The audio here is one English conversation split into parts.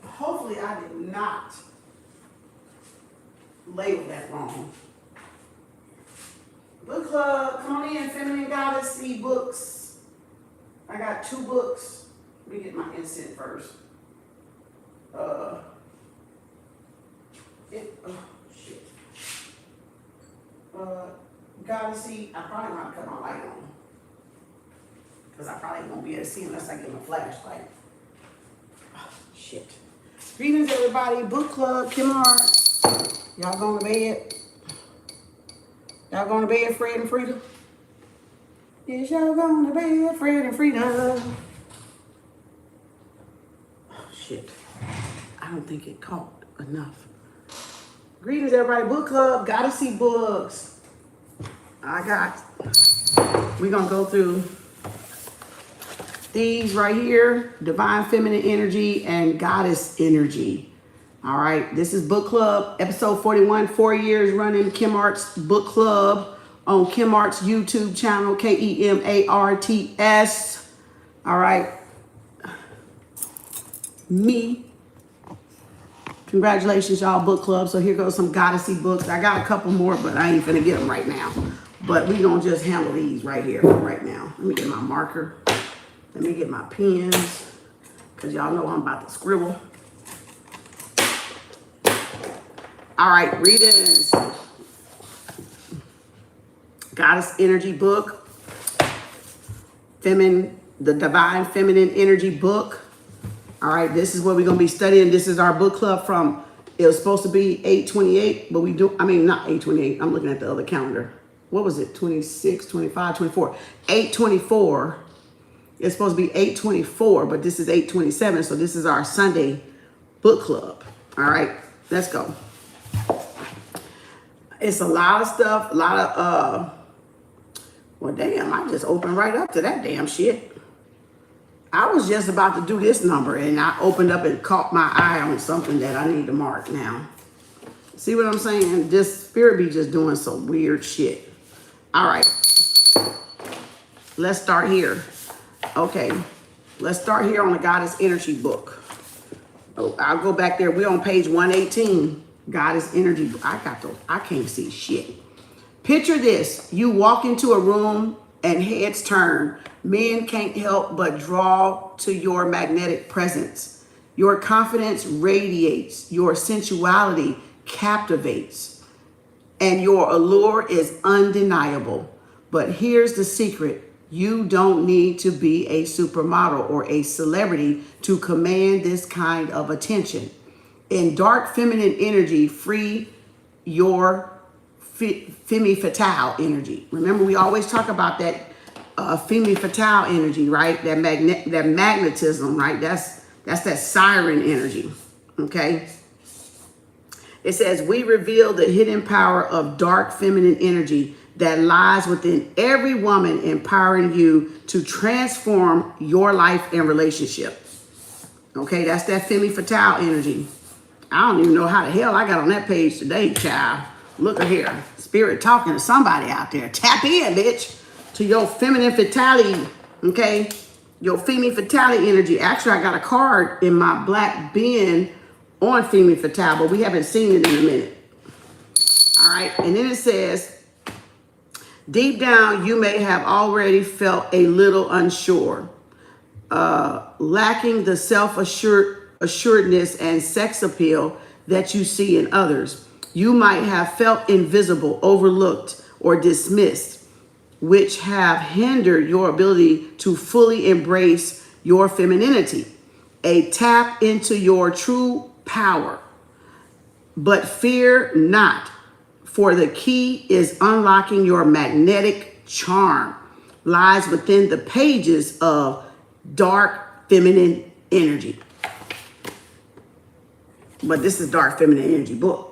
Hopefully I did not label that wrong. Book club, come on in, Feminine Goddess e-books. I got 2 books. Let me get my incense first. Oh shit. Goddessy, I probably want to cut my light on. Because I probably won't be able to see unless I get my flashlight. Oh, shit. Greetings, everybody. Book club, KemArts. Y'all going to bed? Y'all going to bed, Fred and Frida? Yes, y'all going to bed, Fred and Frida. Oh, shit. I don't think it caught enough. Greetings, everybody. Book club, Goddessy books. We're going to go through these right here, Divine Feminine Energy and Goddess Energy. All right, this is book club, episode 41, 4 years running KemArts book club on KemArts YouTube channel, KemArts. All right, me. Congratulations, y'all, book club. So here goes some Goddessy books. I got a couple more, but I ain't finna get them right now. But we gonna just handle these right here for right now. Let me get my marker. Let me get my pens, because y'all know I'm about to scribble. All right, readings. Goddess Energy book. The Divine Feminine Energy book. All right, this is what we're going to be studying. This is our book club from, it was supposed to be 8/28, but not 8/28. I'm looking at the other calendar. What was it? 26, 25, 24. 8/24. It's supposed to be 8/24, but this is 8/27. So this is our Sunday book club. All right, let's go. It's a lot of stuff, a lot of, well, damn, I just opened right up to that damn shit. I was just about to do this number and I opened up and caught my eye on something that I need to mark now. See what I'm saying? This spirit be just doing some weird shit. All right, let's start here. Okay, let's start here on the Goddess Energy book. Oh, I'll go back there. We're on page 118. Goddess Energy. I can't see shit. Picture this. You walk into a room and heads turn. Men can't help but draw to your magnetic presence. Your confidence radiates. Your sensuality captivates. And your allure is undeniable. But here's the secret. You don't need to be a supermodel or a celebrity to command this kind of attention. In dark feminine energy, free your femme fatale energy. Remember, we always talk about that femme fatale energy, right? That magnetism, right? That's that siren energy, okay? It says, we reveal the hidden power of dark feminine energy that lies within every woman, empowering you to transform your life and relationship. Okay, that's that femme fatale energy. I don't even know how the hell I got on that page today, child. Look at here. Spirit talking to somebody out there. Tap in, bitch, to your feminine fatality, okay? Your femme fatality energy. Actually, I got a card in my black bin on femme fatale, but we haven't seen it in a minute. All right, and then it says, deep down, you may have already felt a little unsure, lacking the self-assuredness and sex appeal that you see in others. You might have felt invisible, overlooked, or dismissed, which have hindered your ability to fully embrace your femininity. A tap into your true power. But fear not, for the key is unlocking your magnetic charm. Lies within the pages of dark feminine energy. But this is dark feminine energy book.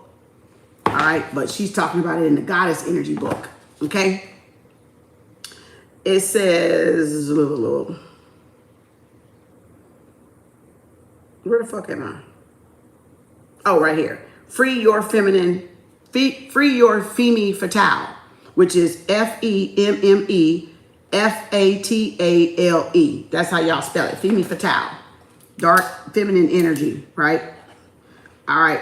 All right, but she's talking about it in the Goddess Energy book. Okay. It says, where the fuck am I? Oh, right here. Free your femme fatale, which is FEMME FATALE. That's how y'all spell it. Femme fatale. dark feminine energy, right? All right.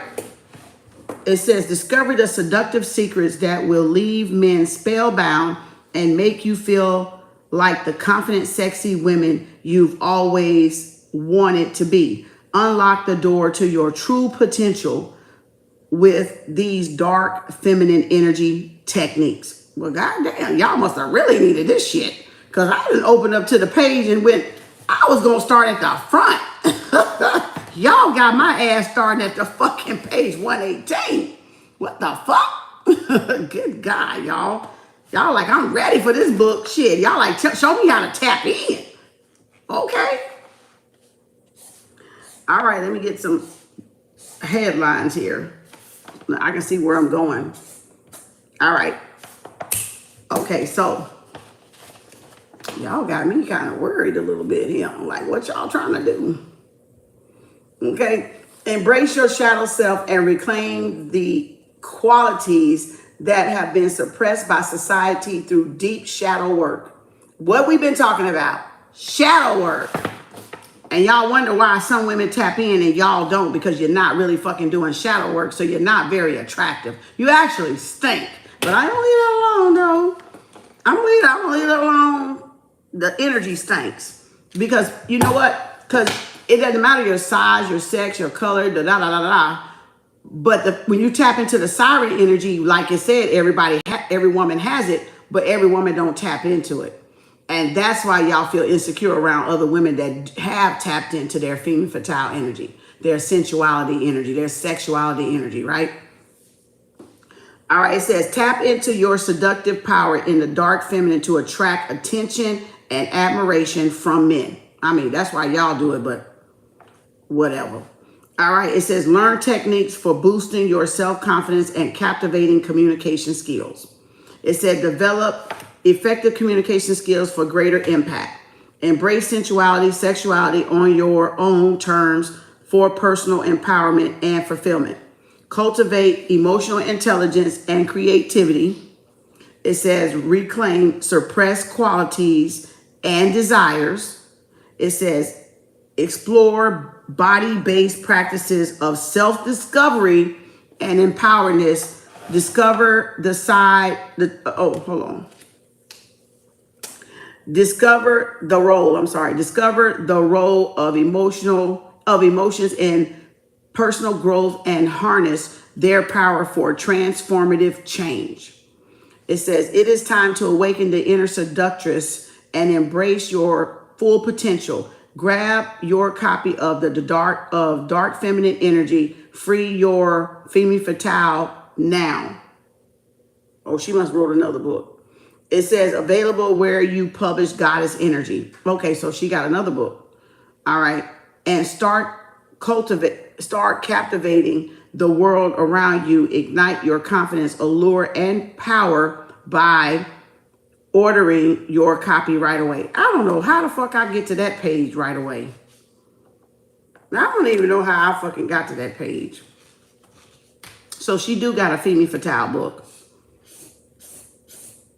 It says, discover the seductive secrets that will leave men spellbound and make you feel like the confident, sexy women you've always wanted to be. Unlock the door to your true potential with these dark feminine energy techniques. Well, goddamn, y'all must have really needed this shit. Because I didn't open up to the page and went, I was going to start at the front. Y'all got my ass starting at the fucking page 118. What the fuck? Good God, y'all. Y'all like, I'm ready for this book. Shit, y'all like, show me how to tap in. Okay. All right, let me get some headlines here. I can see where I'm going. All right. Okay, so y'all got me kind of worried a little bit here. Like, what y'all trying to do? Okay. Embrace your shadow self and reclaim the qualities that have been suppressed by society through deep shadow work. What we've been talking about, shadow work. And y'all wonder why some women tap in and y'all don't, because you're not really fucking doing shadow work, so you're not very attractive. You actually stink. But I don't leave that alone, though. I'm gonna leave it alone. The energy stinks. Because you know what? Because it doesn't matter your size, your sex, your color, da-da-da-da-da. But when you tap into the siren energy, like I said, every woman has it, but every woman don't tap into it. And that's why y'all feel insecure around other women that have tapped into their femme fatale energy, their sensuality energy, their sexuality energy, right? All right, it says, tap into your seductive power in the dark feminine to attract attention and admiration from men. I mean, that's why y'all do it, but whatever. All right, it says, learn techniques for boosting your self-confidence and captivating communication skills. It said, develop effective communication skills for greater impact. Embrace sensuality, sexuality on your own terms for personal empowerment and fulfillment. Cultivate emotional intelligence and creativity. It says, reclaim suppressed qualities and desires. It says, explore body-based practices of self-discovery and empowerment. Discover the side, Discover the role of emotions in personal growth and harness their power for transformative change. It says, it is time to awaken the inner seductress and embrace your full potential. Grab your copy of Dark Feminine Energy. Free your femme fatale now. Oh, she must wrote another book. It says available where you publish Goddess Energy. Okay, so she got another book. All right. And start captivating the world around you. Ignite your confidence, allure, and power by ordering your copy right away. I don't know how the fuck I get to that page right away. I don't even know how I fucking got to that page. So she do got a femme fatale book.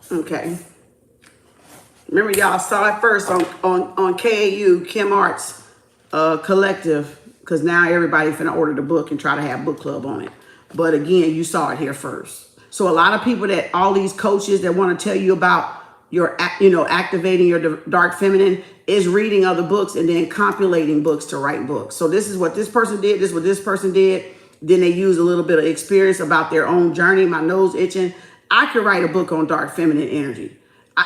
Okay. Remember, y'all saw it first on KAU, Kem Arts Collective, because now everybody's finna order the book and try to have book club on it. But again, you saw it here first. So a lot of people all these coaches that want to tell you about your, activating your dark feminine is reading other books and then compilating books to write books. So this is what this person did. This is what this person did. Then they use a little bit of experience about their own journey. My nose itching. I could write a book on dark feminine energy.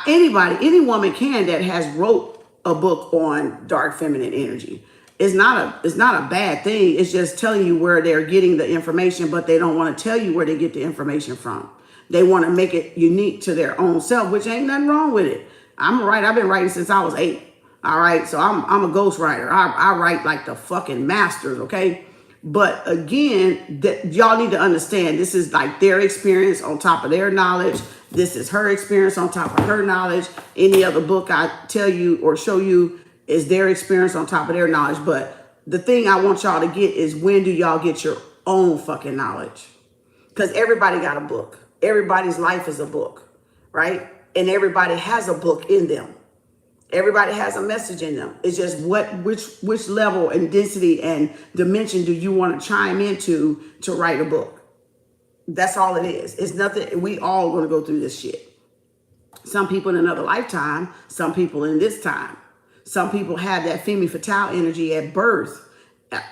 Any woman can that has wrote a book on dark feminine energy. It's not a bad thing. It's just telling you where they're getting the information, but they don't want to tell you where they get the information from. They want to make it unique to their own self, which ain't nothing wrong with it. I've been writing since I was 8. All right. So I'm a ghostwriter. I write like the fucking masters. Okay. But again, y'all need to understand this is like their experience on top of their knowledge. This is her experience on top of her knowledge. Any other book I tell you or show you is their experience on top of their knowledge. But the thing I want y'all to get is, when do y'all get your own fucking knowledge? Because everybody got a book. Everybody's life is a book, right? And everybody has a book in them. Everybody has a message in them. It's just which level and density and dimension do you want to chime into to write a book? That's all it is. It's nothing. We all going to go through this shit. Some people in another lifetime, some people in this time. Some people have that femme fatale energy at birth,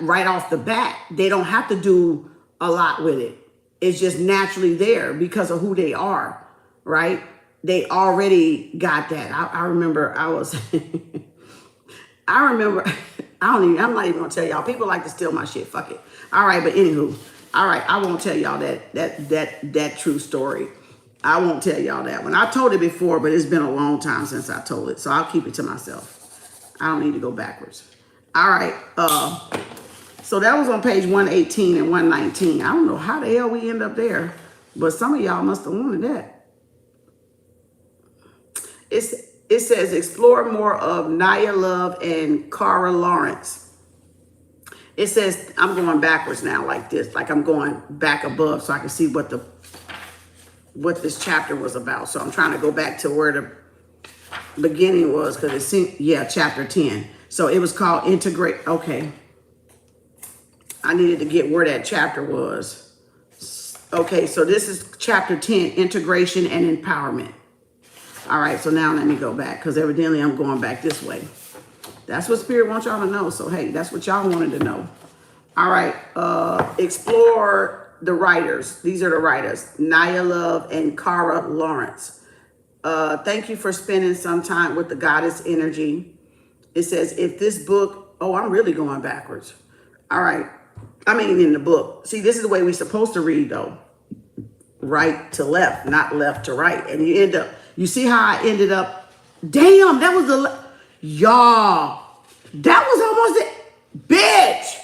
right off the bat. They don't have to do a lot with it. It's just naturally there because of who they are, right? They already got that. I remember I was, I'm not even gonna tell y'all. People like to steal my shit. Fuck it. All right, but anywho, all right, I won't tell y'all that true story. I won't tell y'all that one. I told it before, but it's been a long time since I told it, so I'll keep it to myself. I don't need to go backwards. All right, so that was on page 118 and 119. I don't know how the hell we end up there, but some of y'all must have wanted that. It says explore more of NYA Love and Cara Lawrence. It says, I'm going backwards now like this, like I'm going back above so I can see what this chapter was about. So I'm trying to go back to where the beginning was because it seemed, yeah, chapter 10. So it was called Integrate. Okay. I needed to get where that chapter was. Okay, so this is chapter 10, Integration and Empowerment. All right, so now let me go back because evidently I'm going back this way. That's what Spirit wants y'all to know. So, hey, that's what y'all wanted to know. All right, explore the writers. These are the writers, NYA Love and Cara Lawrence. Thank you for spending some time with the goddess energy. It says, if this book, oh, I'm really going backwards. All right, I mean in the book. See, this is the way we're supposed to read, though. Right to left, not left to right. And you end up, you see how I ended up, damn, that was y'all, that was almost it, bitch.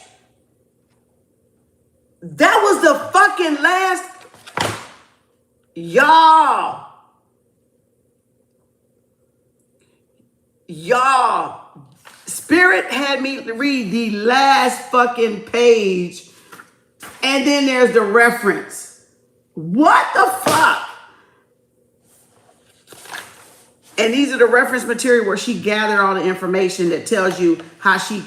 That was the fucking last, y'all, Spirit had me read the last fucking page and then there's the reference. What the fuck? And these are the reference material where she gathered all the information that tells you how they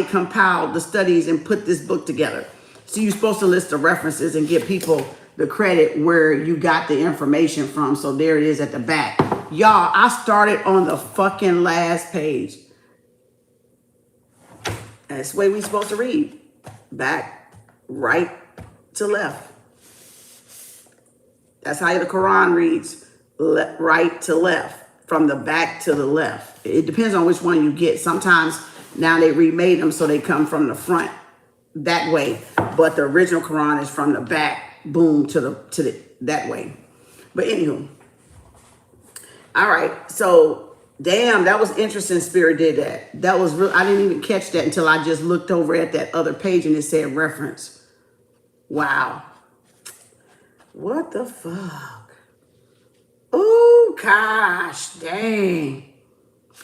compiled the studies and put this book together. So you're supposed to list the references and give people the credit where you got the information from. So there it is at the back. Y'all, I started on the fucking last page. That's the way we're supposed to read. Back, right to left. That's how the Quran reads, right to left, from the back to the left. It depends on which one you get. Sometimes now they remade them so they come from the front that way, but the original Quran is from the back, boom, to the that way. But anywho, all right. So damn, that was interesting. Spirit did that. That was real. I didn't even catch that until I just looked over at that other page and it said reference. Wow. What the fuck? Oh, gosh, dang.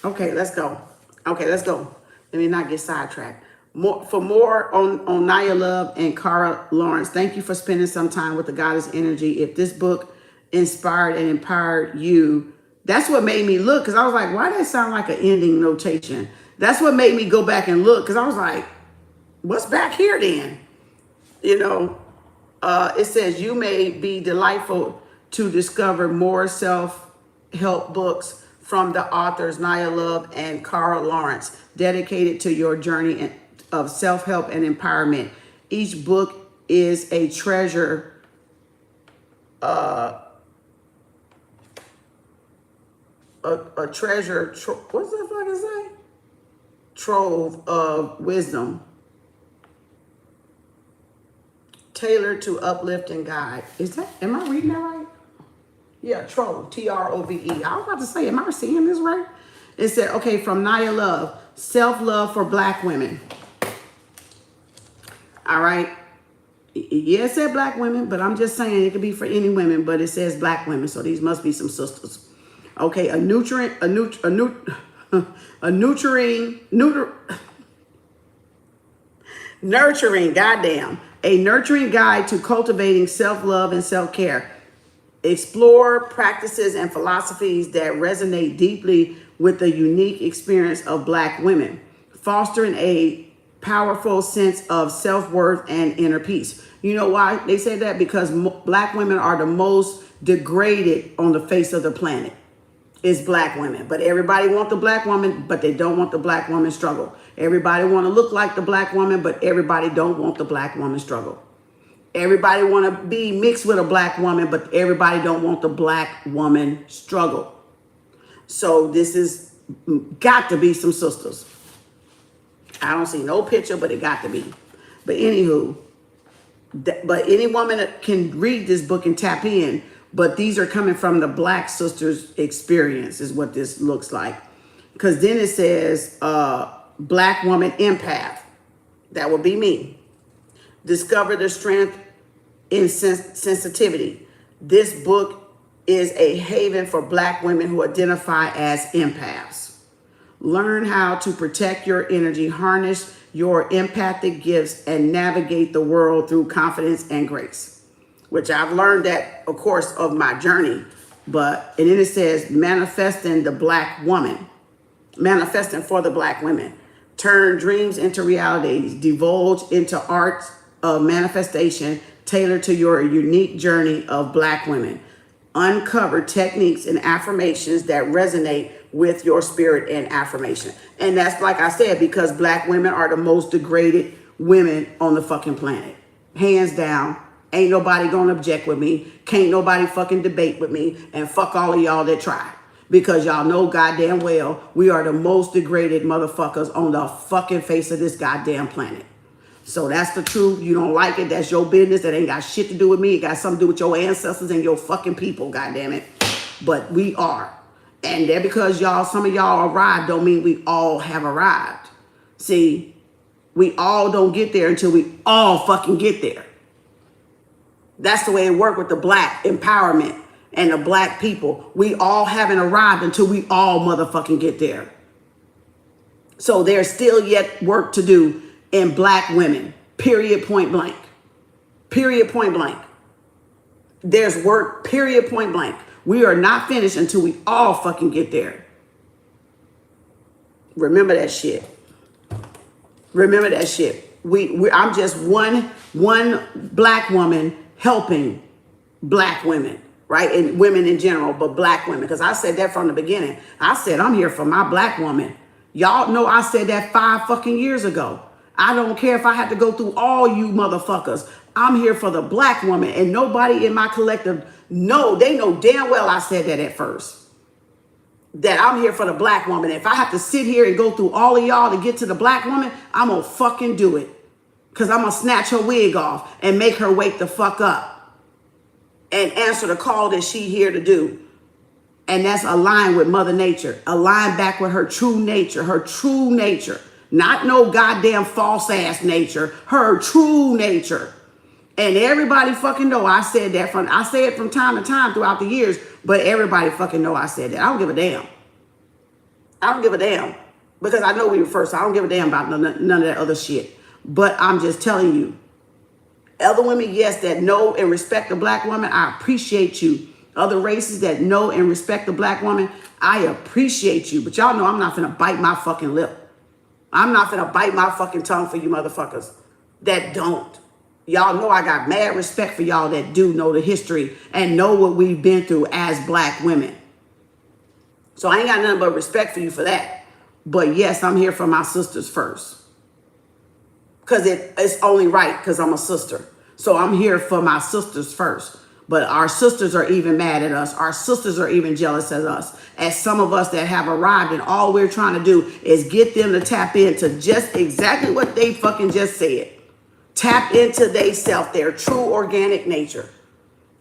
Okay, let's go. Let me not get sidetracked. For more on NYA Love and Cara Lawrence, thank you for spending some time with the goddess energy. If this book inspired and empowered you, that's what made me look, because I was like, why does that sound like an ending notation? That's what made me go back and look, because I was like, what's back here then? You know? It says, you may be delightful to discover more self-help books from the authors NYA Love and Cara Lawrence, dedicated to your journey of self-help and empowerment. Each book is a treasure, treasure, what's that fucking say? Trove of wisdom, tailored to uplift and guide. Am I reading that right? Yeah, trove, Trove. I was about to say, am I seeing this right? It said, okay, from NYA Love, self-love for Black women. All right. Yeah, it said Black women, but I'm just saying it could be for any women, but it says Black women, so these must be some sisters. Okay, nurturing, goddamn. A nurturing guide to cultivating self-love and self-care. Explore practices and philosophies that resonate deeply with the unique experience of Black women, fostering a powerful sense of self-worth and inner peace. You know why they say that? Because Black women are the most degraded on the face of the planet. Is Black women. But everybody want the Black woman, but they don't want the Black woman struggle. Everybody want to look like the Black woman, but everybody don't want the Black woman struggle. Everybody want to be mixed with a Black woman, but everybody don't want the Black woman struggle. So this is got to be some sisters. I don't see no picture, but it got to be. But anywho, but any woman that can read this book and tap in, but these are coming from the Black sisters' experience is what this looks like. Because then it says, Black woman empath. That would be me. Discover the strength in sensitivity. This book is a haven for Black women who identify as empaths. Learn how to protect your energy, harness your empathic gifts, and navigate the world through confidence and grace. Which I've learned that, of course, of my journey. And then it says, manifesting the Black woman. Manifesting for the Black women. Turn dreams into realities. Divulge into art of manifestation tailored to your unique journey of Black women. Uncover techniques and affirmations that resonate with your spirit and affirmation. And that's, like I said, because Black women are the most degraded women on the fucking planet. Hands down. Ain't nobody gonna object with me. Can't nobody fucking debate with me. And fuck all of y'all that try. Because y'all know goddamn well we are the most degraded motherfuckers on the fucking face of this goddamn planet. So that's the truth. You don't like it, that's your business. That ain't got shit to do with me. It got something to do with your ancestors and your fucking people, goddamn it. But we are. And that because y'all, some of y'all arrived don't mean we all have arrived. See, we all don't get there until we all fucking get there. That's the way it worked with the Black empowerment and the Black people. We all haven't arrived until we all motherfucking get there. So there's still yet work to do in Black women, period, point blank. Period, point blank. There's work, period, point blank. We are not finished until we all fucking get there. Remember that shit. Remember that shit. I'm just one Black woman helping Black women, right? And women in general, but Black women. Because I said that from the beginning. I said, I'm here for my Black woman. Y'all know I said that 5 fucking years ago. I don't care if I have to go through all you motherfuckers. I'm here for the Black woman. And nobody in my collective, no, they know damn well I said that at first. That I'm here for the Black woman. If I have to sit here and go through all of y'all to get to the Black woman, I'm gonna fucking do it. Because I'm gonna snatch her wig off and make her wake the fuck up. And answer the call that she here to do. And that's aligned with Mother Nature. Aligned back with her true nature. Her true nature. Not no goddamn false ass nature. Her true nature. And everybody fucking know I said that I say it from time to time throughout the years, but everybody fucking know I said that. I don't give a damn. I don't give a damn. Because I know we were first. So I don't give a damn about none of that other shit. But I'm just telling you, other women, yes, that know and respect the Black woman, I appreciate you. Other races that know and respect the Black woman, I appreciate you. But y'all know I'm not finna bite my fucking lip. I'm not finna bite my fucking tongue for you motherfuckers that don't. Y'all know I got mad respect for y'all that do know the history and know what we've been through as Black women. So I ain't got nothing but respect for you for that. But yes, I'm here for my sisters first. Because it's only right because I'm a sister. So I'm here for my sisters first. But our sisters are even mad at us. Our sisters are even jealous of us. As some of us that have arrived, and all we're trying to do is get them to tap into just exactly what they fucking just said. Tap into they self, their true organic nature.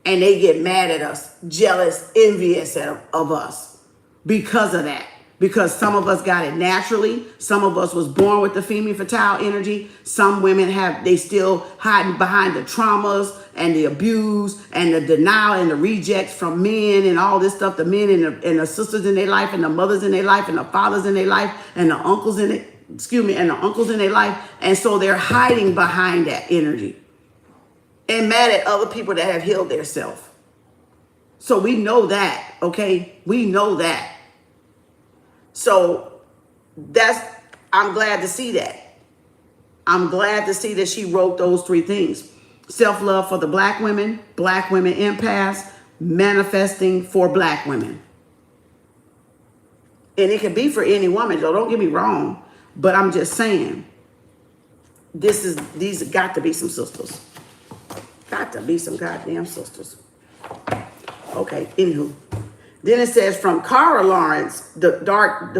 And they get mad at us, jealous, envious of us because of that. Because some of us got it naturally. Some of us was born with the female fatale energy. Some women they still hiding behind the traumas and the abuse and the denial and the rejects from men and all this stuff. The men and the sisters in their life and the mothers in their life and the fathers in their life and the uncles in it. And the uncles in their life. And so they're hiding behind that energy and mad at other people that have healed their self. So we know that, okay? We know that. So I'm glad to see that. I'm glad to see that she wrote those 3 things. Self-love for the black women empaths, manifesting for black women. And it can be for any woman, though, don't get me wrong. But I'm just saying, these got to be some sisters. Got to be some goddamn sisters. Okay, anywho. Then it says from Cara Lawrence, the dark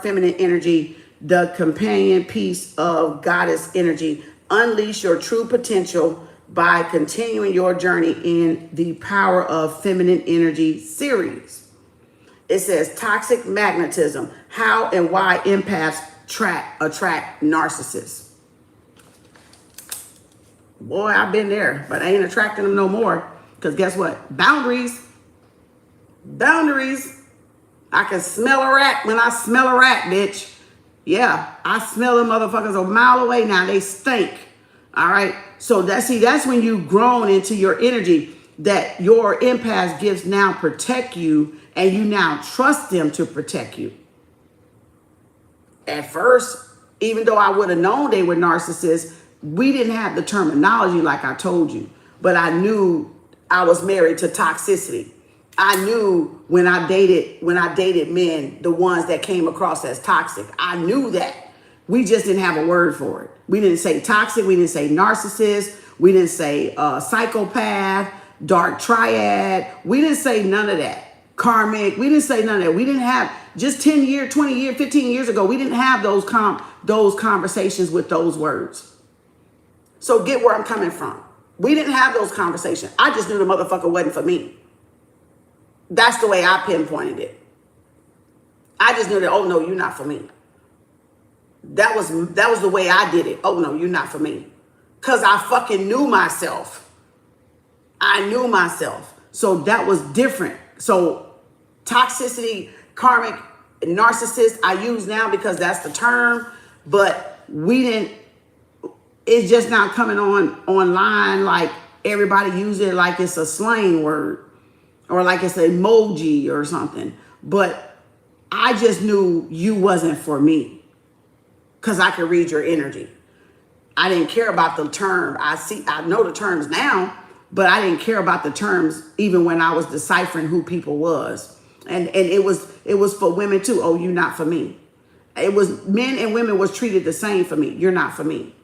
feminine energy, the companion piece of goddess energy. Unleash your true potential by continuing your journey in the Power of Feminine Energy series. It says toxic magnetism, how and why empaths attract narcissists. Boy, I've been there, but I ain't attracting them no more. Because guess what? Boundaries. I can smell a rat when I smell a rat, bitch. Yeah, I smell them motherfuckers a mile away now. They stink. All right. So that's when you've grown into your energy that your empath gifts now protect you, and you now trust them to protect you. At first, even though I would have known they were narcissists, we didn't have the terminology like I told you. But I knew I was married to toxicity. I knew when I dated men, the ones that came across as toxic. I knew that. We just didn't have a word for it. We didn't say toxic. We didn't say narcissist. We didn't say psychopath, dark triad. We didn't say none of that. Karmic. We didn't say none of that. We didn't have, just 10 years, 20 years, 15 years ago, we didn't have those conversations with those words. So get where I'm coming from. We didn't have those conversations. I just knew the motherfucker wasn't for me. That's the way I pinpointed it. I just knew that, oh no, you're not for me. That was the way I did it. Oh no, you're not for me. Because I fucking knew myself. I knew myself. So that was different. So toxicity, karmic, narcissist, I use now because that's the term. But we didn't, it's just not coming online like everybody use it like it's a slang word or like it's an emoji or something. But I just knew you wasn't for me because I could read your energy. I didn't care about the term. I know the terms now, but I didn't care about the terms even when I was deciphering who people was. And it was for women too. Oh, you not for me. It was men and women was treated the same for me. You're not for me.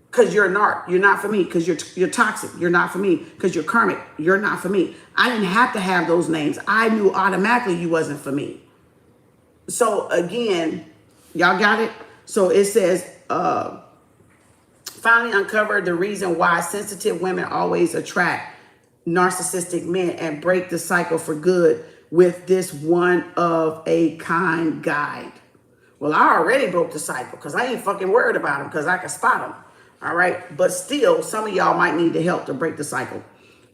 Because you're a narc, you're not for me. Because you're toxic, you're not for me. Because you're karmic, you're not for me. I didn't have to have those names. I knew automatically you wasn't for me. So again, y'all got it? So it says, finally uncover the reason why sensitive women always attract narcissistic men and break the cycle for good with this one of a kind guide. Well, I already broke the cycle because I ain't fucking worried about them because I can spot them. All right. But still, some of y'all might need the help to break the cycle.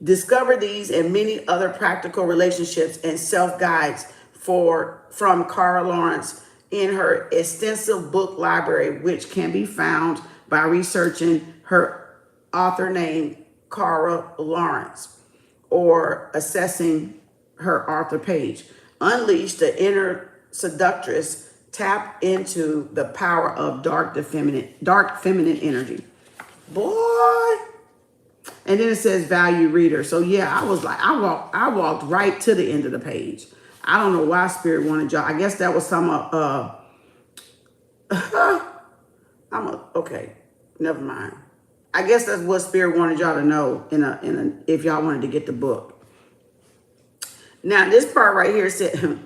Discover these and many other practical relationships and self-guides from Cara Lawrence in her extensive book library, which can be found by researching her author name, Cara Lawrence, or accessing her author page. Unleash the inner seductress. Tap into the power of dark feminine energy. Boy. And then it says value reader. So yeah, I was like, I walked right to the end of the page. I don't know why Spirit wanted y'all. I guess that was some okay, never mind. I guess that's what Spirit wanted y'all to know if y'all wanted to get the book. Now this part right here said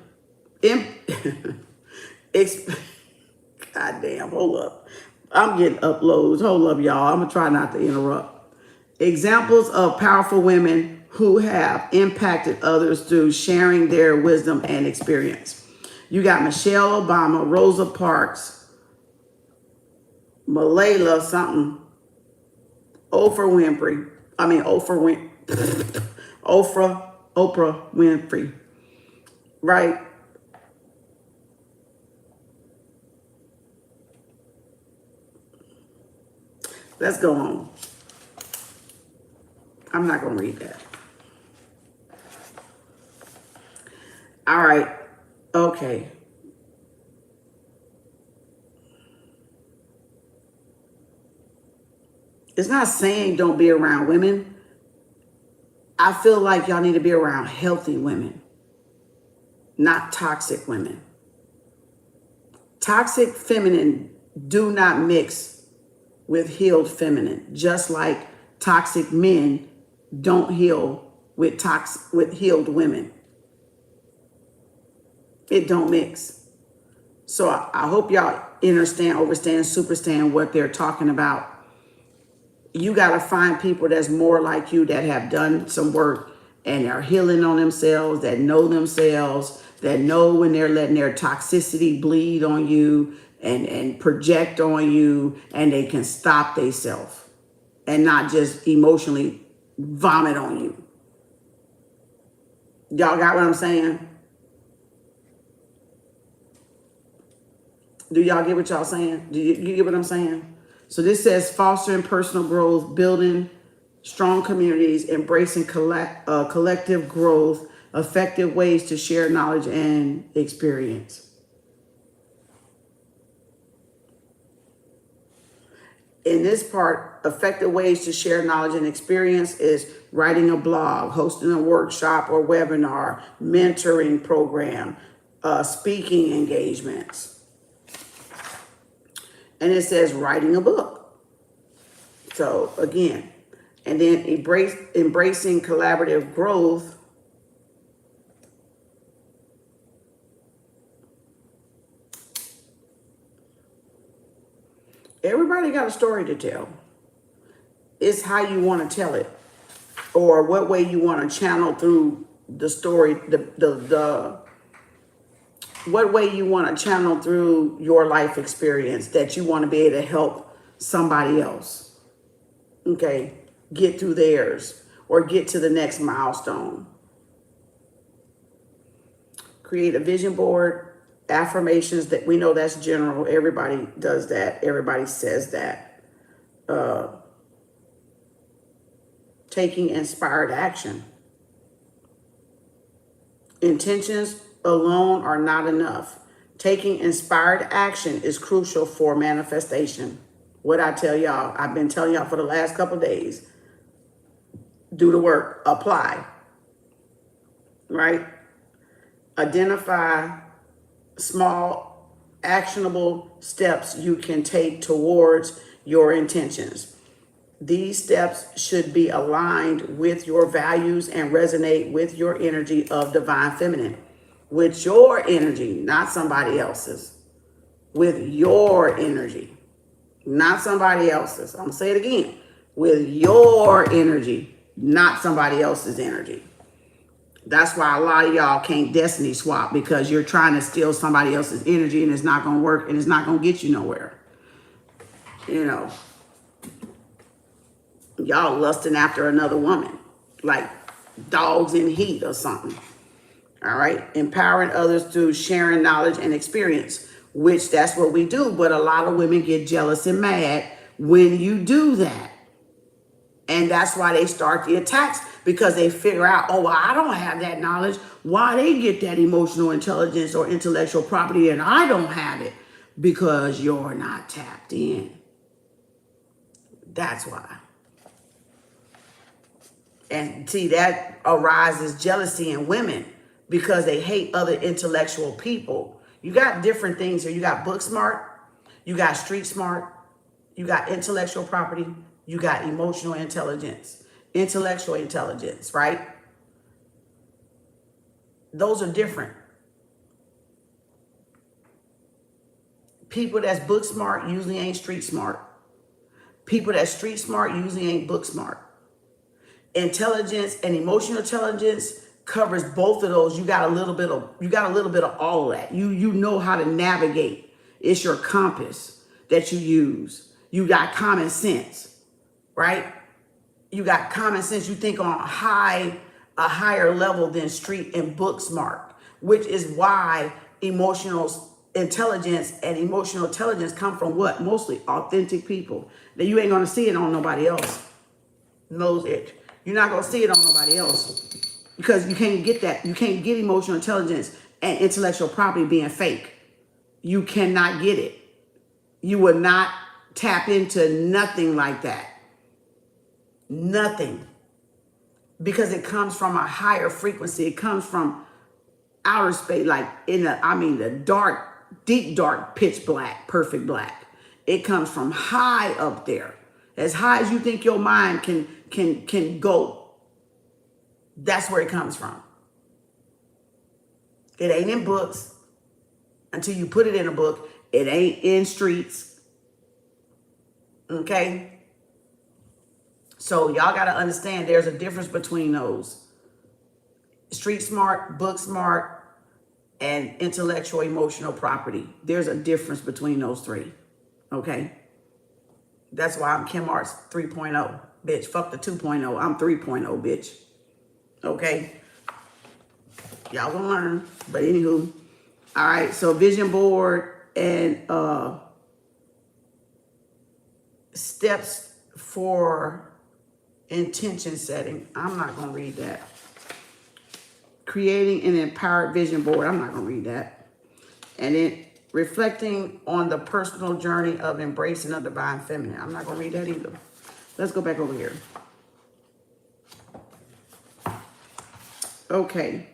God damn, hold up. I'm getting uploads. Hold up, y'all. I'm gonna try not to interrupt. Examples of powerful women who have impacted others through sharing their wisdom and experience. You got Michelle Obama, Rosa Parks, Malayla something, Oprah Winfrey, right? Let's go on. I'm not going to read that. All right. Okay. It's not saying don't be around women. I feel like y'all need to be around healthy women, not toxic women. Toxic feminine do not mix with healed feminine, just like toxic men don't heal with healed women. It don't mix. So I hope y'all understand, superstand what they're talking about. You got to find people that's more like you, that have done some work and are healing on themselves, that know themselves, that know when they're letting their toxicity bleed on you and project on you, and they can stop themselves and not just emotionally vomit on you. Y'all got what I'm saying? Do y'all get what y'all saying? Do you get what I'm saying? So this says fostering personal growth, building strong communities, embracing collective growth, effective ways to share knowledge and experience. In this part, effective ways to share knowledge and experience is writing a blog, hosting a workshop or webinar, mentoring program, speaking engagements. And it says writing a book. So again, and then embracing collaborative growth. Everybody got a story to tell. It's how you want to tell it, or what way you want to channel through the story, what way you want to channel through your life experience that you want to be able to help somebody else, okay, get through theirs or get to the next milestone. Create a vision board, affirmations, that we know that's general. Everybody does that. Everybody says that. Taking inspired action. Intentions alone are not enough. Taking inspired action is crucial for manifestation. What I tell y'all, I've been telling y'all for the last couple of days. Do the work, apply, right? Identify small, actionable steps you can take towards your intentions. These steps should be aligned with your values and resonate with your energy of divine feminine. With your energy, not somebody else's. With your energy, not somebody else's. I'm going to say it again. With your energy, not somebody else's energy. That's why a lot of y'all can't destiny swap, because you're trying to steal somebody else's energy, and it's not going to work, and it's not going to get you nowhere. You know, y'all lusting after another woman like dogs in heat or something. All right. Empowering others through sharing knowledge and experience, which that's what we do. But a lot of women get jealous and mad when you do that. And that's why they start the attacks, because they figure out, oh, well, I don't have that knowledge. Why they get that emotional intelligence or intellectual property and I don't have it? Because you're not tapped in. That's why. And see, that arises jealousy in women because they hate other intellectual people. You got different things here. You got book smart, you got street smart, you got intellectual property, you got emotional intelligence, intellectual intelligence, right? Those are different. People that's book smart usually ain't street smart. People that's street smart usually ain't book smart. Intelligence and emotional intelligence covers both of those. You got a little bit of all of that. You know how to navigate. It's your compass that you use. You got common sense, right? You got common sense. You think on a higher level than street and book smart, which is why emotional intelligence and emotional intelligence come from what? Mostly authentic people. That you ain't gonna see it on nobody else. Knows it. You're not going to see it on nobody else, because you can't get that. You can't get emotional intelligence and intellectual property being fake. You cannot get it. You will not tap into nothing like that. Nothing. Because it comes from a higher frequency. It comes from outer space, like the dark, deep dark, pitch black, perfect black. It comes from high up there. As high as you think your mind can go. That's where it comes from. It ain't in books. Until you put it in a book, it ain't in streets. Okay? So y'all got to understand there's a difference between those. Street smart, book smart, and intellectual emotional property. There's a difference between those three. Okay? That's why I'm Kem Arts 3.0. Bitch, fuck the 2.0. I'm 3.0, bitch. Okay? Y'all gonna learn. But anywho. All right, so vision board and steps for intention setting. I'm not going to read that. Creating an empowered vision board. I'm not going to read that. And then reflecting on the personal journey of embracing a divine feminine. I'm not going to read that either. Let's go back over here. Okay.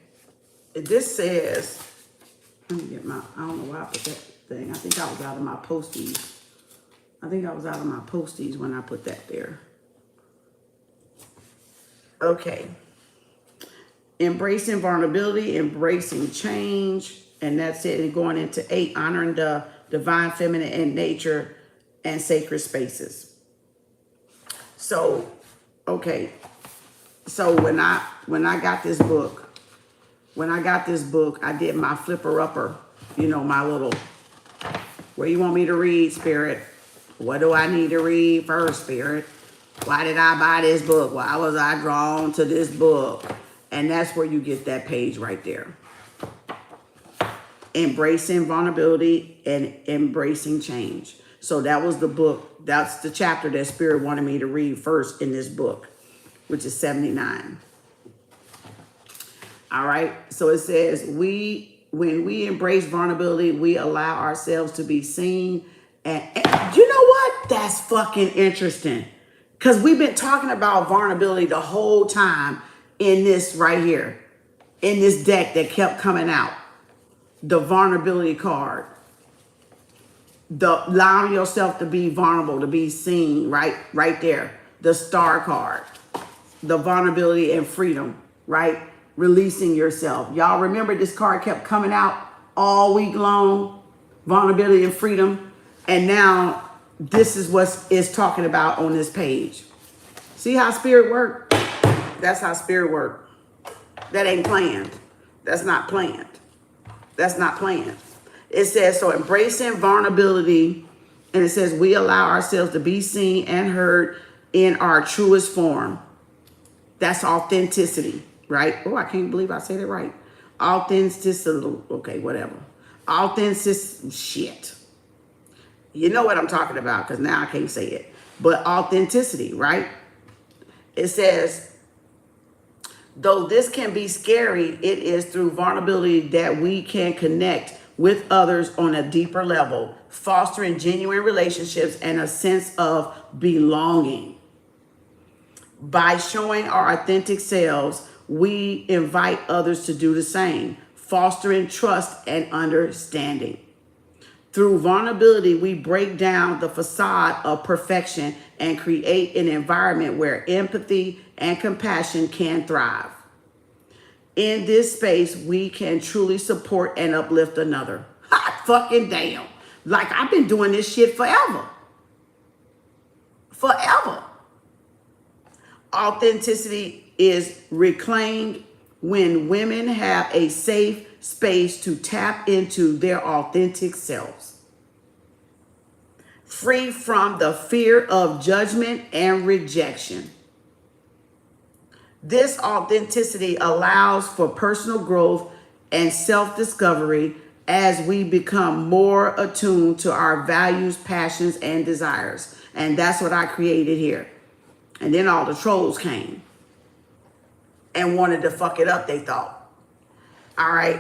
This says... Let me get I don't know why I put that thing. I think I was out of my posties. When I put that there. Okay. Embracing vulnerability, embracing change. And that's it. And going into 8, honoring the divine feminine in nature and sacred spaces. So, okay. So when I got this book, I did my flipper-upper, my little, where you want me to read, Spirit? What do I need to read first, Spirit? Why did I buy this book? Why was I drawn to this book? And that's where you get that page right there. Embracing vulnerability and embracing change. So that was the book. That's the chapter that Spirit wanted me to read first in this book, which is 79. All right. So it says, when we embrace vulnerability, we allow ourselves to be seen. And you know what? That's fucking interesting. Because we've been talking about vulnerability the whole time in this right here, in this deck that kept coming out. The vulnerability card. The allowing yourself to be vulnerable, to be seen, right there. The star card. The vulnerability and freedom, right? Releasing yourself. Y'all remember this card kept coming out all week long. Vulnerability and freedom. And now this is what it's talking about on this page. See how Spirit work? That's how Spirit work. That ain't planned. That's not planned. That's not planned. It says, so embracing vulnerability. And it says, we allow ourselves to be seen and heard in our truest form. That's authenticity. Right? Oh, I can't believe I said it right. Authenticity. Okay, whatever. Authenticity. Shit. You know what I'm talking about because now I can't say it. But authenticity, right? It says, though this can be scary, it is through vulnerability that we can connect with others on a deeper level, fostering genuine relationships and a sense of belonging. By showing our authentic selves, we invite others to do the same, fostering trust and understanding. Through vulnerability, we break down the facade of perfection and create an environment where empathy and compassion can thrive. In this space, we can truly support and uplift another. Hot fucking damn. Like I've been doing this shit forever. Forever. Authenticity is reclaimed when women have a safe space to tap into their authentic selves, free from the fear of judgment and rejection. This authenticity allows for personal growth and self-discovery as we become more attuned to our values, passions, and desires. And that's what I created here. And then all the trolls came and wanted to fuck it up, they thought. All right.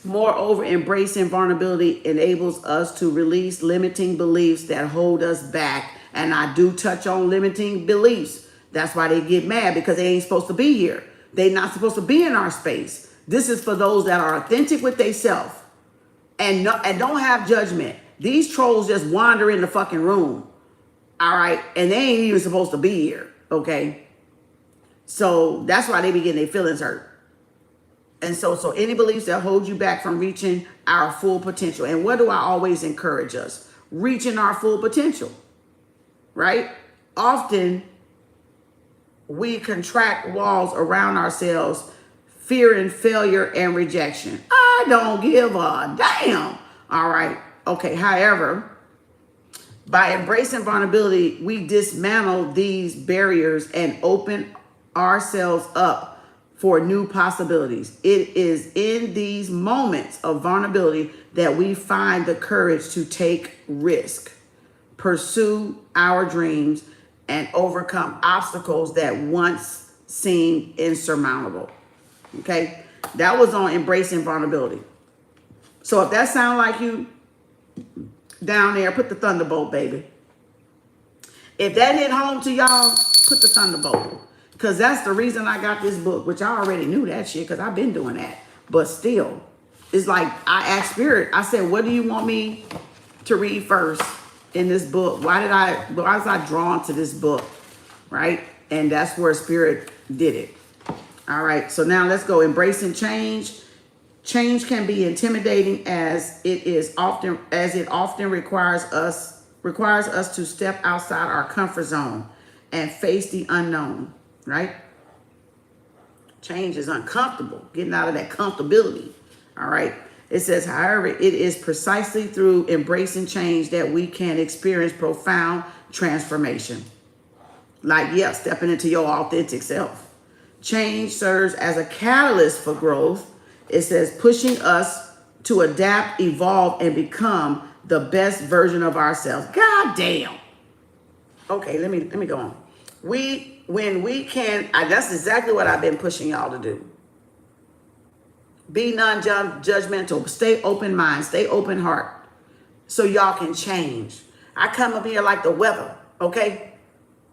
Moreover, embracing vulnerability enables us to release limiting beliefs that hold us back. And I do touch on limiting beliefs. That's why they get mad, because they ain't supposed to be here. They're not supposed to be in our space. This is for those that are authentic with themselves and don't have judgment. These trolls just wander in the fucking room. All right. And they ain't even supposed to be here. Okay. So that's why they be getting their feelings hurt. And so any beliefs that hold you back from reaching our full potential. And what do I always encourage us? Reaching our full potential, right? Often we contract walls around ourselves, fearing failure and rejection. I don't give a damn. All right. Okay. However, by embracing vulnerability, we dismantle these barriers and open ourselves up for new possibilities. It is in these moments of vulnerability that we find the courage to take risk, pursue our dreams, and overcome obstacles that once seemed insurmountable. Okay, that was on embracing vulnerability. So if that sounds like you down there, put the thunderbolt, baby. If that hit home to y'all, put the thunderbolt. Because that's the reason I got this book, which I already knew that shit because I've been doing that. But still, it's like I asked Spirit, I said, what do you want me to read first in this book? Why was I drawn to this book, right? And that's where Spirit did it. All right, so now let's go. Embracing change. Change can be intimidating as it often requires us to step outside our comfort zone and face the unknown. Right? Change is uncomfortable, getting out of that comfortability. All right. It says, however, it is precisely through embracing change that we can experience profound transformation. Like, yeah, stepping into your authentic self. Change serves as a catalyst for growth. It says pushing us to adapt, evolve, and become the best version of ourselves. God damn. Okay, let me go on. When we can, that's exactly what I've been pushing y'all to do. Be non-judgmental, stay open mind, stay open heart, so y'all can change. I come up here like the weather, okay?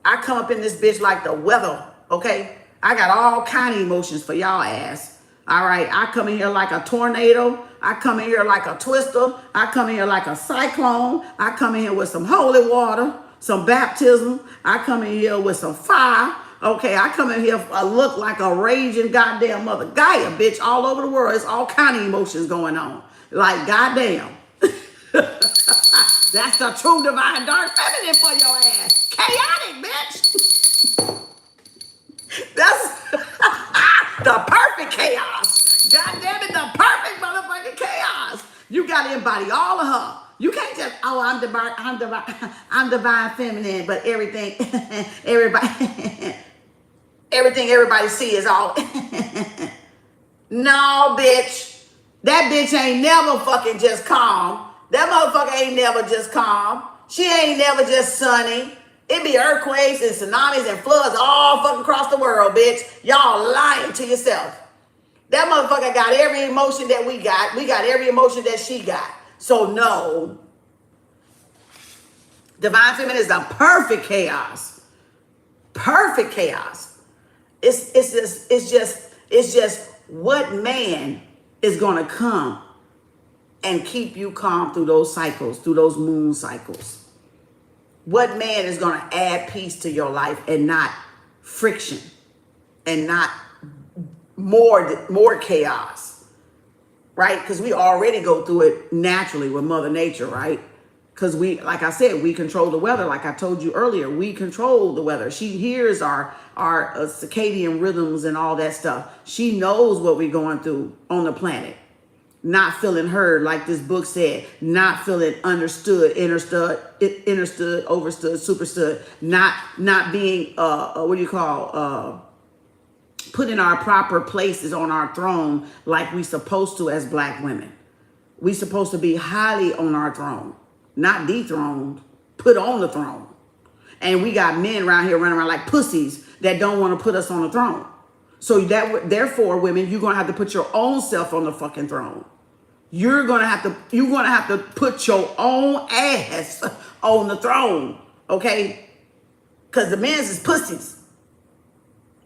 I come up in this bitch like the weather, okay? I got all kind of emotions for y'all ass, all right? I come in here like a tornado. I come in here like a twister. I come in here like a cyclone. I come in here with some holy water, some baptism. I come in here with some fire. Okay, I come in here, I look like a raging goddamn mother Gaia, bitch, all over the world. It's all kind of emotions going on. Like, goddamn. That's the true divine dark feminine for your ass. Chaotic, bitch. That's the perfect chaos. God damn it, the perfect motherfucking chaos. You got to embody all of her. You can't just, oh, I'm divine feminine, but everything everybody see is all. No, bitch. That bitch ain't never fucking just calm. That motherfucker ain't never just calm. She ain't never just sunny. It be earthquakes and tsunamis and floods all fucking across the world, bitch. Y'all lying to yourself. That motherfucker got every emotion that we got. We got every emotion that she got. So no. Divine feminine is the perfect chaos. Perfect chaos. It's just what man is gonna come and keep you calm through those cycles, through those moon cycles. What man is gonna add peace to your life and not friction and not more chaos, right? Because we already go through it naturally with Mother Nature, right? Because we, like I said, we control the weather. Like I told you earlier, we control the weather. She hears our circadian rhythms and all that stuff. She knows what we're going through on the planet. Not feeling heard, like this book said. Not feeling understood, understood, overstood, superstood. Not being put in our proper places on our throne like we supposed to as black women. We supposed to be highly on our throne. Not dethroned, put on the throne. And we got men around here running around like pussies that don't want to put us on the throne. So therefore, women, you're going to have to put your own self on the fucking throne. You're gonna have to put your own ass on the throne, okay? Cause the men's is pussies.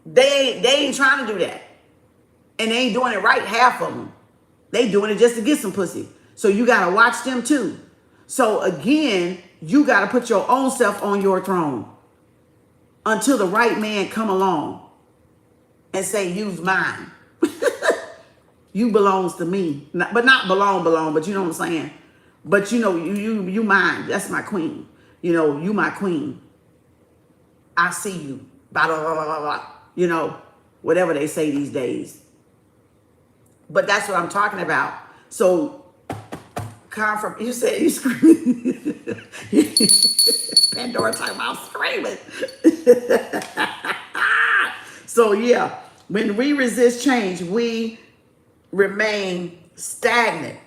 They ain't trying to do that. And they ain't doing it right, half of them. They doing it just to get some pussy. So you gotta watch them too. So again, you gotta put your own self on your throne until the right man come along and say, use mine. You belongs to me. But not belong, but you know what I'm saying? But you know, you mine. That's my queen. You know, you my queen. I see you. Blah, blah, blah, blah, blah. You know, whatever they say these days. But that's what I'm talking about. So, you said you screaming. Pandora talking about screaming. So, yeah, when we resist change, we remain stagnant,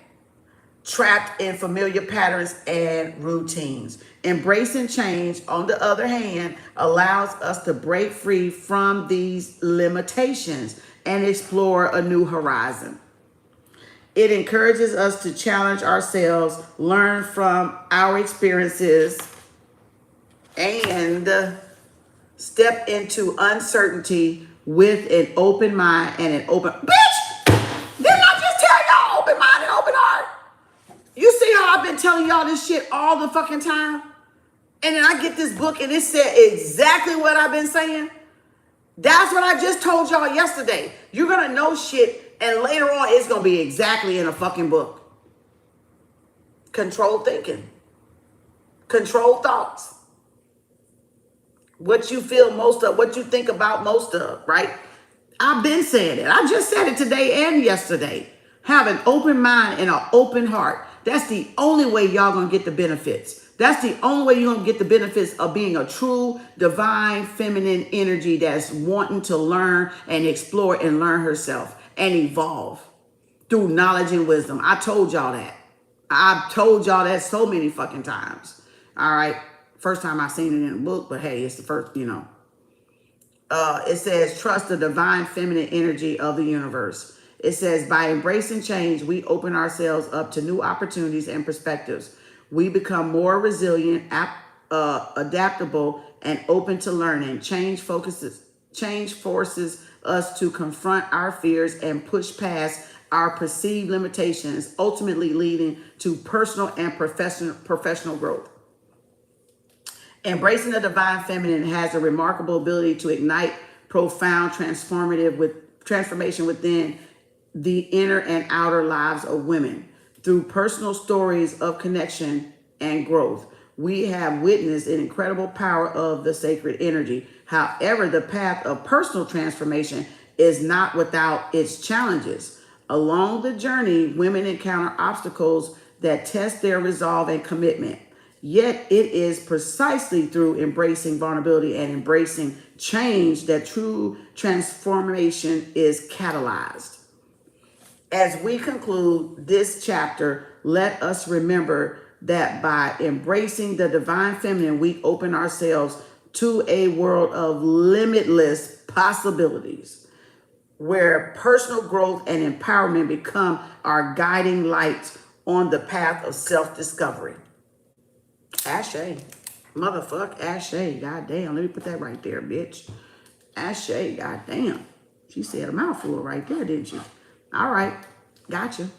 trapped in familiar patterns and routines. Embracing change, on the other hand, allows us to break free from these limitations and explore a new horizon. It encourages us to challenge ourselves, learn from our experiences, and step into uncertainty with an open mind and an open... Bitch! Didn't I just tell y'all open mind and open heart? You see how I've been telling y'all this shit all the fucking time? And then I get this book and it said exactly what I've been saying. That's what I just told y'all yesterday. You're going to know shit and later on it's going to be exactly in a fucking book. Controlled thinking. Controlled thoughts. What you feel most of, what you think about most of, right? I've been saying it. I just said it today and yesterday. Have an open mind and an open heart. That's the only way y'all gonna get the benefits. That's the only way you're gonna get the benefits of being a true divine feminine energy that's wanting to learn and explore and learn herself and evolve through knowledge and wisdom. I told y'all that. I've told y'all that so many fucking times. All right. First time I seen it in a book, but hey, it's the first, you know. It says, trust the divine feminine energy of the universe. It says, by embracing change, we open ourselves up to new opportunities and perspectives. We become more resilient, adaptable, and open to learning. Change forces us to confront our fears and push past our perceived limitations, ultimately leading to personal and professional growth. Embracing the divine feminine has a remarkable ability to ignite profound transformation within the inner and outer lives of women. Through personal stories of connection and growth, we have witnessed an incredible power of the sacred energy. However, the path of personal transformation is not without its challenges. Along the journey, women encounter obstacles that test their resolve and commitment. Yet it is precisely through embracing vulnerability and embracing change that true transformation is catalyzed. As we conclude this chapter, let us remember that by embracing the divine feminine, we open ourselves to a world of limitless possibilities, where personal growth and empowerment become our guiding lights on the path of self-discovery. Ashe. Motherfuck Ashe. Goddamn. Let me put that right there, bitch. Ashe. Goddamn. She said a mouthful right there, didn't she? All right. Gotcha.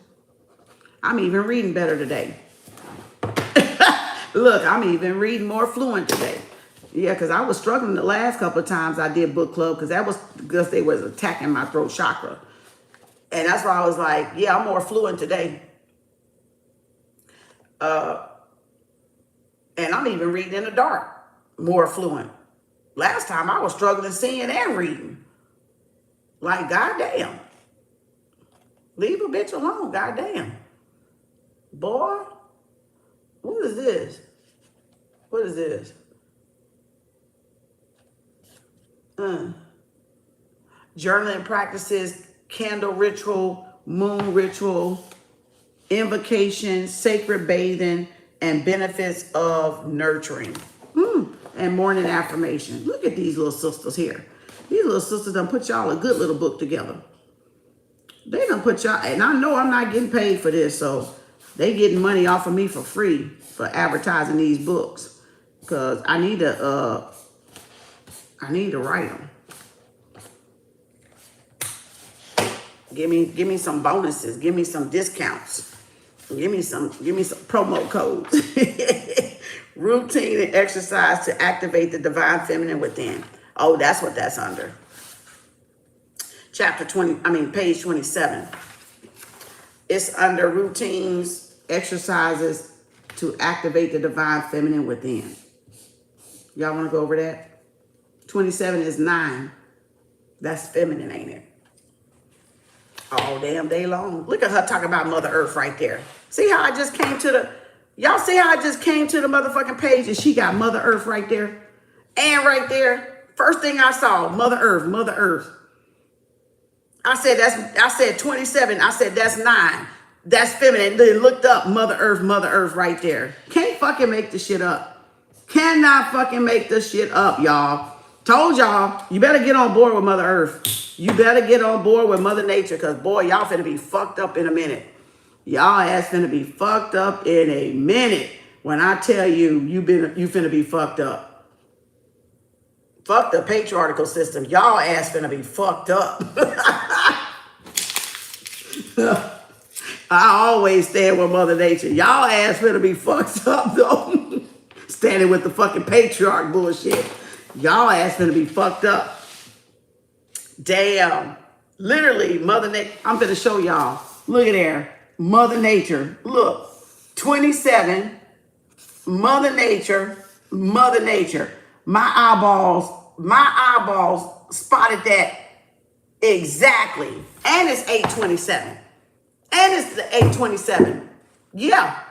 I'm even reading better today. Look, I'm even reading more fluent today. Yeah, because I was struggling the last couple of times I did book club because that was because they was attacking my throat chakra. And that's why I was like, yeah, I'm more fluent today. And I'm even reading in the dark, more fluent. Last time I was struggling seeing and reading. Like, goddamn. Leave a bitch alone, goddamn. Boy, what is this? What is this? Journaling practices, candle ritual, moon ritual, invocation, sacred bathing, and benefits of nurturing. And morning affirmation. Look at these little sisters here. These little sisters done put y'all a good little book together. They done put y'all, and I know I'm not getting paid for this, so they getting money off of me for free for advertising these books. Cause I need to write them. Give me some bonuses. Give me some discounts. Give me some promo codes. Routine and exercise to activate the divine feminine within. Oh, that's what that's under. Page 27. It's under routines, exercises to activate the divine feminine within. Y'all want to go over that? 27 is 9. That's feminine, ain't it? All damn day long. Look at her talking about Mother Earth right there. See how I just came to the... Y'all see how I just came to the motherfucking page and she got Mother Earth right there? And right there, first thing I saw, Mother Earth, Mother Earth. I said 27. I said that's 9. That's feminine. Then looked up Mother Earth right there. Can't fucking make this shit up. Cannot fucking make this shit up, y'all. Told y'all, you better get on board with Mother Earth. You better get on board with Mother Nature, because boy, y'all finna be fucked up in a minute. Y'all ass finna be fucked up in a minute. When I tell you, you finna be fucked up. Fuck the patriarchal system. Y'all ass finna be fucked up. I always stand with Mother Nature. Y'all ass finna be fucked up though. Standing with the fucking patriarch bullshit. Y'all ass finna be fucked up. Damn. Literally, Mother Nature. I'm finna show y'all. Look at there. Mother Nature. Look. 27. Mother Nature. Mother Nature. My eyeballs spotted that exactly. And it's 8:27. And it's the 8:27. Yeah.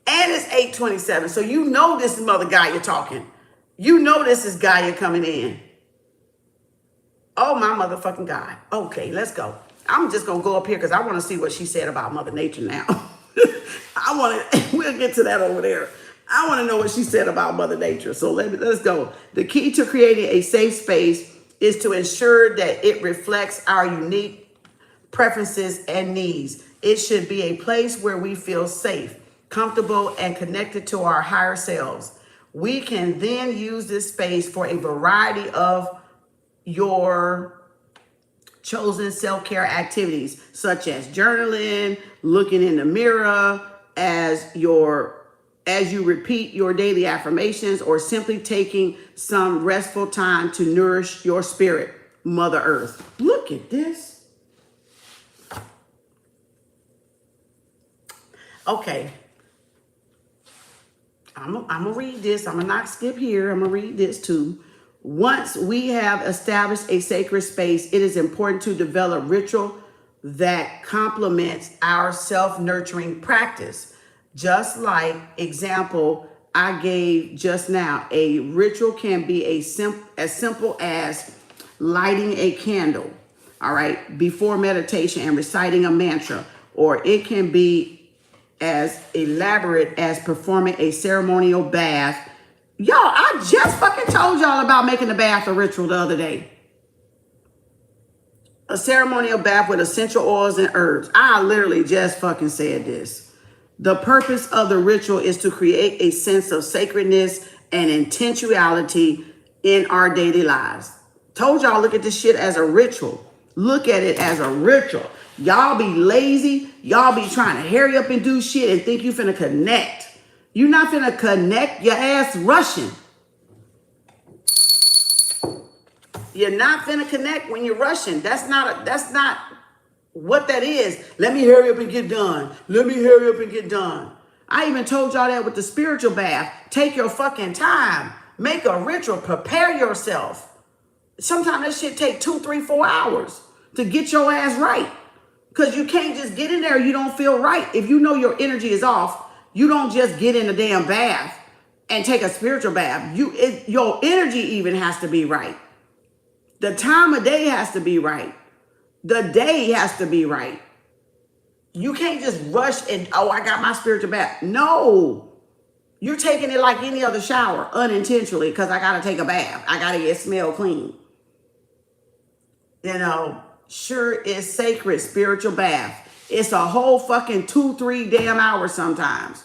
And it's 8:27. So you know this is Mother Gaia talking. You know this is Gaia coming in. Oh my motherfucking God. Okay, let's go. I'm just going to go up here because I want to see what she said about Mother Nature now. We'll get to that over there. I want to know what she said about Mother Nature. So let's go. The key to creating a safe space is to ensure that it reflects our unique preferences and needs. It should be a place where we feel safe, comfortable, and connected to our higher selves. We can then use this space for a variety of your chosen self-care activities, such as journaling, looking in the mirror, as you repeat your daily affirmations, or simply taking some restful time to nourish your spirit, Mother Earth. Look at this. Okay. I'm going to read this. I'm going to not skip here. I'm going to read this too. Once we have established a sacred space, it is important to develop ritual that complements our self-nurturing practice. Just like example I gave just now, a ritual can be as simple as lighting a candle, all right, before meditation and reciting a mantra, or it can be as elaborate as performing a ceremonial bath. Y'all, I just fucking told y'all about making the bath a ritual the other day. A ceremonial bath with essential oils and herbs. I literally just fucking said this. The purpose of the ritual is to create a sense of sacredness and intentionality in our daily lives. Told y'all, look at this shit as a ritual. Look at it as a ritual. Y'all be lazy. Y'all be trying to hurry up and do shit and think you finna connect. You not finna connect, your ass rushing. You're not finna connect when you're rushing. That's not what that is. Let me hurry up and get done. Let me hurry up and get done. I even told y'all that with the spiritual bath. Take your fucking time. Make a ritual. Prepare yourself. Sometimes that shit take 2, 3, 4 hours to get your ass right. Because you can't just get in there. You don't feel right. If you know your energy is off, you don't just get in a damn bath and take a spiritual bath. Your energy even has to be right. The time of day has to be right. The day has to be right. You can't just rush and, oh, I got my spiritual bath. No. You're taking it like any other shower unintentionally because I got to take a bath. I got to get smell clean. You know, sure is sacred spiritual bath. It's a whole fucking 2-3 damn hours sometimes.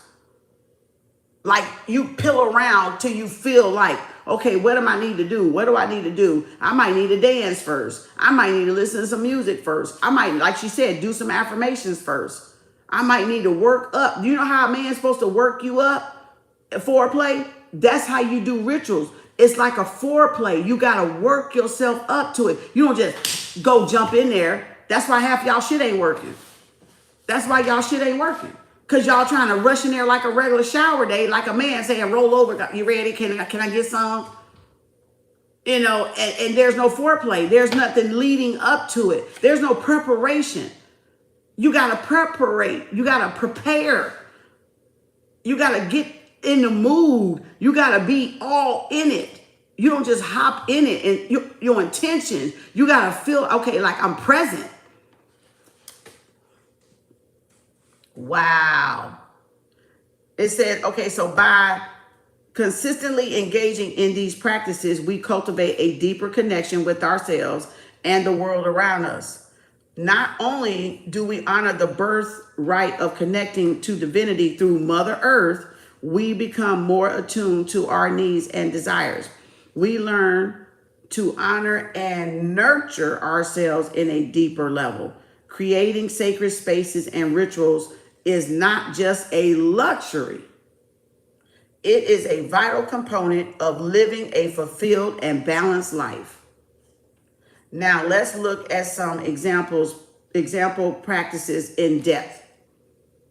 Like, you pill around till you feel like, okay, what do I need to do? What do I need to do? I might need to dance first. I might need to listen to some music first. I might, like she said, do some affirmations first. I might need to work up. You know how a man's supposed to work you up? Foreplay? That's how you do rituals. It's like a foreplay. You got to work yourself up to it. You don't just go jump in there. That's why half y'all shit ain't working. That's why y'all shit ain't working. Because y'all trying to rush in there like a regular shower day, like a man saying, roll over, you ready? Can I get some? You know, and there's no foreplay. There's nothing leading up to it. There's no preparation. You got to preparate. You got to prepare. You got to get in the mood. You got to be all in it. You don't just hop in it and your intentions. You got to feel, okay, like I'm present. Wow. It said, okay, so by consistently engaging in these practices, we cultivate a deeper connection with ourselves and the world around us. Not only do we honor the birthright of connecting to divinity through Mother Earth, we become more attuned to our needs and desires. We learn to honor and nurture ourselves in a deeper level. Creating sacred spaces and rituals is not just a luxury. It is a vital component of living a fulfilled and balanced life. Now let's look at some example practices in depth.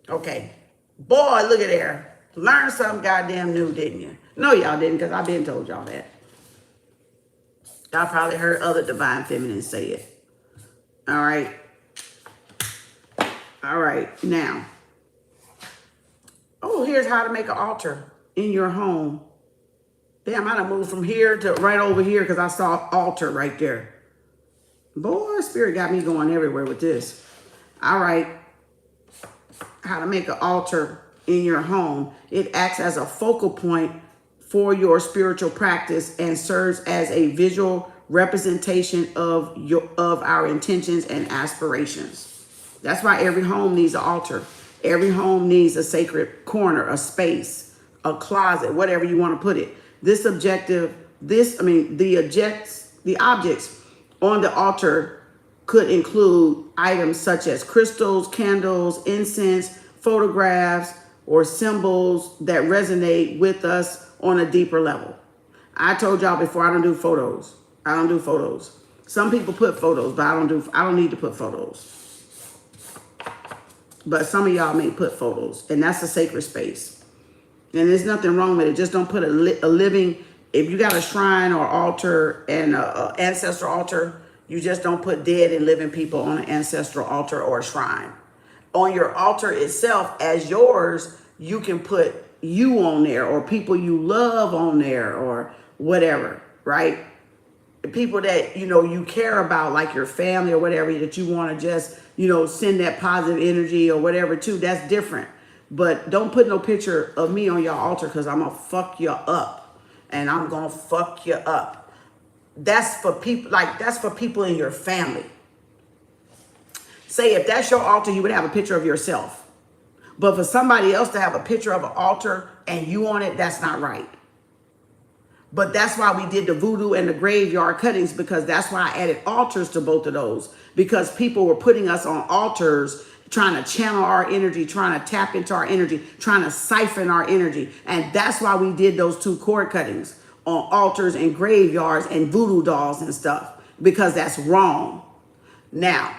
Okay, boy, look at there. Learned something goddamn new, didn't you? No, y'all didn't, because I've been told y'all that. Y'all probably heard other divine feminines say it. All right. All right, now. Oh, here's how to make an altar in your home. Damn, I done moved from here to right over here because I saw altar right there. Boy, Spirit got me going everywhere with this. All right. How to make an altar in your home. It acts as a focal point for your spiritual practice and serves as a visual representation of our intentions and aspirations. That's why every home needs an altar. Every home needs a sacred corner, a space, a closet, whatever you want to put it. The objects on the altar could include items such as crystals, candles, incense, photographs, or symbols that resonate with us on a deeper level. I told y'all before, I don't do photos. I don't do photos. Some people put photos, but I don't need to put photos. But some of y'all may put photos, and that's a sacred space. And there's nothing wrong with it. Just don't put a living, if you got a shrine or altar and an ancestral altar, you just don't put dead and living people on an ancestral altar or a shrine. On your altar itself, as yours, you can put you on there or people you love on there or whatever, right? People that, you care about, like your family or whatever, that you want to just, send that positive energy or whatever too. That's different. But don't put no picture of me on your altar, because I'm going to fuck you up. And I'm going to fuck you up. That's for people in your family. Say if that's your altar, you would have a picture of yourself. But for somebody else to have a picture of an altar and you on it, that's not right. But that's why we did the voodoo and the graveyard cuttings, because that's why I added altars to both of those, because people were putting us on altars, trying to channel our energy, trying to tap into our energy, trying to siphon our energy. And that's why we did those 2 cord cuttings on altars and graveyards and voodoo dolls and stuff, because that's wrong. Now,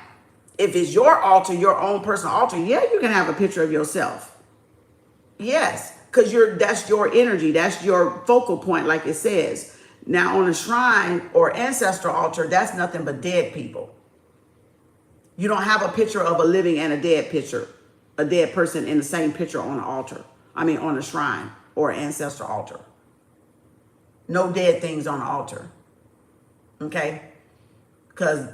if it's your altar, your own personal altar, yeah, you can have a picture of yourself. Yes. Because that's your energy. That's your focal point, like it says. Now, on a shrine or ancestral altar, that's nothing but dead people. You don't have a picture of a living and a dead person in the same picture on an altar. On a shrine or ancestral altar. No dead things on the altar. Okay? Because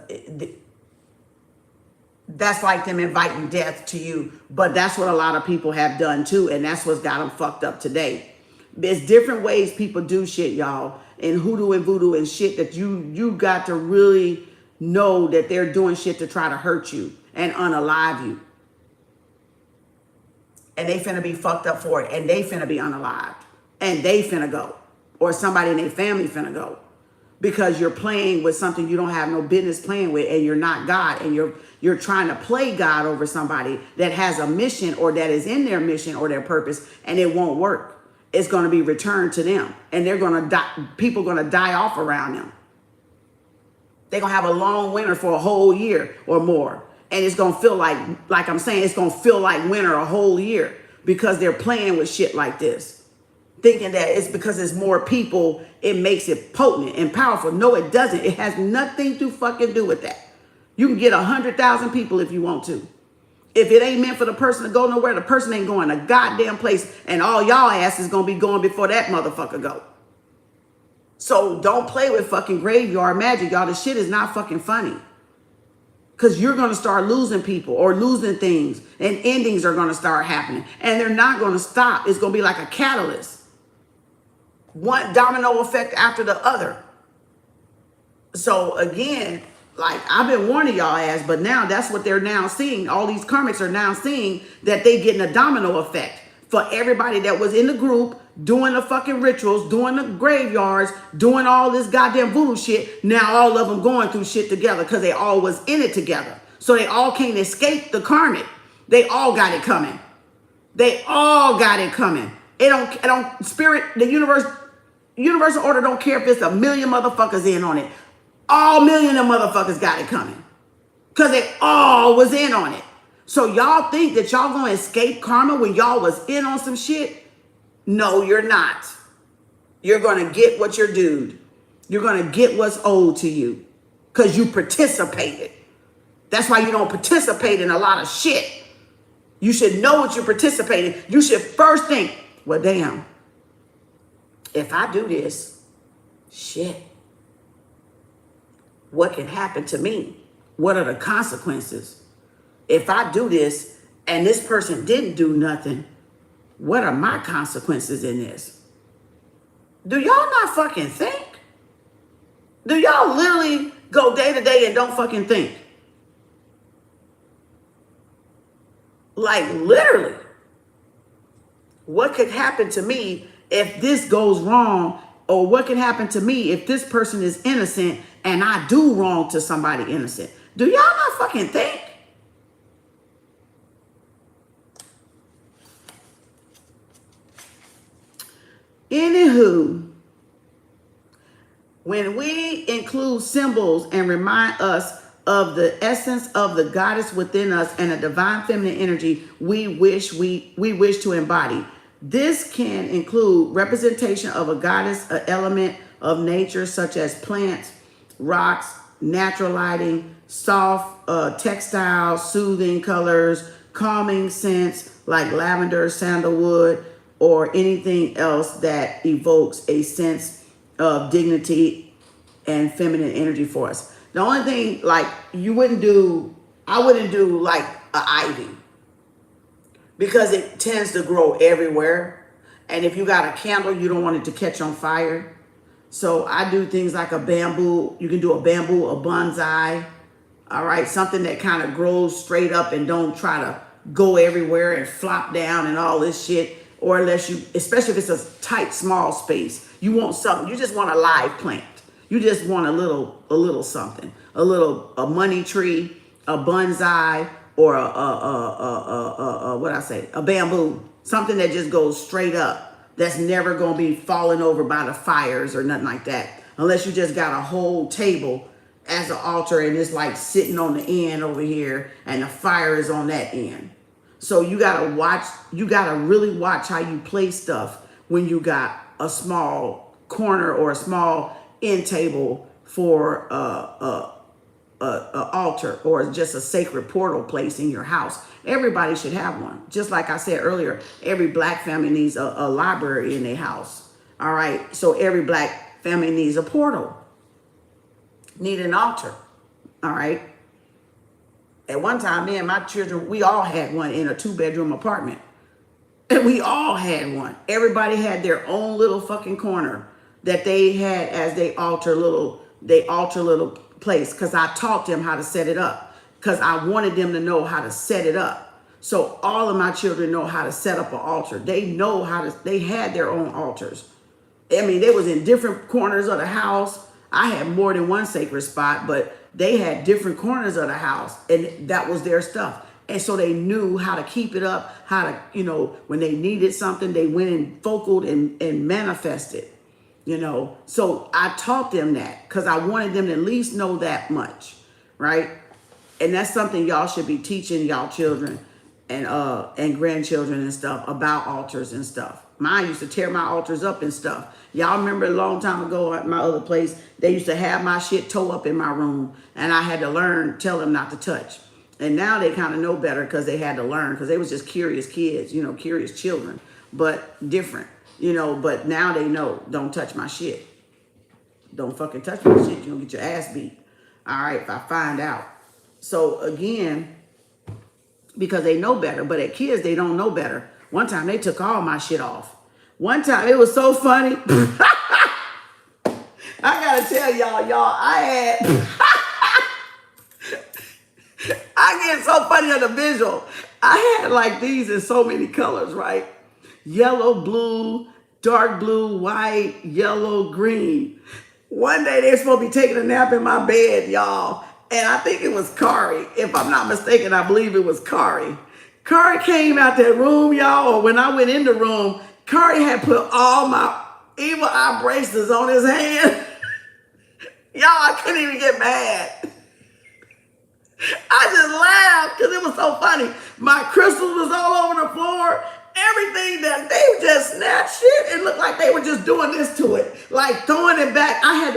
that's like them inviting death to you. But that's what a lot of people have done too. And that's what's got them fucked up today. There's different ways people do shit, y'all. And hoodoo and voodoo and shit that you got to really know that they're doing shit to try to hurt you and unalive you. And they finna be fucked up for it. And they finna be unalived. And they finna go. Or somebody in their family finna go. Because you're playing with something you don't have no business playing with, and you're not God, and you're trying to play God over somebody that has a mission, or that is in their mission or their purpose, and it won't work. It's going to be returned to them, and they're going to die. People are going to die off around them. They're going to have a long winter for a whole year or more, and it's going to feel like I'm saying, it's going to feel like winter a whole year because they're playing with shit like this. Thinking that it's because there's more people, it makes it potent and powerful. No, it doesn't. It has nothing to fucking do with that. You can get 100,000 people if you want to. If it ain't meant for the person to go nowhere, the person ain't going a goddamn place, and all y'all ass is going to be going before that motherfucker go. So don't play with fucking graveyard magic, y'all. This shit is not fucking funny. Because you're going to start losing people or losing things, and endings are going to start happening, and they're not going to stop. It's going to be like a catalyst. One domino effect after the other. So again, like I've been warning y'all ass, but now that's what they're now seeing. All these karmics are now seeing that they getting a domino effect for everybody that was in the group doing the fucking rituals, doing the graveyards, doing all this goddamn voodoo shit. Now all of them going through shit together because they all was in it together. So they all can't escape the karmic. They all got it coming. They all got it coming. It don't spirit, the universal order don't care if it's 1 million motherfuckers in on it. All million of motherfuckers got it coming. Because they all was in on it. So y'all think that y'all gonna escape karma when y'all was in on some shit? No, you're not. You're gonna get what you're due. You're gonna get what's owed to you. Because you participated. That's why you don't participate in a lot of shit. You should know what you're participating. You should first think, well, damn. If I do this, shit, what can happen to me? What are the consequences? If I do this and this person didn't do nothing, what are my consequences in this? Do y'all not fucking think? Do y'all literally go day to day and don't fucking think? Like literally, what could happen to me if this goes wrong, or what can happen to me if this person is innocent and I do wrong to somebody innocent? Do y'all not fucking think? Anywho, when we include symbols and remind us of the essence of the goddess within us and a divine feminine energy we wish to embody. This can include representation of a goddess, an element of nature such as plants, rocks, natural lighting, soft textiles, soothing colors, calming scents like lavender, sandalwood, or anything else that evokes a sense of dignity and feminine energy for us. The only thing, like, I wouldn't do like an ivy, because it tends to grow everywhere. And if you got a candle, you don't want it to catch on fire. So I do things like a bamboo. You can do a bamboo, a bonsai. All right. Something that kind of grows straight up and don't try to go everywhere and flop down and all this shit. Or unless you, especially if it's a tight, small space, you want something. You just want a live plant. You just want a little something, a money tree, a bonsai, or a bamboo, something that just goes straight up. That's never going to be falling over by the fires or nothing like that. Unless you just got a whole table as an altar and it's like sitting on the end over here and the fire is on that end. So you got to really watch how you place stuff when you got a small corner or a small end table for a altar or just a sacred portal place in your house. Everybody should have one. Just like I said earlier, every black family needs a library in their house. All right. So every black family needs a portal, need an altar. All right. At one time, me and my children, we all had one in a 2-bedroom apartment. And we all had one. Everybody had their own little fucking corner that they had as they altar little place because I taught them how to set it up because I wanted them to know how to set it up. So all of my children know how to set up an altar. They know how to, they had their own altars. I mean, they was in different corners of the house. I had more than one sacred spot, but they had different corners of the house, and that was their stuff. And so they knew how to keep it up, how to, you know, when they needed something, they went and focaled and manifested, you know. So I taught them that because I wanted them to at least know that much, right? And that's something y'all should be teaching y'all children and grandchildren and stuff about altars and stuff. Mine used to tear my altars up and stuff. Y'all remember a long time ago at my other place, they used to have my shit tore up in my room, and I had to tell them not to touch. And now they kind of know better because they had to learn, because they was just curious kids, you know, curious children, but different, you know. But now they know, don't touch my shit. Don't fucking touch my shit. You're going to get your ass beat. All right, if I find out. So again, because they know better, but at kids, they don't know better. One time they took all my shit off. One time, it was so funny. I gotta tell y'all, I get so funny on the visual. I had like these in so many colors, right? Yellow, blue, dark blue, white, yellow, green. One day they're supposed to be taking a nap in my bed, y'all. And I think it was Kari. If I'm not mistaken, I believe it was Kari. Kari came out that room, y'all, or when I went in the room, Kari had put all my evil eye bracelets on his hand. Y'all, I couldn't even get mad. I just laughed because it was so funny. My crystals was all over the floor. Everything that they just snatched shit and looked like they were just doing this to it, like throwing it back. I had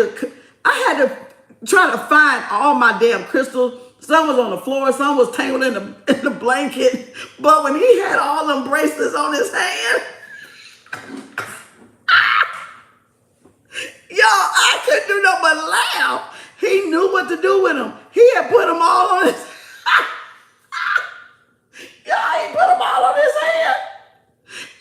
to try to find all my damn crystals. Some was on the floor, some was tangled in the blanket. But when he had all them bracelets on his hand, y'all, I couldn't do nothing but laugh. He knew what to do with them. He had put them all on his y'all, he put them all on his hand.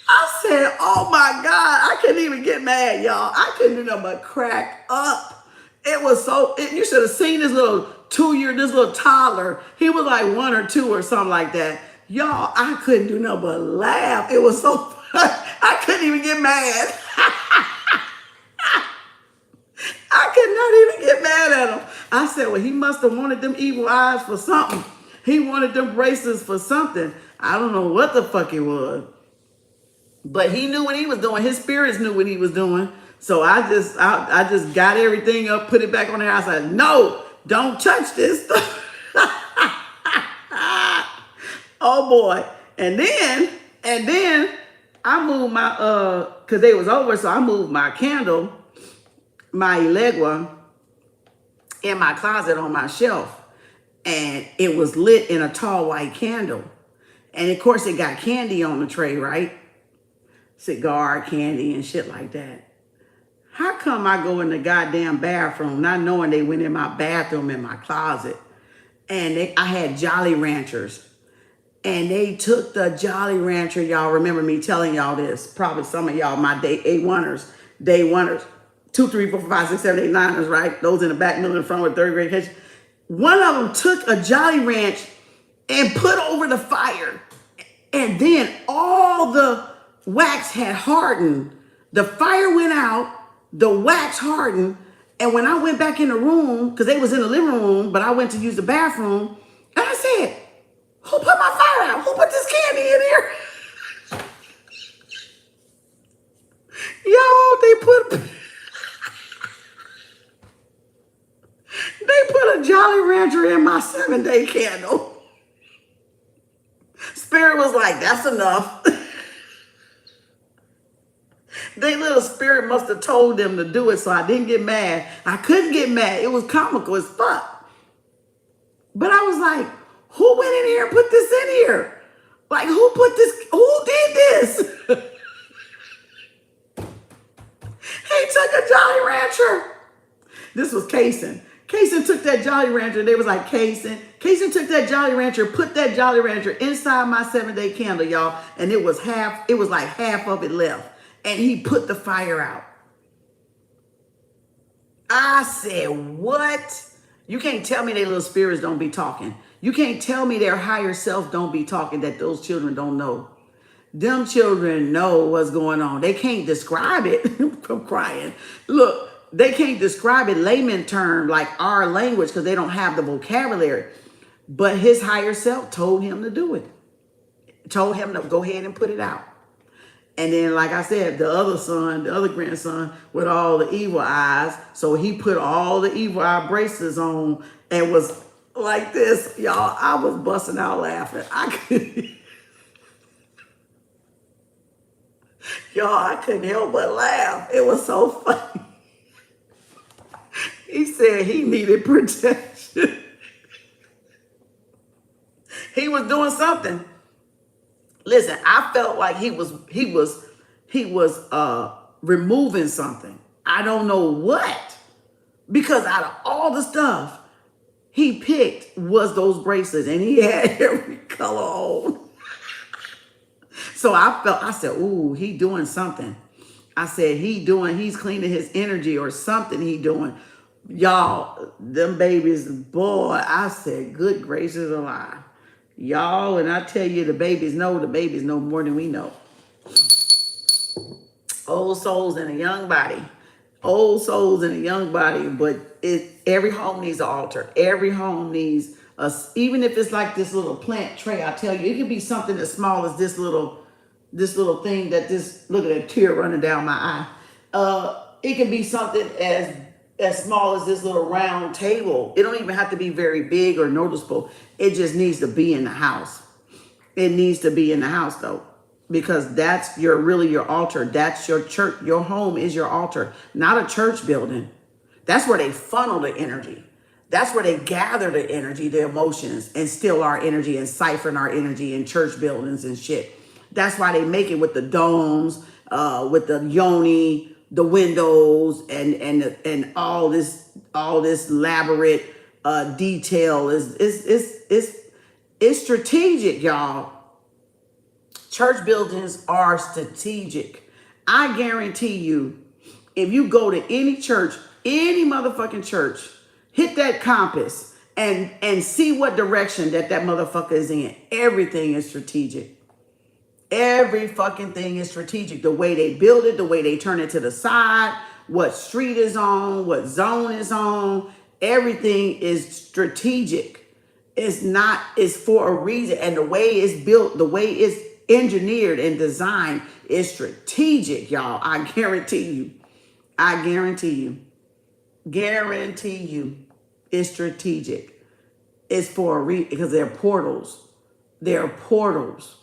I said, oh my God, I couldn't even get mad, y'all. I couldn't do nothing but crack up. It was so, you should have seen this little this little toddler. He was like 1 or 2 or something like that. Y'all, I couldn't do nothing but laugh. It was so fun. I couldn't even get mad. I could not even get mad at him. I said, well, he must have wanted them evil eyes for something. He wanted them bracelets for something. I don't know what the fuck it was. But he knew what he was doing. His spirits knew what he was doing. So I just got everything up, put it back on there. I said, no, don't touch this stuff. Oh boy. And then I moved my, cause they was over. So I moved my candle, my Elegua, in my closet on my shelf. And it was lit in a tall white candle. And of course it got candy on the tray, right? Cigar, candy, and shit like that. How come I go in the goddamn bathroom not knowing they went in my bathroom in my closet? And I had Jolly Ranchers. And they took the Jolly Rancher. Y'all remember me telling y'all this. Probably some of y'all, my day oneers. 2, 3, 4, 5, 6, 7, 8, 9ers, right? Those in the back, middle, and front with 3rd grade kids. One of them took a Jolly Ranch and put over the fire. And then all the wax had hardened. The fire went out. The wax hardened, and when I went back in the room, because they was in the living room, but I went to use the bathroom, and I said, who put my fire out? Who put this candy in here? Yo, they put a Jolly Rancher in my 7-day candle. Spirit was like, that's enough. Their little spirit must have told them to do it, so I didn't get mad. I couldn't get mad. It was comical as fuck. But I was like, who went in here and put this in here? Like, who did this? He took a Jolly Rancher. This was Kaysen. Kaysen took that Jolly Rancher. They was like, Kaysen took that Jolly Rancher, put that Jolly Rancher inside my 7-day candle, y'all. And it was like half of it left. And he put the fire out. I said, what? You can't tell me their little spirits don't be talking. You can't tell me their higher self don't be talking, that those children don't know. Them children know what's going on. They can't describe it. I'm crying. Look, they can't describe it layman term like our language because they don't have the vocabulary. But his higher self told him to do it. Told him to go ahead and put it out. And then, like I said, the other son, the other grandson with all the evil eyes. So he put all the evil eye bracelets on and was like this. Y'all, I was busting out laughing. Y'all, I couldn't help but laugh. It was so funny. He said he needed protection. He was doing something. Listen, I felt like he was removing something. I don't know what. Because out of all the stuff he picked was those bracelets, and he had every color on. So I said, ooh, he doing something. I said, he's cleaning his energy or something he doing. Y'all, them babies, boy, I said, good gracious alive. Y'all, and I tell you, the babies know more than we know. Old souls in a young body. Old souls in a young body, but every home needs an altar. Every home needs even if it's like this little plant tray, I tell you, it could be something as small as this little thing that look at that tear running down my eye. It can be something as small as this little round table. It don't even have to be very big or noticeable. It just needs to be in the house. It needs to be in the house though, because that's really your altar. That's your church. Your home is your altar, not a church building. That's where they funnel the energy. That's where they gather the energy, the emotions, and steal our energy and siphon our energy in church buildings and shit. That's why they make it with the domes, with the yoni, the windows, and all this elaborate detail. It's strategic, y'all. Church buildings are strategic. I guarantee you, if you go to any church, any motherfucking church, hit that compass and see what direction that motherfucker is in. Everything is strategic. Every fucking thing is strategic. The way they build it, the way they turn it to the side, what street is on, what zone is on, everything is strategic. It's for a reason. And the way it's built, the way it's engineered and designed is strategic, y'all. I guarantee you. I guarantee you. Guarantee you. It's strategic. It's for a reason, because they're portals. They're portals.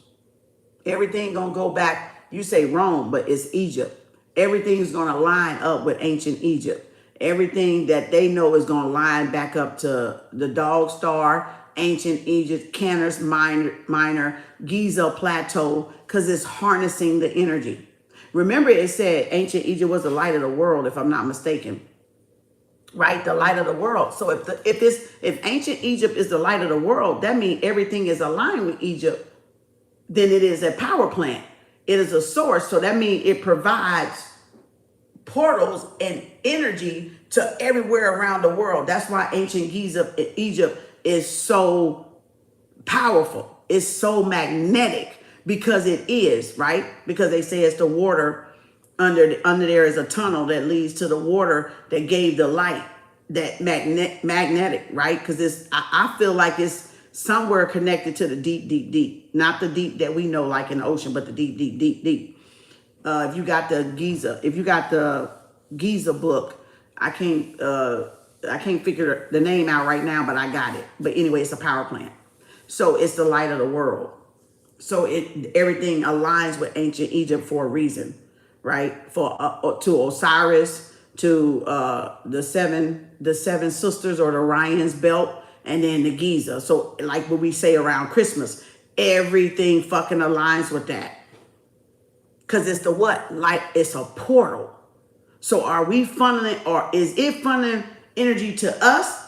Everything gonna go back. You say Rome, but it's Egypt. Everything's gonna line up with ancient Egypt. Everything that they know is gonna line back up to the Dog Star, ancient Egypt, Candace Minor, Giza Plateau, because it's harnessing the energy. Remember, it said ancient Egypt was the light of the world, if I'm not mistaken. Right, the light of the world. So if ancient Egypt is the light of the world, that means everything is aligned with Egypt. Then it is a power plant. It is a source. So that means it provides portals and energy to everywhere around the world. That's why ancient Egypt is so powerful. It's so magnetic, because it is, right? Because they say it's the water under there is a tunnel that leads to the water that gave the light, that magnetic, right? Because I feel like it's somewhere connected to the deep, deep, deep. Not the deep that we know like in the ocean, but the deep, deep, deep, deep. If you got the Giza book, I can't figure the name out right now, but I got it. But anyway, it's a power plant. So it's the light of the world. So everything aligns with ancient Egypt for a reason, right? To Osiris, to the seven sisters, or the Orion's belt, and then the Giza. So like what we say around Christmas, everything fucking aligns with that. Because it's the what? Like, it's a portal. So are we funneling, or is it funneling energy to us?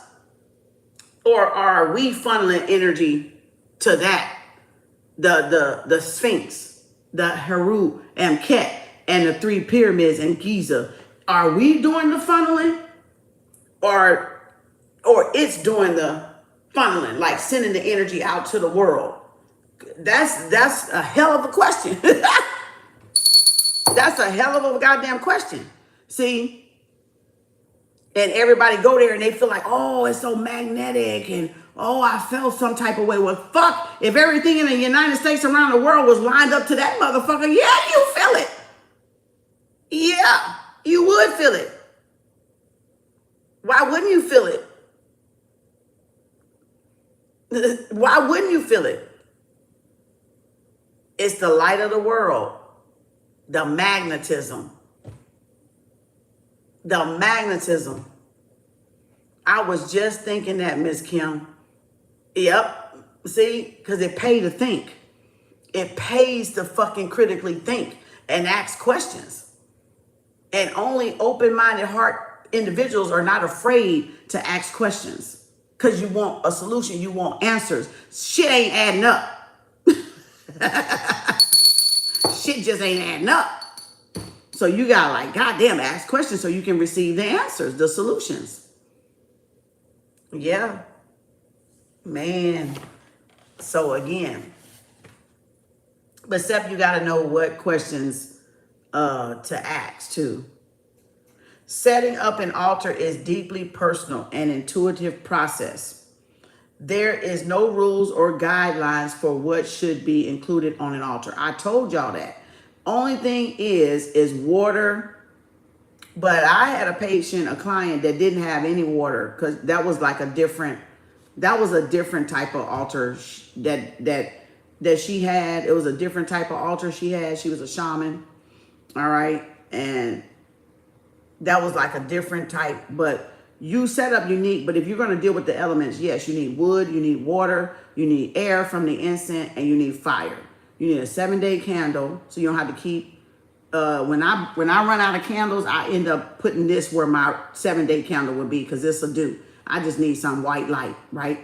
Or are we funneling energy to that? The Sphinx, the Heru and Ket, and the 3 pyramids in Giza. Are we doing the funneling? Or or it's doing the funneling, like sending the energy out to the world? That's a hell of a question. That's a hell of a goddamn question. See? And everybody go there and they feel like, oh, it's so magnetic and oh, I felt some type of way. Well, fuck, if everything in the United States around the world was lined up to that motherfucker, yeah, you feel it. Yeah, you would feel it. Why wouldn't you feel it? Why wouldn't you feel it? It's the light of the world, the magnetism. The magnetism. I was just thinking that, Miss Kim. Yep. See, because it pays to think. It pays to fucking critically think and ask questions. And only open-minded heart individuals are not afraid to ask questions. Because you want a solution. You want answers. Shit ain't adding up. Shit just ain't adding up. So you gotta like, goddamn, ask questions so you can receive the answers, the solutions. Yeah. Man. So again, but Sep, you gotta know what questions to ask too. Setting up an altar is deeply personal and intuitive process. There is no rules or guidelines for what should be included on an altar. I told y'all that. Only thing is water. But I had a client that didn't have any water because that was like a different type of altar that she had. It was a different type of altar she had. She was a shaman. All right. And that was like a different type, but you set up unique. But if you're going to deal with the elements, yes, you need wood, you need water, you need air from the incense, and you need fire. You need a 7-day candle, so you don't have to keep. When I run out of candles, I end up putting this where my 7-day candle would be because this will do. I just need some white light, right?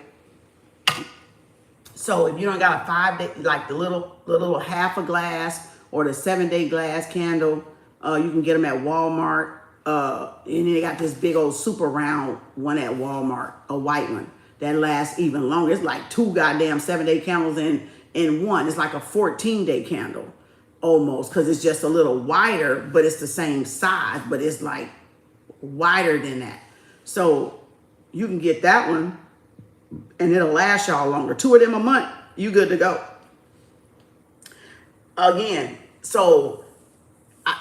So if you don't got a 5-day, like the little half a glass or the 7-day glass candle, you can get them at Walmart. And then they got this big old super round one at Walmart, a white one that lasts even longer. It's like 2 goddamn 7-day candles in one. It's like a 14-day candle almost because it's just a little wider, but it's the same size, but it's like wider than that. So you can get that one and it'll last y'all longer. 2 of them a month, you good to go. Again, so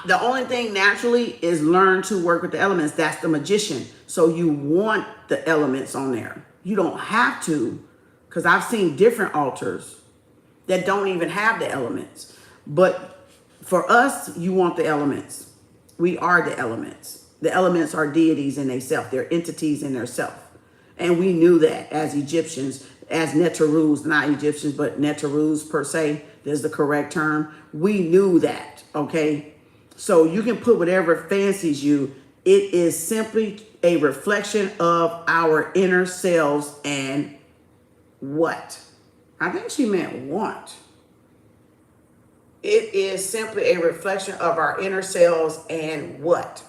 the only thing naturally is learn to work with the elements. That's the magician. So you want the elements on there. You don't have to, because I've seen different altars that don't even have the elements. But for us, you want the elements. We are the elements. The elements are deities in themselves. They're entities in themselves. And we knew that as Egyptians, as Netarus, not Egyptians, but Netarus per se, there's the correct term. We knew that, okay? So you can put whatever fancies you. It is simply a reflection of our inner selves and what? I think she meant want. It is simply a reflection of our inner selves and what?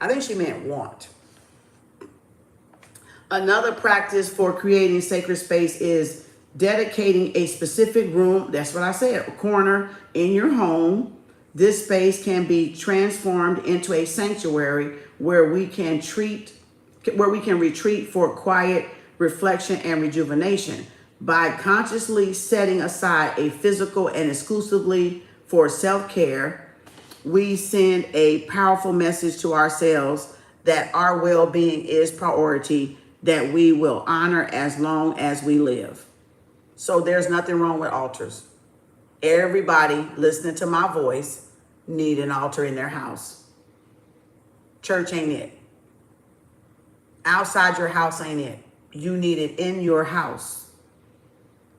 I think she meant want. Another practice for creating sacred space is dedicating a specific room. That's what I said, a corner in your home. This space can be transformed into a sanctuary where we can retreat for quiet reflection and rejuvenation. By consciously setting aside a physical and exclusively for self-care, we send a powerful message to ourselves that our well-being is priority, that we will honor as long as we live. So there's nothing wrong with altars. Everybody listening to my voice need an altar in their house. Church ain't it. Outside your house ain't it. You need it in your house.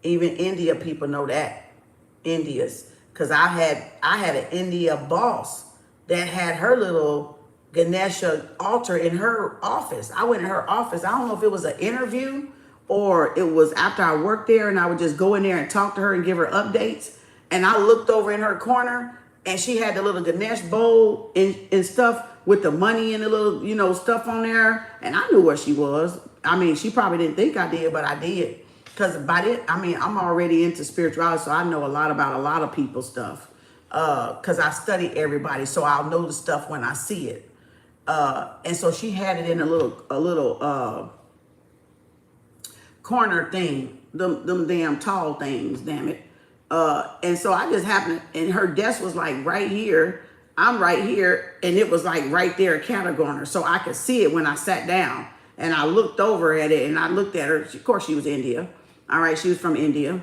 Even India people know that. India's. Because I had an India boss that had her little Ganesha altar in her office. I went in her office. I don't know if it was an interview or it was after I worked there and I would just go in there and talk to her and give her updates. And I looked over in her corner and she had the little Ganesh bowl and stuff with the money and the little, stuff on there. And I knew where she was. I mean, she probably didn't think I did, but I did. Because by it, I mean, I'm already into spirituality, so I know a lot about a lot of people's stuff. Because I study everybody, so I'll know the stuff when I see it. And so she had it in a little corner thing, them damn tall things, damn it. And so I just happened, and her desk was like right here. I'm right here, and it was like right there at counter corner, so I could see it when I sat down. And I looked over at it, and I looked at her. Of course, she was India. All right, she was from India.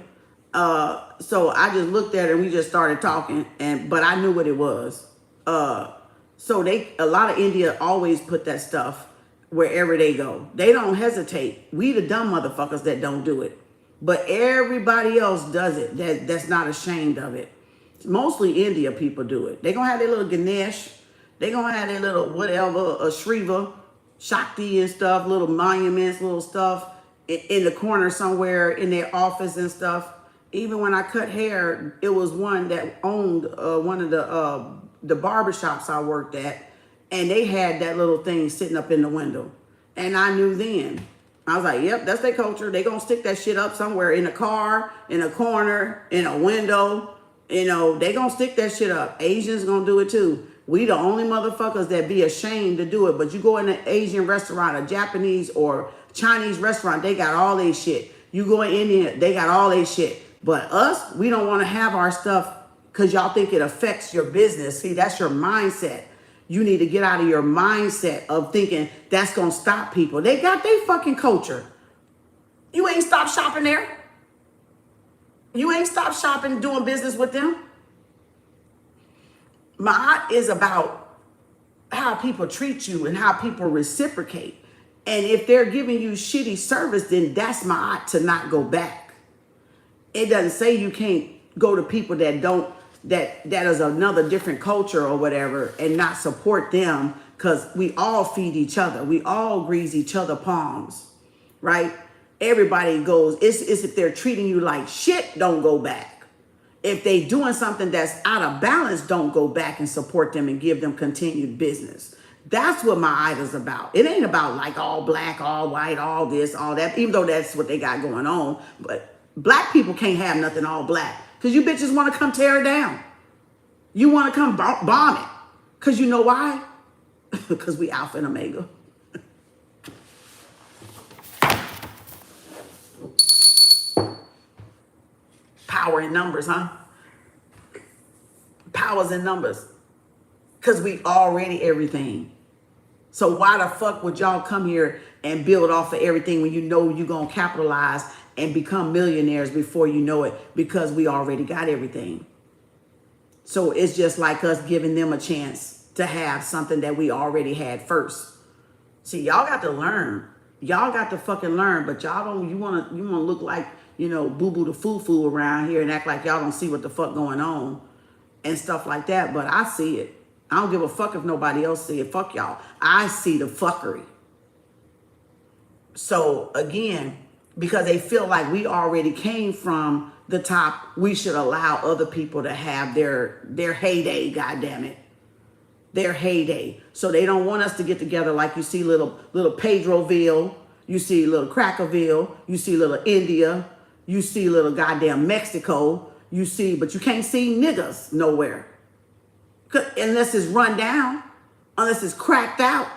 So I just looked at her, and we just started talking. But I knew what it was. So a lot of India always put that stuff wherever they go. They don't hesitate. We the dumb motherfuckers that don't do it. But everybody else does it. That's not ashamed of it. Mostly India people do it. They gonna have their little Ganesh. They gonna have their little whatever, a Shriva, Shakti and stuff, little monuments, little stuff in the corner somewhere in their office and stuff. Even when I cut hair, it was one that owned one of the barbershops I worked at, and they had that little thing sitting up in the window. And I knew then. I was like, yep, that's their culture. They gonna stick that shit up somewhere in a car, in a corner, in a window. You know, they gonna stick that shit up. Asians gonna do it too. We the only motherfuckers that be ashamed to do it. But you go in an Asian restaurant, a Japanese or Chinese restaurant, they got all their shit. You go in India, they got all their shit. But us, we don't want to have our stuff because y'all think it affects your business. See, that's your mindset. You need to get out of your mindset of thinking that's going to stop people. They got their fucking culture. You ain't stopped shopping there. You ain't stopped shopping, doing business with them. My art is about how people treat you and how people reciprocate. And if they're giving you shitty service, then that's my art to not go back. It doesn't say you can't go to people that don't, that is another different culture or whatever and not support them, because we all feed each other. We all grease each other palms, right? Everybody goes, it's if they're treating you like shit, don't go back. If they doing something that's out of balance, don't go back and support them and give them continued business. That's what my idol's about. It ain't about like all black, all white, all this, all that, even though that's what they got going on. But black people can't have nothing all black because you bitches want to come tear it down. You want to come bomb it. Because you know why? Because we Alpha and Omega. Power in numbers, huh? Powers in numbers. Because we already everything. So why the fuck would y'all come here and build off of everything when you know you're going to capitalize and become millionaires before you know it? Because we already got everything. So it's just like us giving them a chance to have something that we already had first. See, y'all got to learn. Y'all got to fucking learn, but y'all don't, you want to look like, you know, boo-boo the foo-foo around here and act like y'all don't see what the fuck going on and stuff like that. But I see it. I don't give a fuck if nobody else see it. Fuck y'all. I see the fuckery. So again, because they feel like we already came from the top, we should allow other people to have their heyday, goddammit. Their heyday. So they don't want us to get together like you see little Pedroville, you see little Crackerville, you see little India, you see little goddamn Mexico, you see, but you can't see niggas nowhere. Unless it's run down, unless it's cracked out.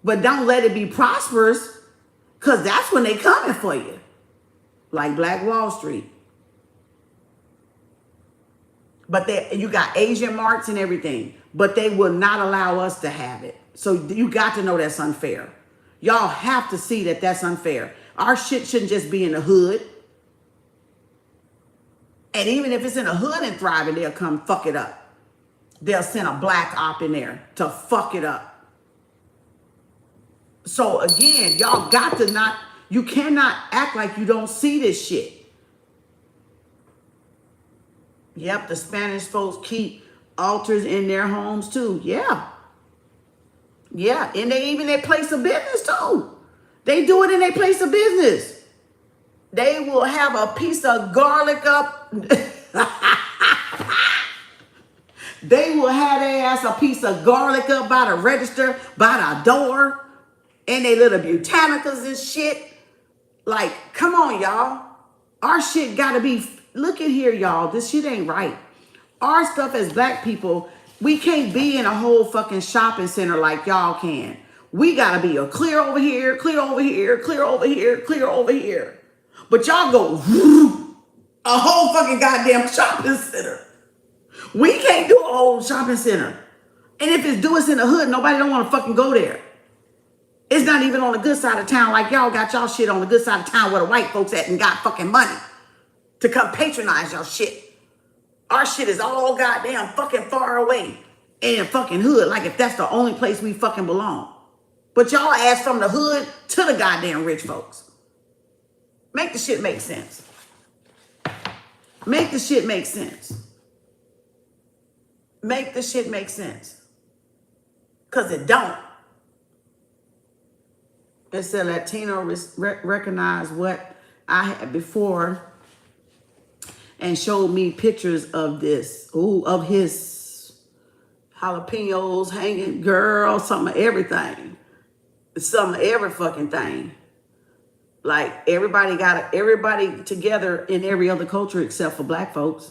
But don't let it be prosperous, because that's when they coming for you. Like Black Wall Street. But you got Asian marks and everything, but they will not allow us to have it. So you got to know that's unfair. Y'all have to see that that's unfair. Our shit shouldn't just be in the hood. And even if it's in the hood and thriving, they'll come fuck it up. They'll send a black op in there to fuck it up. So again, y'all got to not, you cannot act like you don't see this shit. Yep, the Spanish folks keep altars in their homes too. Yeah. Yeah, and they even their place of business too. They do it in their place of business. They will have a piece of garlic up. They will have their ass a piece of garlic up by the register, by the door. And they little botanicas and shit. Like, come on, y'all. Our shit gotta be, look at here, y'all. This shit ain't right. Our stuff as black people, we can't be in a whole fucking shopping center like y'all can. We gotta be a clear over here, clear over here, clear over here, clear over here. But y'all go a whole fucking goddamn shopping center. We can't do a whole shopping center. And if it's do us in the hood, nobody don't want to fucking go there. It's not even on the good side of town like y'all got y'all shit on the good side of town where the white folks at and got fucking money to come patronize y'all shit. Our shit is all goddamn fucking far away in the fucking hood, like if that's the only place we fucking belong. But y'all ass from the hood to the goddamn rich folks. Make the shit make sense. Make the shit make sense. Make the shit make sense. Because it don't. It said Latino recognized what I had before and showed me pictures of this. Ooh, of his jalapenos hanging, girl, some of everything. Some of every fucking thing. Like everybody together in every other culture except for black folks.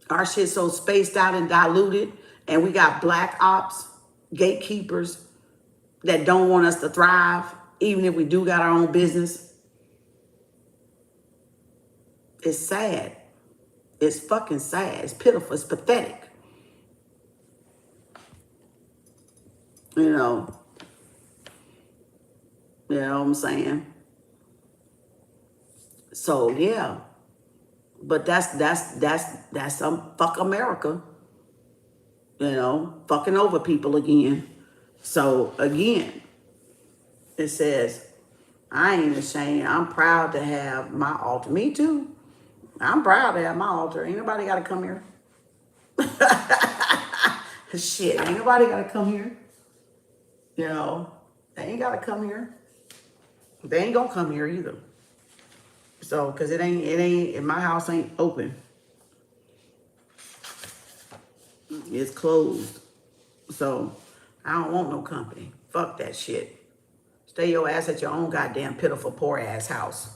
Our shit's so spaced out and diluted, and we got black ops, gatekeepers that don't want us to thrive, even if we do got our own business. It's sad. It's fucking sad. It's pitiful. It's pathetic. You know what I'm saying? So yeah. But that's some fuck America. Fucking over people again. So again, it says, I ain't ashamed. I'm proud to have my altar. Me too. I'm proud to have my altar. Ain't nobody got to come here. Shit, ain't nobody got to come here. They ain't got to come here. They ain't gonna come here either. So, cause it ain't, my house ain't open. It's closed. So, I don't want no company. Fuck that shit. Stay your ass at your own goddamn pitiful poor ass house.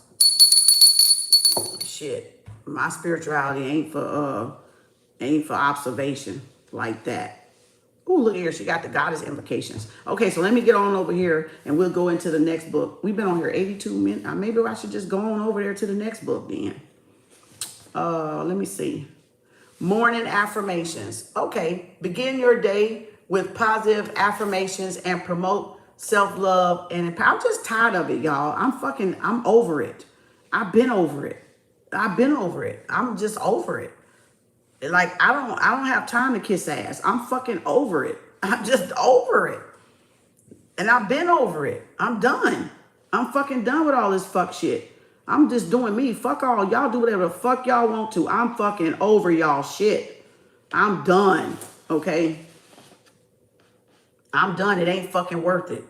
Shit. My spirituality ain't for observation like that. Ooh, look here. She got the goddess implications. Okay, so let me get on over here and we'll go into the next book. We've been on here 82 minutes. Maybe I should just go on over there to the next book then. Let me see. Morning affirmations. Okay, begin your day with positive affirmations and promote self-love and empowerment. I'm just tired of it, y'all. I'm over it. I've been over it. I'm just over it. Like, I don't have time to kiss ass. I'm fucking over it. I'm just over it. And I've been over it. I'm done. I'm fucking done with all this fuck shit. I'm just doing me. Fuck all. Y'all do whatever the fuck y'all want to. I'm fucking over y'all shit. I'm done. Okay? I'm done. It ain't fucking worth it.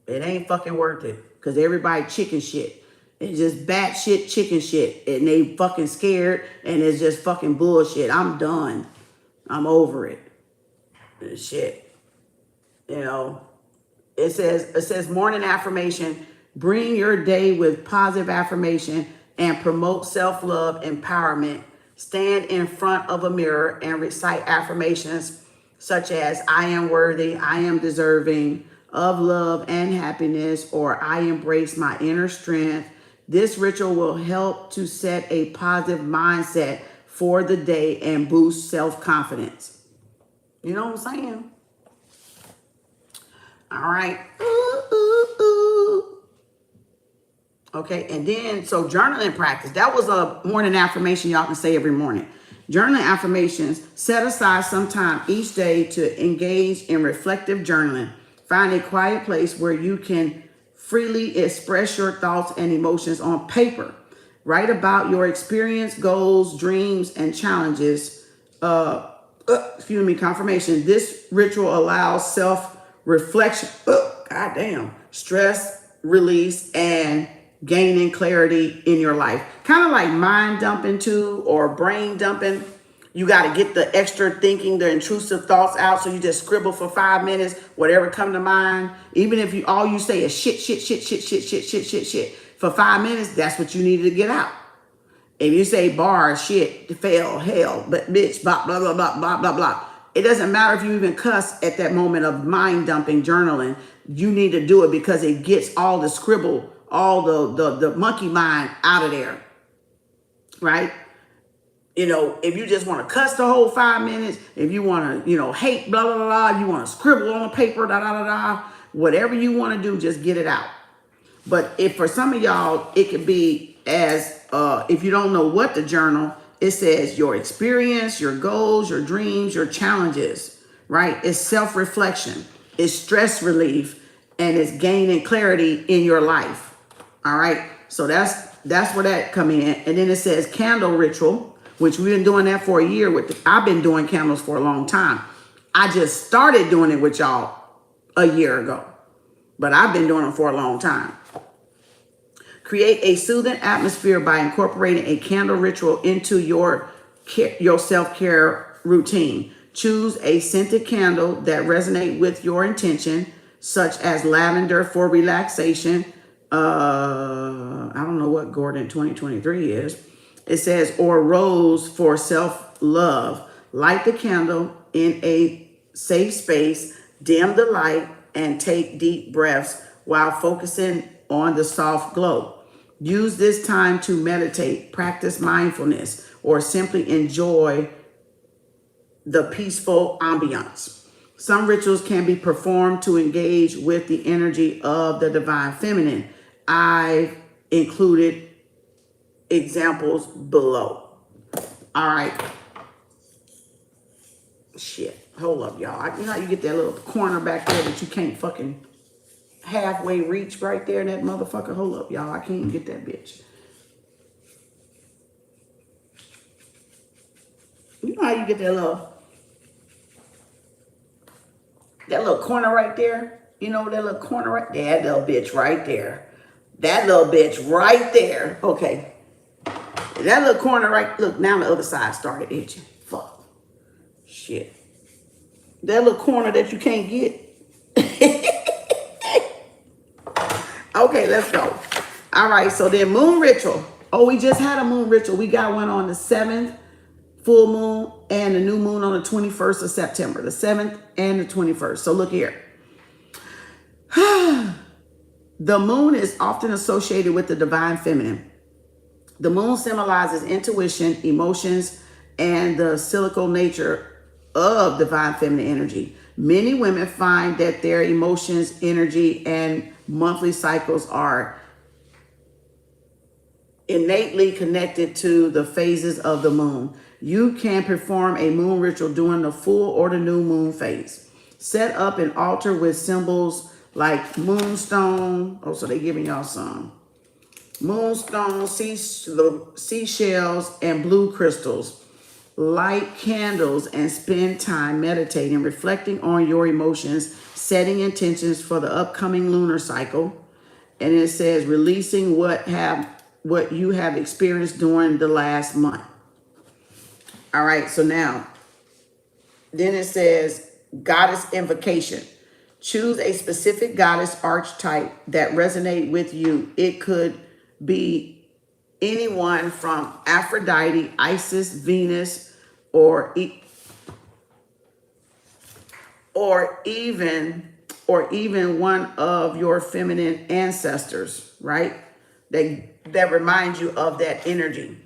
It ain't fucking worth it. Because everybody chicken shit. It's just bat shit, chicken shit. And they fucking scared. And it's just fucking bullshit. I'm done. I'm over it. Shit. It says morning affirmation. Bring your day with positive affirmation and promote self-love empowerment. Stand in front of a mirror and recite affirmations such as I am worthy, I am deserving of love and happiness, or I embrace my inner strength. This ritual will help to set a positive mindset for the day and boost self-confidence. You know what I'm saying? All right. Okay, and then, so journaling practice. That was a morning affirmation y'all can say every morning. Journaling affirmations. Set aside some time each day to engage in reflective journaling. Find a quiet place where you can freely express your thoughts and emotions on paper. Write about your experience, goals, dreams, and challenges. Confirmation. This ritual allows self-reflection, stress release, and gaining clarity in your life. Kind of like mind dumping too, or brain dumping. You got to get the extra thinking, the intrusive thoughts out. So you just scribble for 5 minutes, whatever come to mind. Even if all you say is shit, shit, shit, shit, shit, shit, shit, shit, shit. For 5 minutes, that's what you needed to get out. If you say bar, shit, fail, hell, but bitch, blah, blah, blah, blah, blah, blah, blah. It doesn't matter if you even cuss at that moment of mind dumping journaling. You need to do it because it gets all the scribble, all the monkey mind out of there, right? You know, if you just want to cuss the whole 5 minutes, if you want to, you know, hate, blah, blah, blah, blah, you want to scribble on the paper, da, da, da, da, whatever you want to do, just get it out. But if for some of y'all, it could be as, if you don't know what to journal, it says your experience, your goals, your dreams, your challenges, right? It's self-reflection, it's stress relief, and it's gaining clarity in your life. All right. So that's where that come in. And then it says candle ritual, which we've been doing that for a year. I've been doing candles for a long time. I just started doing it with y'all a year ago, but I've been doing it for a long time. Create a soothing atmosphere by incorporating a candle ritual into your self-care routine. Choose a scented candle that resonates with your intention, such as lavender for relaxation. I don't know what Gordon 2023 is. It says, or rose for self-love. Light the candle in a safe space, dim the light, and take deep breaths while focusing on the soft glow. Use this time to meditate, practice mindfulness, or simply enjoy the peaceful ambiance. Some rituals can be performed to engage with the energy of the divine feminine. I've included examples below. All right. Shit. Hold up, y'all. You know how you get that little corner back there that you can't fucking halfway reach right there in that motherfucker? Hold up, y'all. I can't even get that bitch. You know how you get that little corner right there? You know that little corner right there? That little bitch right there. That little bitch right there. Okay. That little corner right, look, now the other side started itching. Fuck. Shit. That little corner that you can't get. Okay, let's go. All right, so then moon ritual. Oh, we just had a moon ritual. We got one on the 7th full moon and the new moon on the 21st of September. The 7th and the 21st. So look here. The moon is often associated with the divine feminine. The moon symbolizes intuition, emotions, and the cyclical nature of divine feminine energy. Many women find that their emotions, energy, and monthly cycles are innately connected to the phases of the moon. You can perform a moon ritual during the full or the new moon phase. Set up an altar with symbols like moonstone. Oh, so they're giving y'all some. Moonstone, seashells, and blue crystals. Light candles and spend time meditating, reflecting on your emotions, setting intentions for the upcoming lunar cycle. And it says releasing what you have experienced during the last month. All right, so now, then it says goddess invocation. Choose a specific goddess archetype that resonates with you. It could be anyone from Aphrodite, Isis, Venus, or even one of your feminine ancestors, right? That remind you of that energy.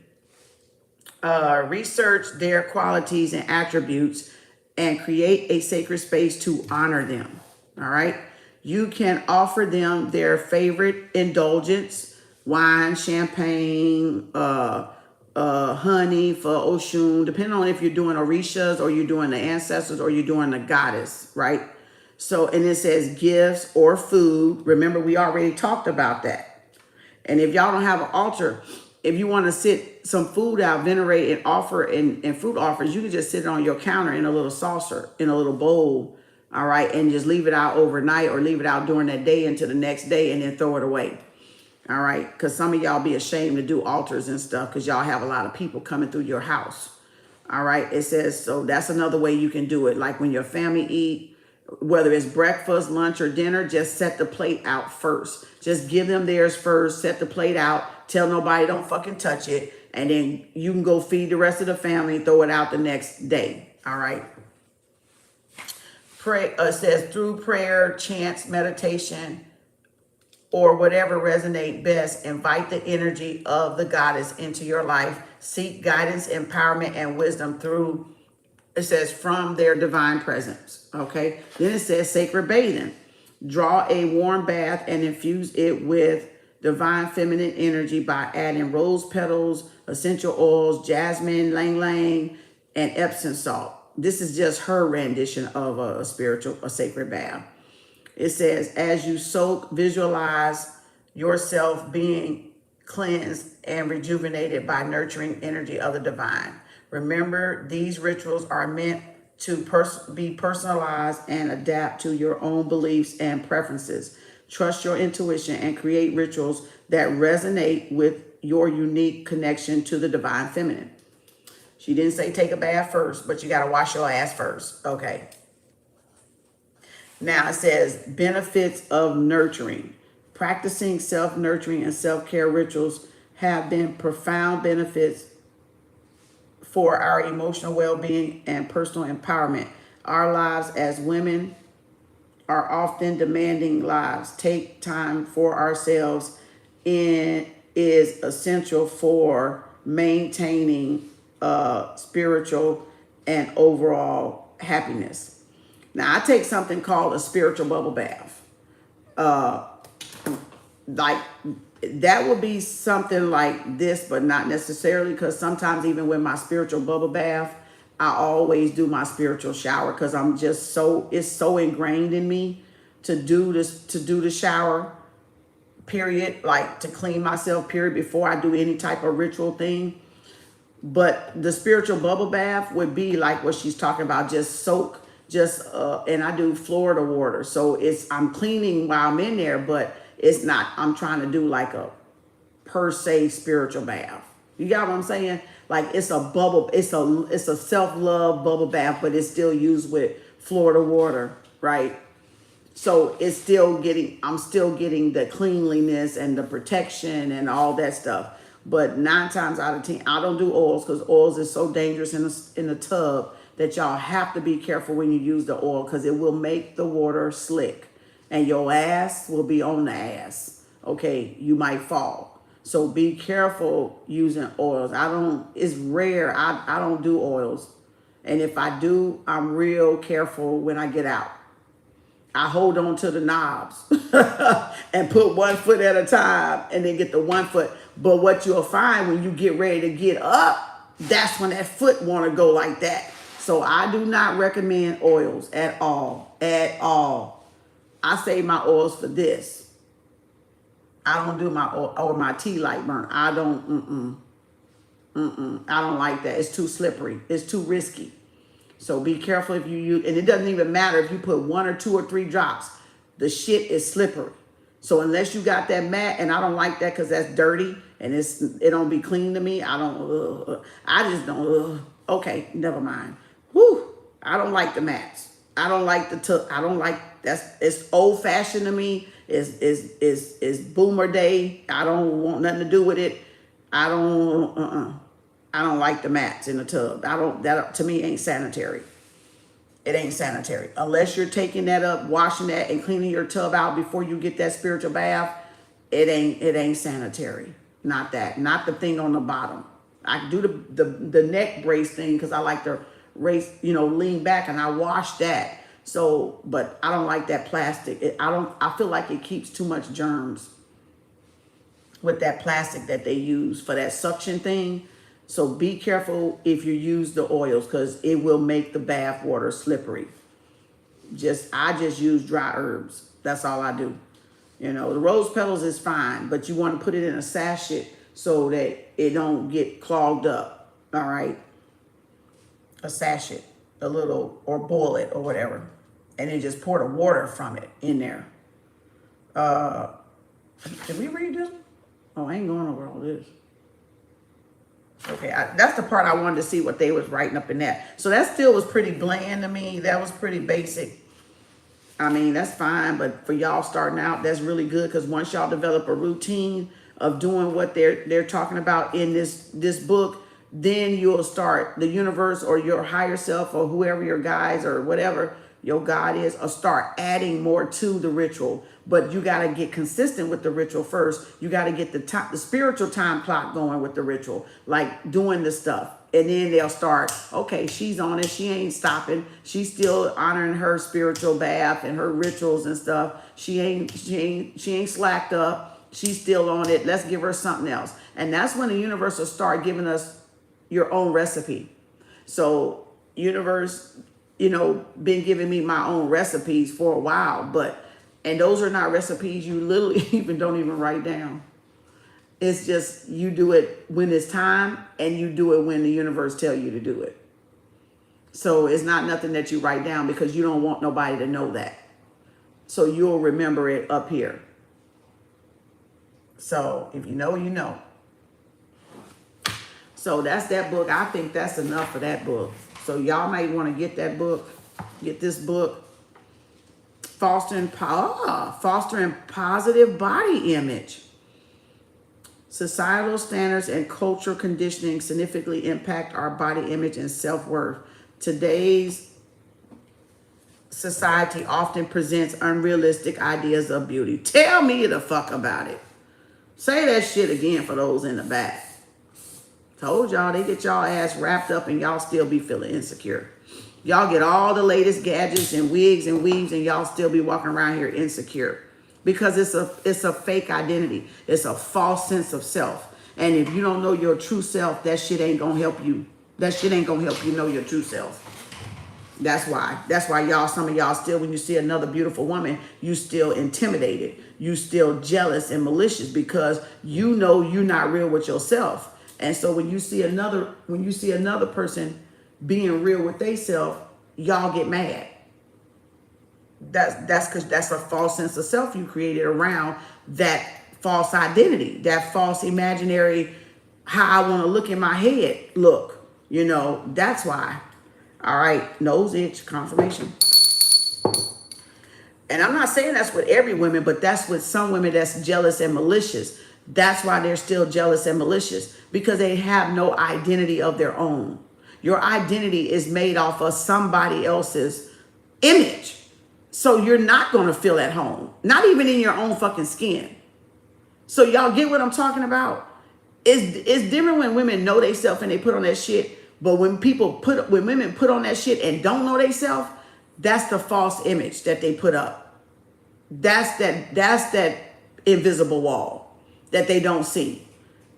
Research their qualities and attributes and create a sacred space to honor them. All right. You can offer them their favorite indulgence, wine, champagne, honey for Oshun, depending on if you're doing Orishas or you're doing the ancestors or you're doing the goddess, right? So, and it says gifts or food. Remember, we already talked about that. And if y'all don't have an altar, if you want to sit some food out, venerate and offer and fruit offers, you can just sit it on your counter in a little saucer, in a little bowl, all right? And just leave it out overnight or leave it out during that day into the next day and then throw it away. All right, because some of y'all be ashamed to do altars and stuff because y'all have a lot of people coming through your house. All right. It says, so that's another way you can do it. Like when your family eat, whether it's breakfast, lunch, or dinner, just set the plate out first. Just give them theirs first. Set the plate out. Tell nobody don't fucking touch it. And then you can go feed the rest of the family and throw it out the next day. All right. Pray, it says through prayer, chants, meditation, or whatever resonate best, invite the energy of the goddess into your life. Seek guidance, empowerment, and wisdom through, it says, from their divine presence. Okay. Then it says sacred bathing. Draw a warm bath and infuse it with divine feminine energy by adding rose petals, essential oils, jasmine, lang lang, and Epsom salt. This is just her rendition of a sacred bath. It says, as you soak, visualize yourself being cleansed and rejuvenated by nurturing energy of the divine. Remember, these rituals are meant to be personalized and adapt to your own beliefs and preferences. Trust your intuition and create rituals that resonate with your unique connection to the divine feminine. She didn't say take a bath first, but you got to wash your ass first. Okay. Now it says benefits of nurturing. Practicing self-nurturing and self-care rituals have been profound benefits for our emotional well-being and personal empowerment. Our lives as women are often demanding lives. Take time for ourselves is essential for maintaining spiritual and overall happiness. Now, I take something called a spiritual bubble bath. Like that would be something like this, but not necessarily, because sometimes even with my spiritual bubble bath, I always do my spiritual shower because I'm just it's so ingrained in me to do the shower, period, like to clean myself, period, before I do any type of ritual thing. But the spiritual bubble bath would be like what she's talking about, just soak, and I do Florida water. So I'm cleaning while I'm in there, but it's not, I'm trying to do like a per se spiritual bath. You got what I'm saying? Like it's a bubble, it's a self-love bubble bath, but it's still used with Florida water, right? So I'm still getting the cleanliness and the protection and all that stuff. But 9 times out of 10, I don't do oils because oils is so dangerous in the tub that y'all have to be careful when you use the oil because it will make the water slick and your ass will be on the ass. Okay, you might fall. So be careful using oils. It's rare. I don't do oils. And if I do, I'm real careful when I get out. I hold on to the knobs and put 1 foot at a time and then get the 1 foot. But what you'll find when you get ready to get up, that's when that foot want to go like that. So I do not recommend oils at all, I save my oils for this. I don't do my oil or my tea light burn. I don't like that. It's too slippery. It's too risky. So be careful if you use, and it doesn't even matter if you put 1 or 2 or 3 drops. The shit is slippery. So unless you got that mat, and I don't like that because that's dirty and it don't be clean to me. I just don't. Okay, never mind. Whew. I don't like the mats. I don't like it's old fashioned to me. It's boomer day. I don't want nothing to do with it. I don't like the mats in the tub. That to me ain't sanitary. It ain't sanitary. Unless you're taking that up, washing that and cleaning your tub out before you get that spiritual bath, it ain't sanitary. Not that. Not the thing on the bottom. I can do the neck brace thing because I like to lean back and I wash that. So, but I don't like that plastic. I feel like it keeps too much germs with that plastic that they use for that suction thing. So be careful if you use the oils because it will make the bath water slippery. I just use dry herbs. That's all I do. The rose petals is fine, but you want to put it in a sachet so that it don't get clogged up. All right. A sachet, a little, or boil it or whatever. And then just pour the water from it in there. Did we read this? Oh, I ain't going over all this. Okay, that's the part I wanted to see what they was writing up in that. So that still was pretty bland to me. That was pretty basic. I mean, that's fine, but for y'all starting out, that's really good, because once y'all develop a routine of doing what they're talking about in this book, then you'll start, the universe or your higher self or whoever your guides or whatever your God is, or start adding more to the ritual. But you got to get consistent with the ritual first. You got to get the spiritual time clock going with the ritual, like doing the stuff. And then they'll start, okay, she's on it. She ain't stopping. She's still honoring her spiritual bath and her rituals and stuff. She ain't slacked up. She's still on it. Let's give her something else. And that's when the universe will start giving us your own recipe. So universe, been giving me my own recipes for a while, and those are not recipes you literally don't even write down. It's just, you do it when it's time, and you do it when the universe tell you to do it. So it's not nothing that you write down, because you don't want nobody to know that. So you'll remember it up here. So if you know, you know. So that's that book. I think that's enough for that book. So y'all might want to get that book, get this book, Fostering Positive Body Image. Societal standards and cultural conditioning significantly impact our body image and self-worth. Today's society often presents unrealistic ideas of beauty. Tell me the fuck about it. Say that shit again for those in the back. Told y'all, they get y'all ass wrapped up and y'all still be feeling insecure. Y'all get all the latest gadgets and wigs and weaves, and y'all still be walking around here insecure, because it's a fake identity. It's a false sense of self. And if you don't know your true self, that shit ain't gonna help you. That shit ain't gonna help you know your true self. That's why y'all, some of y'all still, when you see another beautiful woman, you still intimidated. You still jealous and malicious, because you know you're not real with yourself. And so when you see another person being real with themselves, y'all get mad. That's because that's a false sense of self you created around that false identity, that false imaginary, how I want to look in my head look. That's why. All right, nose itch, confirmation. And I'm not saying that's with every woman, but that's with some women that's jealous and malicious. That's why they're still jealous and malicious, because they have no identity of their own. Your identity is made off of somebody else's image. So you're not going to feel at home, not even in your own fucking skin. So y'all get what I'm talking about? It's different when women know they self and they put on that shit. But when women put on that shit and don't know they self, that's the false image that they put up. That's that invisible wall that they don't see,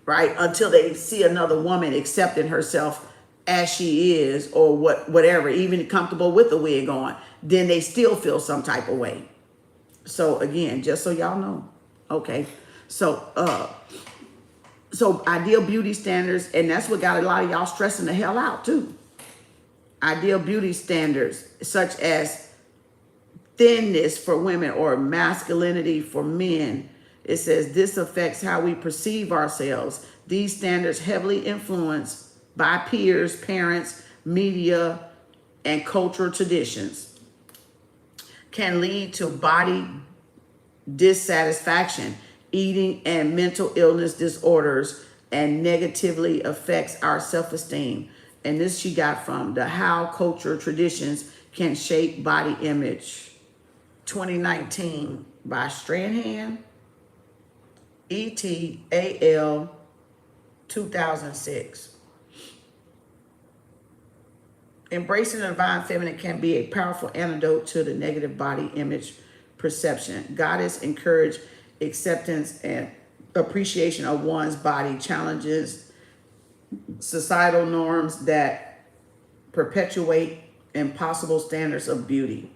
right? Until they see another woman accepting herself as she is, or whatever, even comfortable with the wig on, then they still feel some type of way. So again, just so y'all know, okay. So ideal beauty standards, and that's what got a lot of y'all stressing the hell out too. Ideal beauty standards such as thinness for women or masculinity for men. It says this affects how we perceive ourselves. These standards heavily influenced by peers, parents, media, and cultural traditions can lead to body dissatisfaction, eating and mental illness disorders, and negatively affects our self-esteem. And this she got from the How Cultural Traditions Can Shape Body Image, 2019, by Strahan, ETAL, 2006. Embracing the divine feminine can be a powerful antidote to the negative body image perception. Goddess encourage acceptance and appreciation of one's body, challenges societal norms that perpetuate impossible standards of beauty.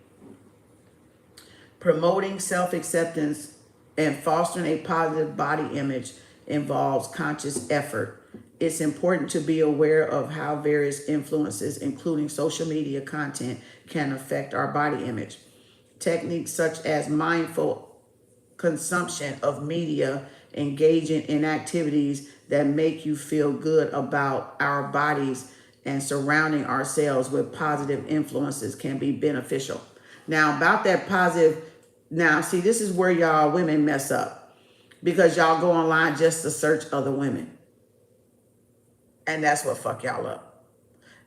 Promoting self-acceptance and fostering a positive body image involves conscious effort. It's important to be aware of how various influences, including social media content, can affect our body image. Techniques such as mindful consumption of media engaging in activities that make you feel good about our bodies and surrounding ourselves with positive influences can be beneficial. Now, about that positive, now, see, this is where y'all women mess up because y'all go online just to search other women. And that's what fuck y'all up.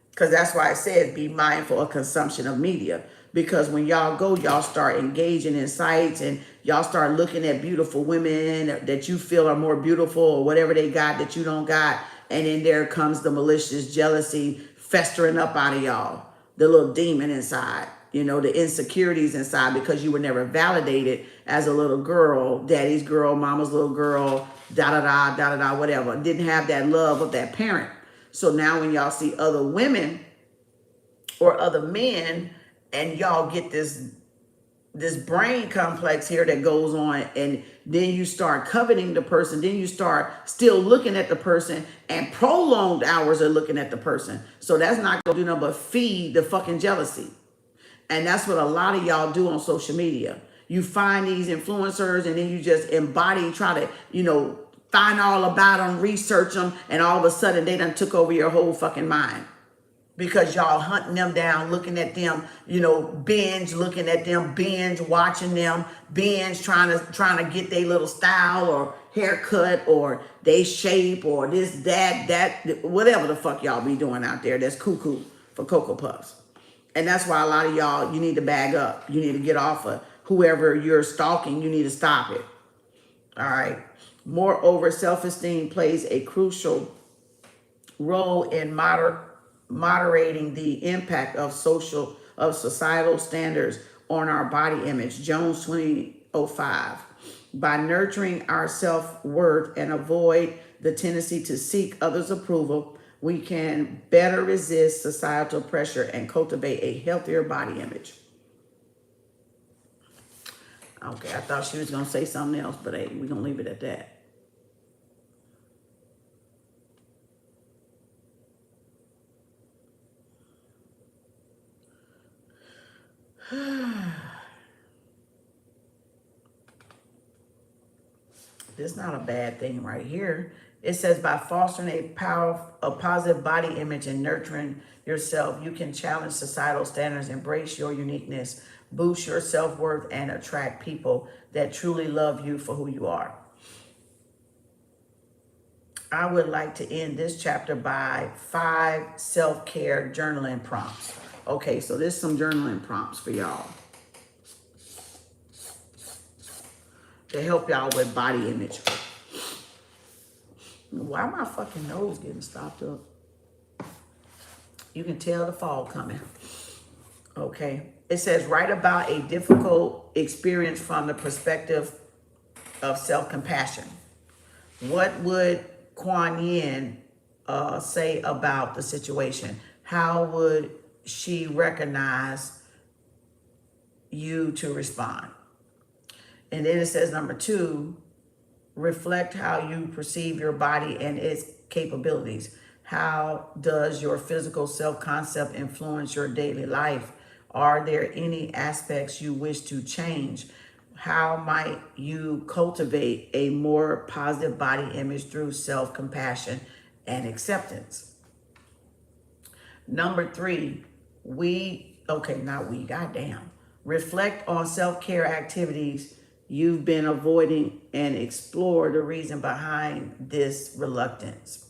Because that's why I said be mindful of consumption of media. Because when y'all go, y'all start engaging in sites and y'all start looking at beautiful women that you feel are more beautiful or whatever they got that you don't got. And then there comes the malicious jealousy festering up out of y'all. The little demon inside, you know, the insecurities inside because you were never validated as a little girl, daddy's girl, mama's little girl, da-da-da, whatever. Didn't have that love of that parent. So now when y'all see other women or other men and y'all get this brain complex here that goes on, and then you start coveting the person, then you start still looking at the person and prolonged hours of looking at the person. So that's not gonna do nothing but feed the fucking jealousy. And that's what a lot of y'all do on social media. You find these influencers and then you just embody, try to, you know, find all about them, research them, and all of a sudden they done took over your whole fucking mind. Because y'all hunting them down, looking at them, you know, binge looking at them, binge watching them, binge trying to get their little style or haircut or they shape or this, that, whatever the fuck y'all be doing out there that's cuckoo for Cocoa Puffs. And that's why a lot of y'all, you need to bag up. You need to get off of whoever you're stalking. You need to stop it. All right. Moreover, self-esteem plays a crucial role in moderating the impact of societal standards on our body image. Jones 2005. By nurturing our self-worth and avoid the tendency to seek others' approval, we can better resist societal pressure and cultivate a healthier body image. Okay, I thought she was going to say something else, but hey, we're going to leave it at that. This is not a bad thing right here. It says by fostering a positive body image and nurturing yourself, you can challenge societal standards, embrace your uniqueness, boost your self-worth, and attract people that truly love you for who you are. I would like to end this chapter by 5 self-care journaling prompts. Okay, so there's some journaling prompts for y'all to help y'all with body image. Why my fucking nose getting stopped up? You can tell the fall coming. Okay. It says, write about a difficult experience from the perspective of self-compassion. What would Kuan Yin say about the situation? How would she recognize you to respond? And then it says, number 2, reflect how you perceive your body and its capabilities. How does your physical self-concept influence your daily life? Are there any aspects you wish to change? How might you cultivate a more positive body image through self-compassion and acceptance? Number 3, goddamn. Reflect on self-care activities you've been avoiding and explore the reason behind this reluctance.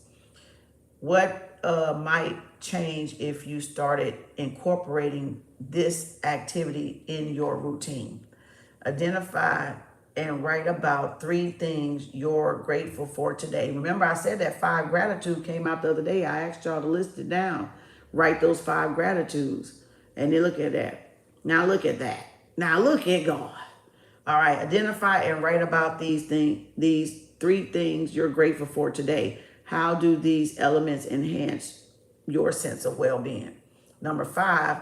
What might change if you started incorporating this activity in your routine? Identify and write about 3 things you're grateful for today. Remember, I said that 5 gratitude came out the other day. I asked y'all to list it down. Write those 5 gratitudes. And then look at that. Now look at that. Now look at God. All right, identify and write about these 3 things you're grateful for today. How do these elements enhance your sense of well-being? Number 5,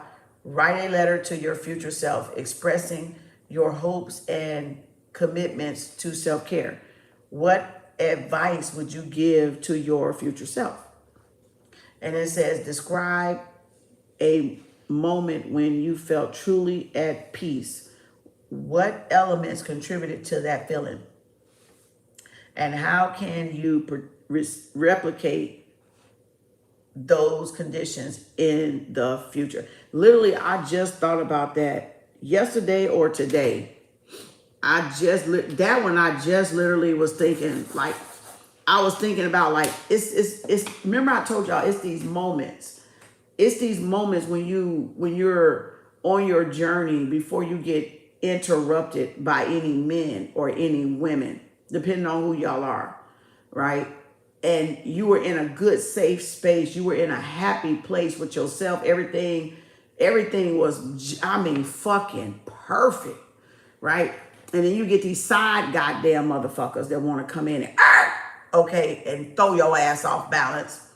write a letter to your future self, expressing your hopes and commitments to self-care. What advice would you give to your future self? And it says, describe a moment when you felt truly at peace. What elements contributed to that feeling? And how can you replicate those conditions in the future? Literally, I just thought about that yesterday or today. That one I just literally was thinking, like, I was thinking about, like, it's remember I told y'all it's these moments. It's these moments when you're on your journey before you get interrupted by any men or any women, depending on who y'all are, right? And you were in a good, safe space. You were in a happy place with yourself. Everything was, I mean, fucking perfect, right? And then you get these side goddamn motherfuckers that want to come in and, okay, and throw your ass off balance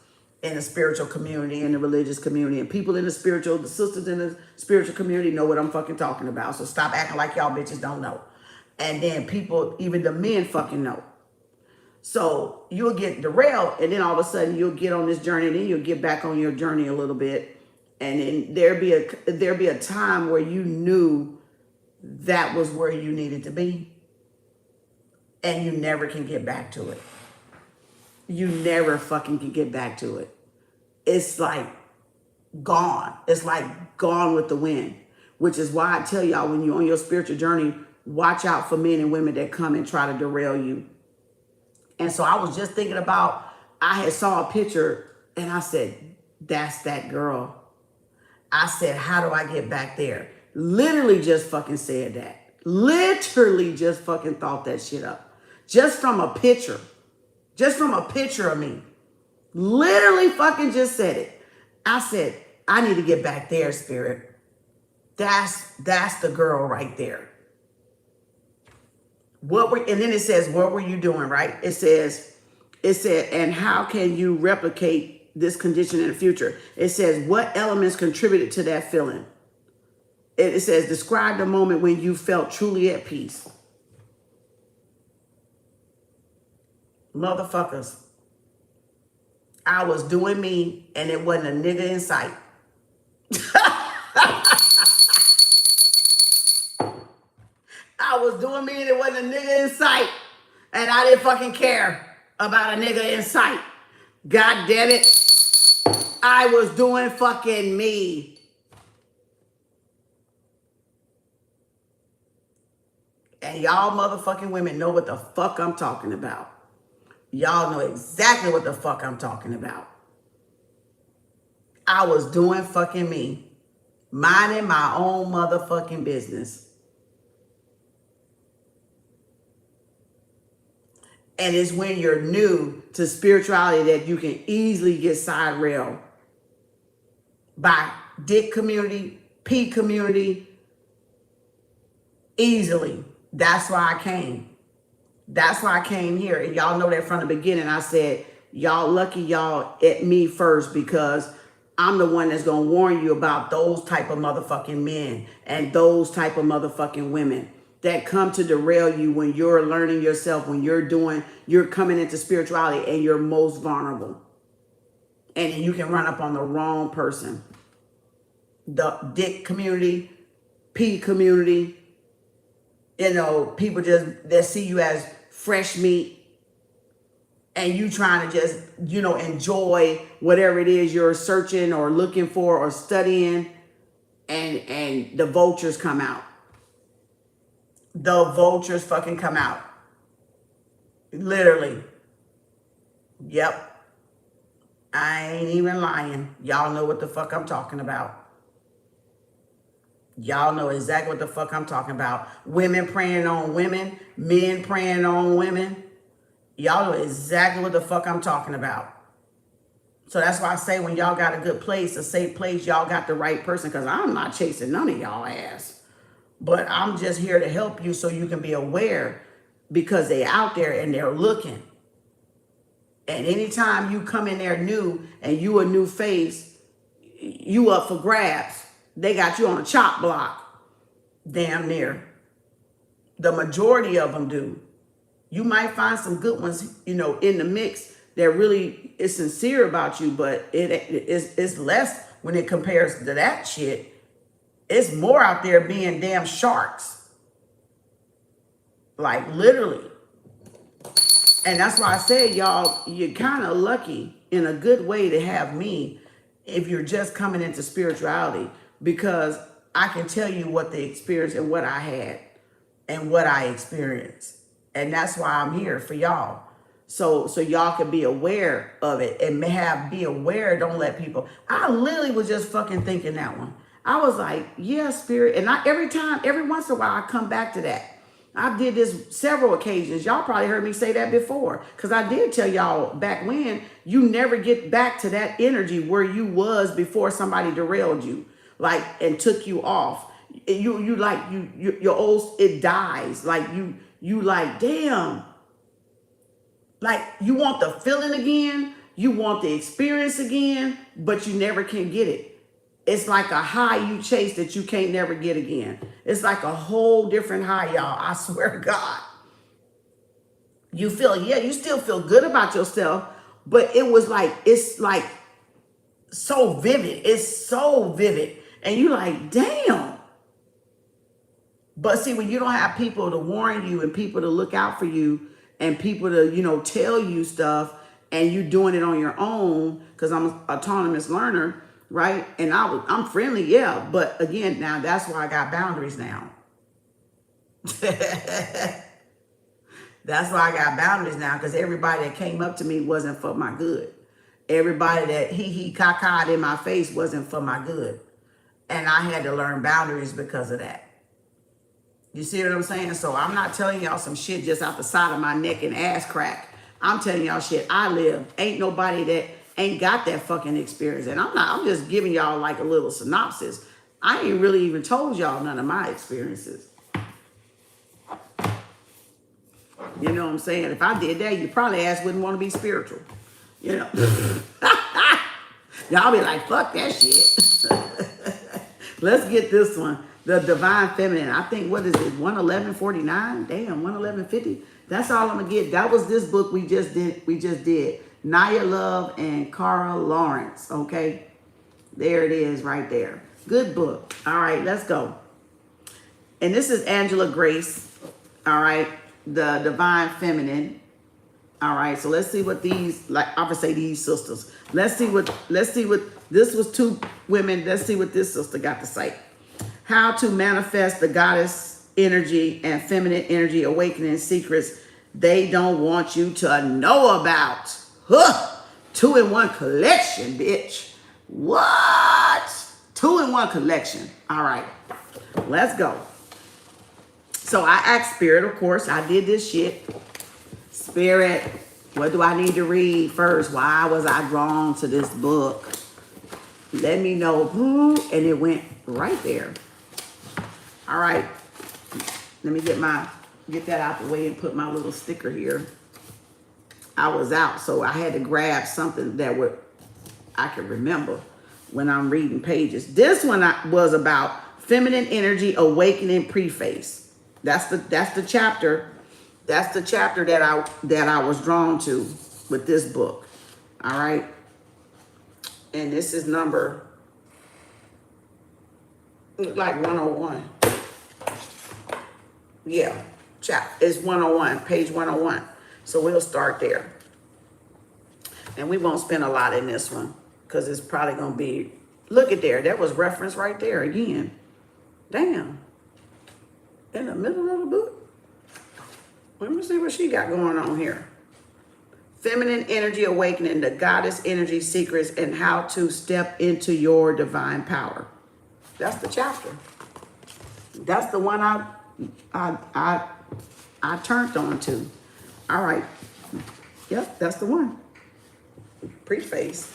in the spiritual community, in the religious community, and people in the sisters in the spiritual community know what I'm fucking talking about. So stop acting like y'all bitches don't know. And then people, even the men fucking know. So you'll get derailed, and then all of a sudden you'll get on this journey, and then you'll get back on your journey a little bit. And then there'd be a time where you knew that was where you needed to be. And you never can get back to it. You never fucking can get back to it. It's like gone. It's like gone with the wind. Which is why I tell y'all, when you're on your spiritual journey, watch out for men and women that come and try to derail you. And so I was just thinking about, I had saw a picture and I said, that's that girl. I said, how do I get back there? Literally just fucking said that. Literally just fucking thought that shit up. Just from a picture. Just from a picture of me. Literally fucking just said it. I said, I need to get back there, spirit. That's the girl right there. And then it says, what were you doing, right? It said, and how can you replicate this condition in the future? It says, what elements contributed to that feeling? It says, describe the moment when you felt truly at peace. Motherfuckers. I was doing me and it wasn't a nigga in sight. I was doing me and it wasn't a nigga in sight. And I didn't fucking care about a nigga in sight. God damn it. I was doing fucking me. And y'all motherfucking women know what the fuck I'm talking about. Y'all know exactly what the fuck I'm talking about. I was doing fucking me. Minding my own motherfucking business. And it's when you're new to spirituality that you can easily get side railed by dick community, P community, easily. That's why I came. That's why I came here. And y'all know that from the beginning. I said, y'all lucky y'all at me first, because I'm the one that's going to warn you about those type of motherfucking men and those type of motherfucking women that come to derail you when you're learning yourself, when you're coming into spirituality and you're most vulnerable. And you can run up on the wrong person. The dick community, P community, people that see you as fresh meat and you trying to just, enjoy whatever it is you're searching or looking for or studying, and the vultures come out. The vultures fucking come out. Literally. Yep. I ain't even lying. Y'all know what the fuck I'm talking about. Y'all know exactly what the fuck I'm talking about. Women preying on women. Men preying on women. Y'all know exactly what the fuck I'm talking about. So that's why I say, when y'all got a good place, a safe place, y'all got the right person. Because I'm not chasing none of y'all ass. But I'm just here to help you so you can be aware, because they out there and they're looking. And anytime you come in there new and you a new face, you up for grabs. They got you on a chop block. Damn near. The majority of them do. You might find some good ones, in the mix that really is sincere about you, but it's less when it compares to that shit. It's more out there being damn sharks. Like, literally. And that's why I said, y'all, you're kind of lucky in a good way to have me if you're just coming into spirituality, because I can tell you what the experience and what I had and what I experienced. And that's why I'm here for y'all. So y'all can be aware of it and be aware. Don't let people. I literally was just fucking thinking that one. I was like, yeah, spirit. And every once in a while, I come back to that. I did this several occasions. Y'all probably heard me say that before, because I did tell y'all back when, you never get back to that energy where you was before somebody derailed you, like, and took you off. Your old, it dies. Like you like, damn. Like, you want the feeling again, you want the experience again, but you never can get it. It's like a high you chase that you can't never get again. It's like a whole different high, y'all. I swear to God. You still feel good about yourself, but it's like so vivid. It's so vivid. And you like, damn. But see, when you don't have people to warn you and people to look out for you and people to, tell you stuff, and you doing it on your own, because I'm an autonomous learner, right? And I'm friendly, yeah. But again, now that's why I got boundaries now. That's why I got boundaries now, because everybody that came up to me wasn't for my good. Everybody that cacaed in my face wasn't for my good. And I had to learn boundaries because of that. You see what I'm saying? So I'm not telling y'all some shit just out the side of my neck and ass crack. I'm telling y'all shit I live. Ain't nobody that ain't got that fucking experience. And I'm just giving y'all like a little synopsis. I ain't really even told y'all none of my experiences. You know what I'm saying? If I did that, you probably ass wouldn't want to be spiritual. Y'all be like, fuck that shit. Let's get this one. The Divine Feminine. I think, what is it? 111.49? Damn, 111.50. That's all I'm going to get. That was this book we just did. NYA Love and Cara Lawrence. Okay. There it is right there. Good book. All right, let's go. And this is Angela Grace. All right. The Divine Feminine. All right. So let's see what these, like I would say, these sisters. Let's see what this was, two women. Let's see what this sister got to say. How to manifest the goddess energy and feminine energy awakening secrets they don't want you to know about. 2-in-1 collection, bitch. What? 2-in-1 collection. All right, let's go. So I asked Spirit, of course, I did this shit. Spirit, what do I need to read first? Why was I drawn to this book? Let me know who, and it went right there. All right, let me get that out the way and put my little sticker here. I was out, so I had to grab something that I could remember when I'm reading pages. This one was about feminine energy awakening preface. That's the chapter. That's the chapter that I was drawn to with this book. All right, and this is number like 101. Yeah, it's 101, page 101. So we'll start there. And we won't spend a lot in this one because it's probably going to be, look at there. That was reference right there again. Damn. In the middle of the book. Let me see what she got going on here. Feminine energy awakening, the goddess energy secrets, and how to step into your divine power. That's the chapter. That's the one I turned on to. All right. Yep, that's the one. Preface.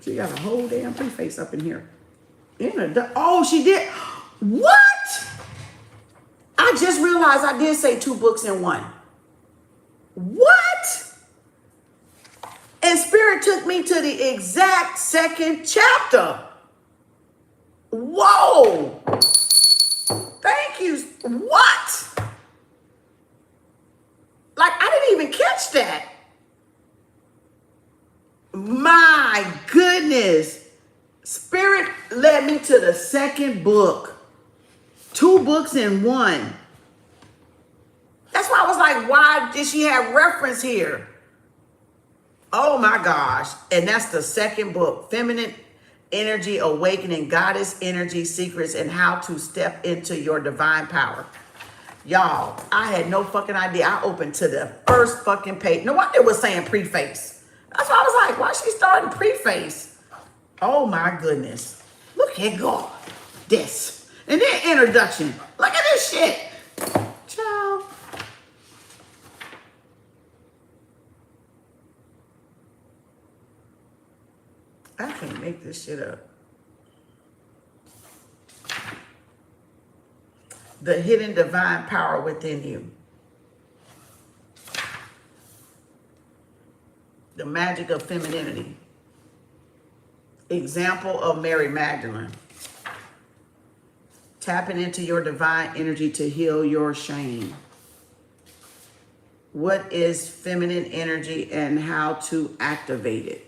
She got a whole damn preface up in here. Oh, she did. What? I just realized I did say 2 books in one. What? And Spirit took me to the exact second chapter. Whoa. Thank you. What? Like, I didn't even catch that. My goodness. Spirit led me to the second book. 2 books in one. That's why I was like, why did she have reference here? Oh my gosh. And that's the second book, Feminine Energy Awakening, Goddess Energy Secrets, and How to Step into Your Divine Power. Y'all, I had no fucking idea. I opened to the first fucking page. No wonder it was saying preface. That's why I was like, why is she starting preface? Oh my goodness. Look at God. This. And then introduction. Look at this shit. Ciao. I can't make this shit up. The hidden divine power within you. The magic of femininity. Example of Mary Magdalene. Tapping into your divine energy to heal your shame. What is feminine energy and how to activate it?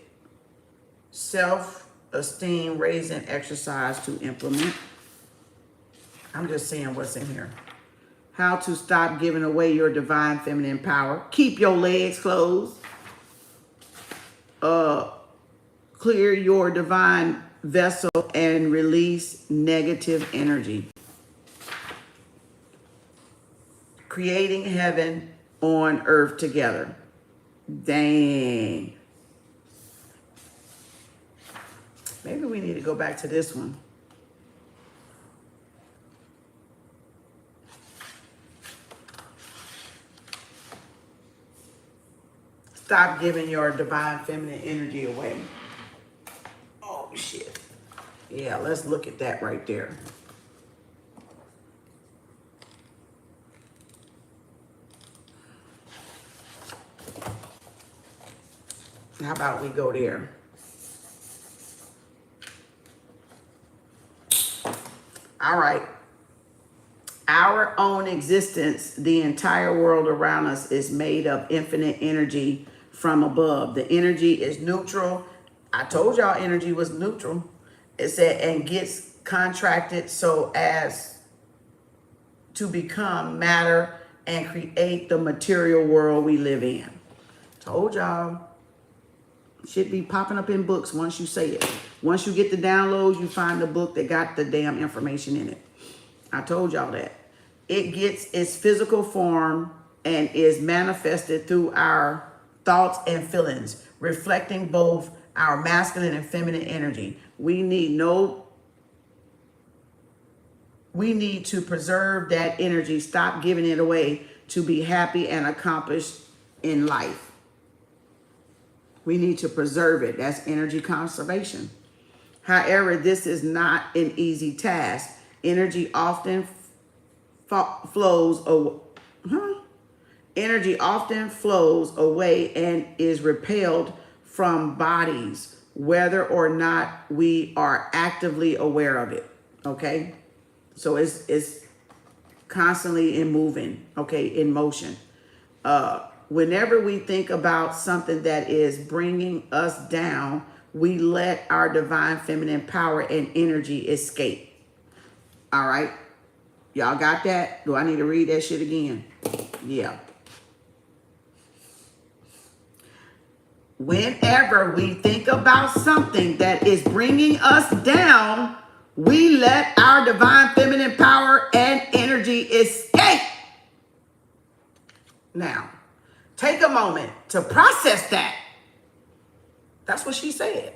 Self-esteem, raising exercise to implement. I'm just saying what's in here. How to stop giving away your divine feminine power. Keep your legs closed. Clear your divine vessel and release negative energy. Creating heaven on earth together. Dang. Maybe we need to go back to this one. Stop giving your divine feminine energy away. Oh, shit. Yeah, let's look at that right there. How about we go there? All right. Our own existence, the entire world around us is made of infinite energy from above. The energy is neutral. I told y'all energy was neutral. It said, and gets contracted so as to become matter and create the material world we live in. Told y'all. Should be popping up in books once you say it. Once you get the downloads, you find the book that got the damn information in it. I told y'all that. It gets its physical form and is manifested through our thoughts and feelings, reflecting both our masculine and feminine energy. We need to preserve that energy, stop giving it away to be happy and accomplished in life. We need to preserve it. That's energy conservation. However, this is not an easy task. Energy often flows away and is repelled from bodies, whether or not we are actively aware of it. Okay, so it's constantly in moving. Okay, in motion. Whenever we think about something that is bringing us down, we let our divine feminine power and energy escape. All right. Y'all got that? Do I need to read that shit again? Yeah. Whenever we think about something that is bringing us down, we let our divine feminine power and energy escape. Now, take a moment to process that. That's what she said.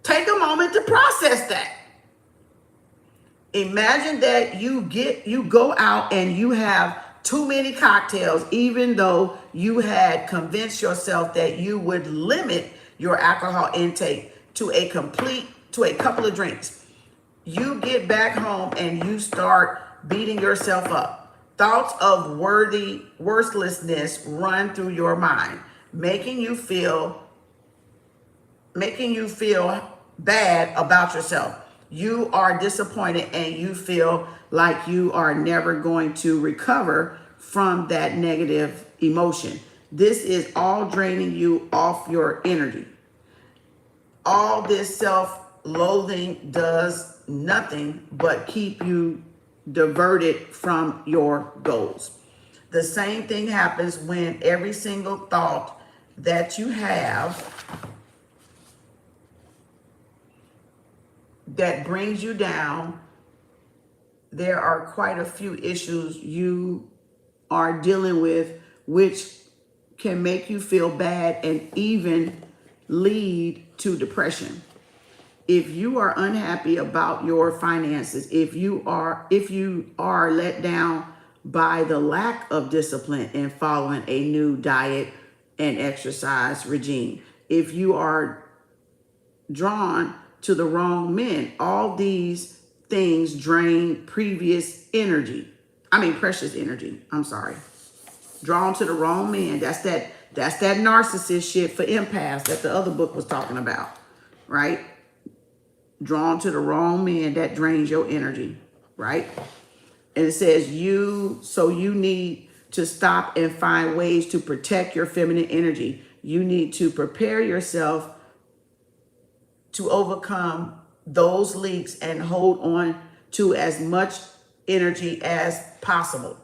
Take a moment to process that. Imagine that you go out and you have too many cocktails, even though you had convinced yourself that you would limit your alcohol intake to a couple of drinks. You get back home and you start beating yourself up. Thoughts of worthlessness run through your mind, making you feel bad about yourself. You are disappointed and you feel like you are never going to recover from that negative emotion. This is all draining you off your energy. All this self-loathing does nothing but keep you diverted from your goals. The same thing happens when every single thought that you have that brings you down, there are quite a few issues you are dealing with, which can make you feel bad and even lead to depression. If you are unhappy about your finances, if you are let down by the lack of discipline in following a new diet and exercise regime, if you are drawn to the wrong men, all these things drain precious energy. I'm sorry. Drawn to the wrong man. That's that narcissist shit for empaths that the other book was talking about, right? Drawn to the wrong man, that drains your energy, right? And it says you need to stop and find ways to protect your feminine energy. You need to prepare yourself to overcome those leaks and hold on to as much energy as possible.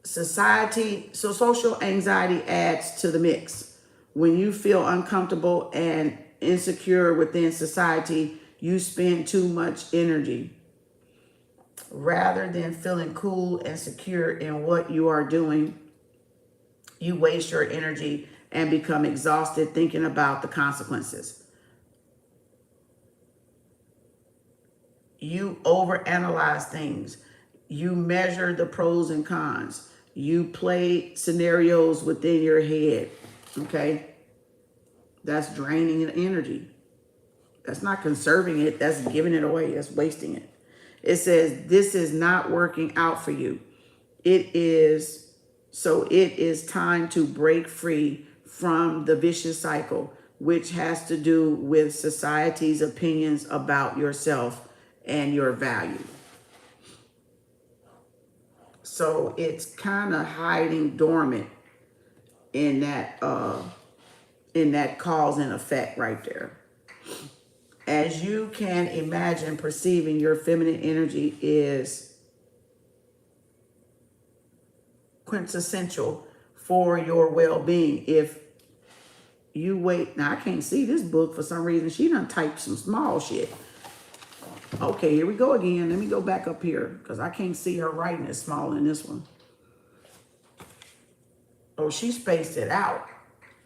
Social anxiety adds to the mix. When you feel uncomfortable and insecure within society, you spend too much energy. Rather than feeling cool and secure in what you are doing, you waste your energy and become exhausted thinking about the consequences. You overanalyze things. You measure the pros and cons. You play scenarios within your head, okay? That's draining energy. That's not conserving it. That's giving it away. That's wasting it. It says, this is not working out for you. It is time to break free from the vicious cycle, which has to do with society's opinions about yourself and your value. So it's kind of hiding dormant in that cause and effect right there. As you can imagine, perceiving your feminine energy is quintessential for your well-being. If you wait, now I can't see this book for some reason. She done typed some small shit. Okay, here we go again. Let me go back up here because I can't see her writing as small in this one. Oh, she spaced it out.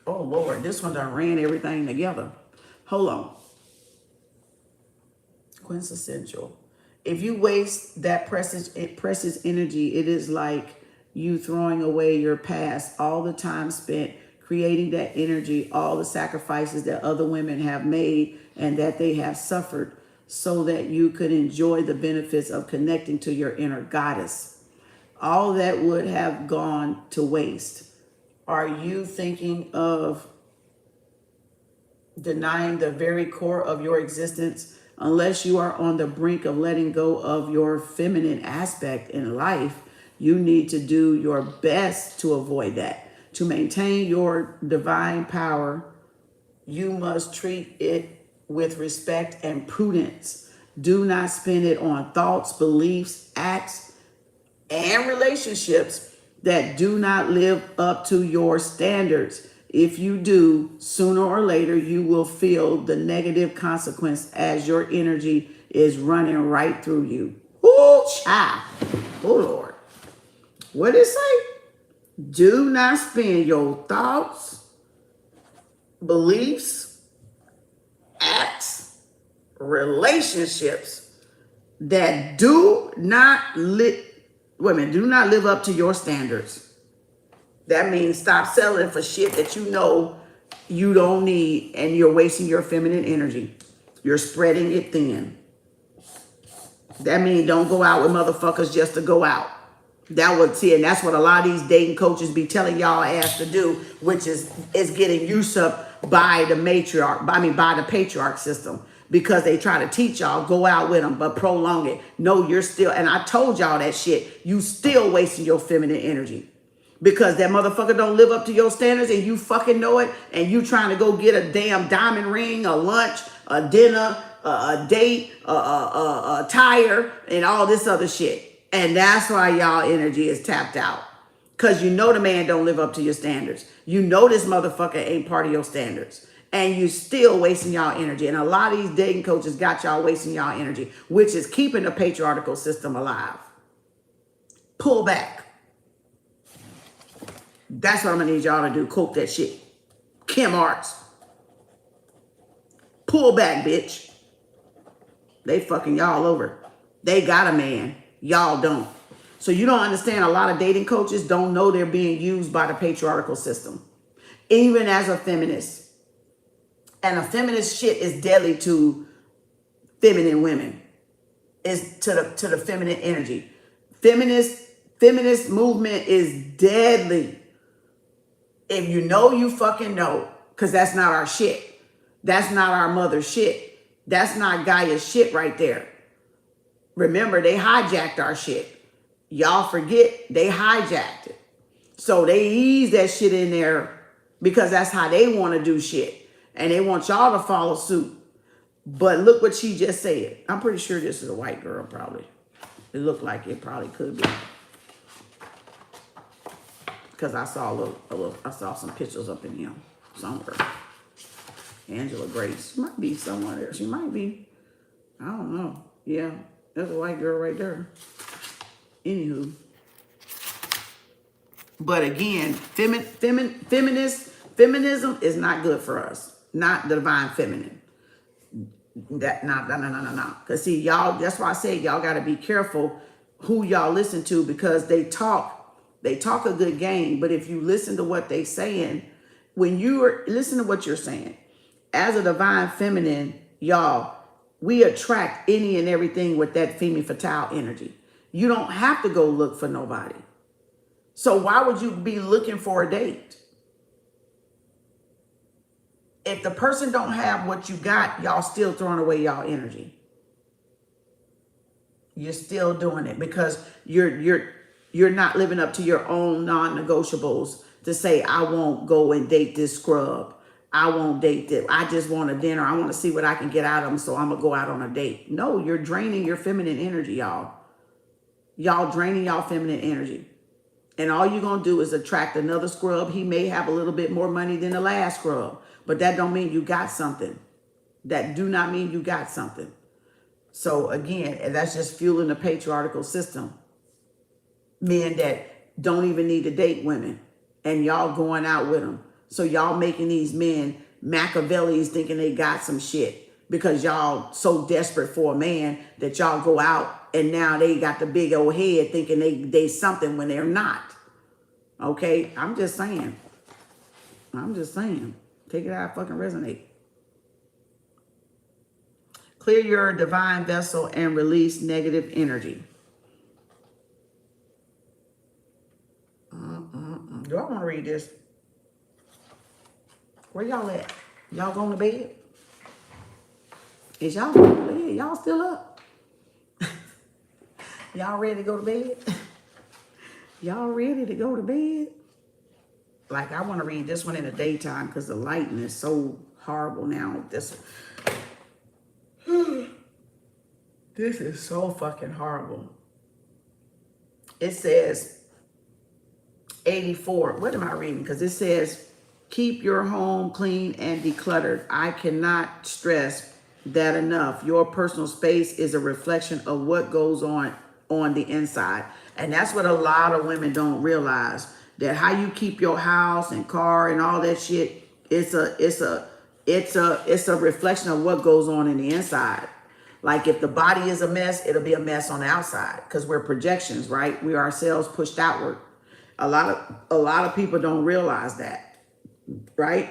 Oh, Lord, this one done ran everything together. Hold on. Quintessential. If you waste that precious energy, it is like you throwing away your past, all the time spent creating that energy, all the sacrifices that other women have made and that they have suffered, so that you could enjoy the benefits of connecting to your inner goddess. All that would have gone to waste. Are you thinking of denying the very core of your existence? Unless you are on the brink of letting go of your feminine aspect in life, you need to do your best to avoid that. To maintain your divine power, you must treat it with respect and prudence. Do not spend it on thoughts, beliefs, acts, and relationships that do not live up to your standards. If you do, sooner or later, you will feel the negative consequence as your energy is running right through you. Oh, child. Oh, Lord. What did it say? Do not spend your thoughts, beliefs, acts, relationships that do not live up to your standards. That means stop settling for shit that you know you don't need and you're wasting your feminine energy. You're spreading it thin. That means don't go out with motherfuckers just to go out. And that's what a lot of these dating coaches be telling y'all ass to do, which is getting usurped by the by the patriarch system, because they try to teach y'all go out with them, but prolong it. No, you're still, and I told y'all that shit, you still wasting your feminine energy. Because that motherfucker don't live up to your standards and you fucking know it, and you trying to go get a damn diamond ring, a lunch, a dinner, a date, a tire, and all this other shit. And that's why y'all energy is tapped out. Because you know the man don't live up to your standards. You know this motherfucker ain't part of your standards. And you still wasting y'all energy. And a lot of these dating coaches got y'all wasting y'all energy, which is keeping the patriarchal system alive. Pull back. That's what I'm going to need y'all to do. Cook that shit. Kem Arts. Pull back, bitch. They fucking y'all over. They got a man. Y'all don't. So you don't understand, a lot of dating coaches don't know they're being used by the patriarchal system. Even as a feminist. And a feminist shit is deadly to feminine women. It's to the feminine energy. Feminist movement is deadly. If you know, you fucking know. Because that's not our shit. That's not our mother's shit. That's not Gaia's shit right there. Remember, they hijacked our shit. Y'all forget they hijacked it. So they ease that shit in there because that's how they want to do shit. And they want y'all to follow suit. But look what she just said. I'm pretty sure this is a white girl, probably. It looked like it probably could be. Because I saw I saw some pictures up in here somewhere. Angela Grace. She might be somewhere there. She might be. I don't know. Yeah, there's a white girl right there. Anywho. But again, feminism is not good for us. Not the divine feminine. No. Because see, y'all, that's why I say y'all got to be careful who y'all listen to, because they talk a good game. But if you listen to what they saying, listen to what you're saying. As a divine feminine, y'all, we attract any and everything with that femme fatale energy. You don't have to go look for nobody. So why would you be looking for a date? If the person don't have what you got, y'all still throwing away y'all energy. You're still doing it because you're not living up to your own non-negotiables to say, I won't go and date this scrub. I won't date this. I just want a dinner. I want to see what I can get out of them, so I'm going to go out on a date. No, you're draining your feminine energy, y'all. Y'all draining y'all feminine energy. And all you're going to do is attract another scrub. He may have a little bit more money than the last scrub, but that don't mean you got something. That do not mean you got something. So again, that's just fueling the patriarchal system. Men that don't even need to date women, and y'all going out with them. So y'all making these men Machiavellis thinking they got some shit because y'all so desperate for a man that y'all go out and now they got the big old head thinking they something when they're not. Okay? I'm just saying. Take it out, fucking resonate. Clear your divine vessel and release negative energy. Do I want to read this? Where y'all at? Y'all going to bed? Is y'all going to bed? Y'all still up? Y'all ready to go to bed? Y'all ready to go to bed? Like, I want to read this one in the daytime because the lighting is so horrible now. This is so fucking horrible. It says 84. What am I reading? Because it says, keep your home clean and decluttered. I cannot stress that enough. Your personal space is a reflection of what goes on the inside. And that's what a lot of women don't realize. That how you keep your house and car and all that shit, it's a reflection of what goes on in the inside. Like if the body is a mess, it'll be a mess on the outside because we're projections, right? We are ourselves pushed outward. A lot of people don't realize that, right?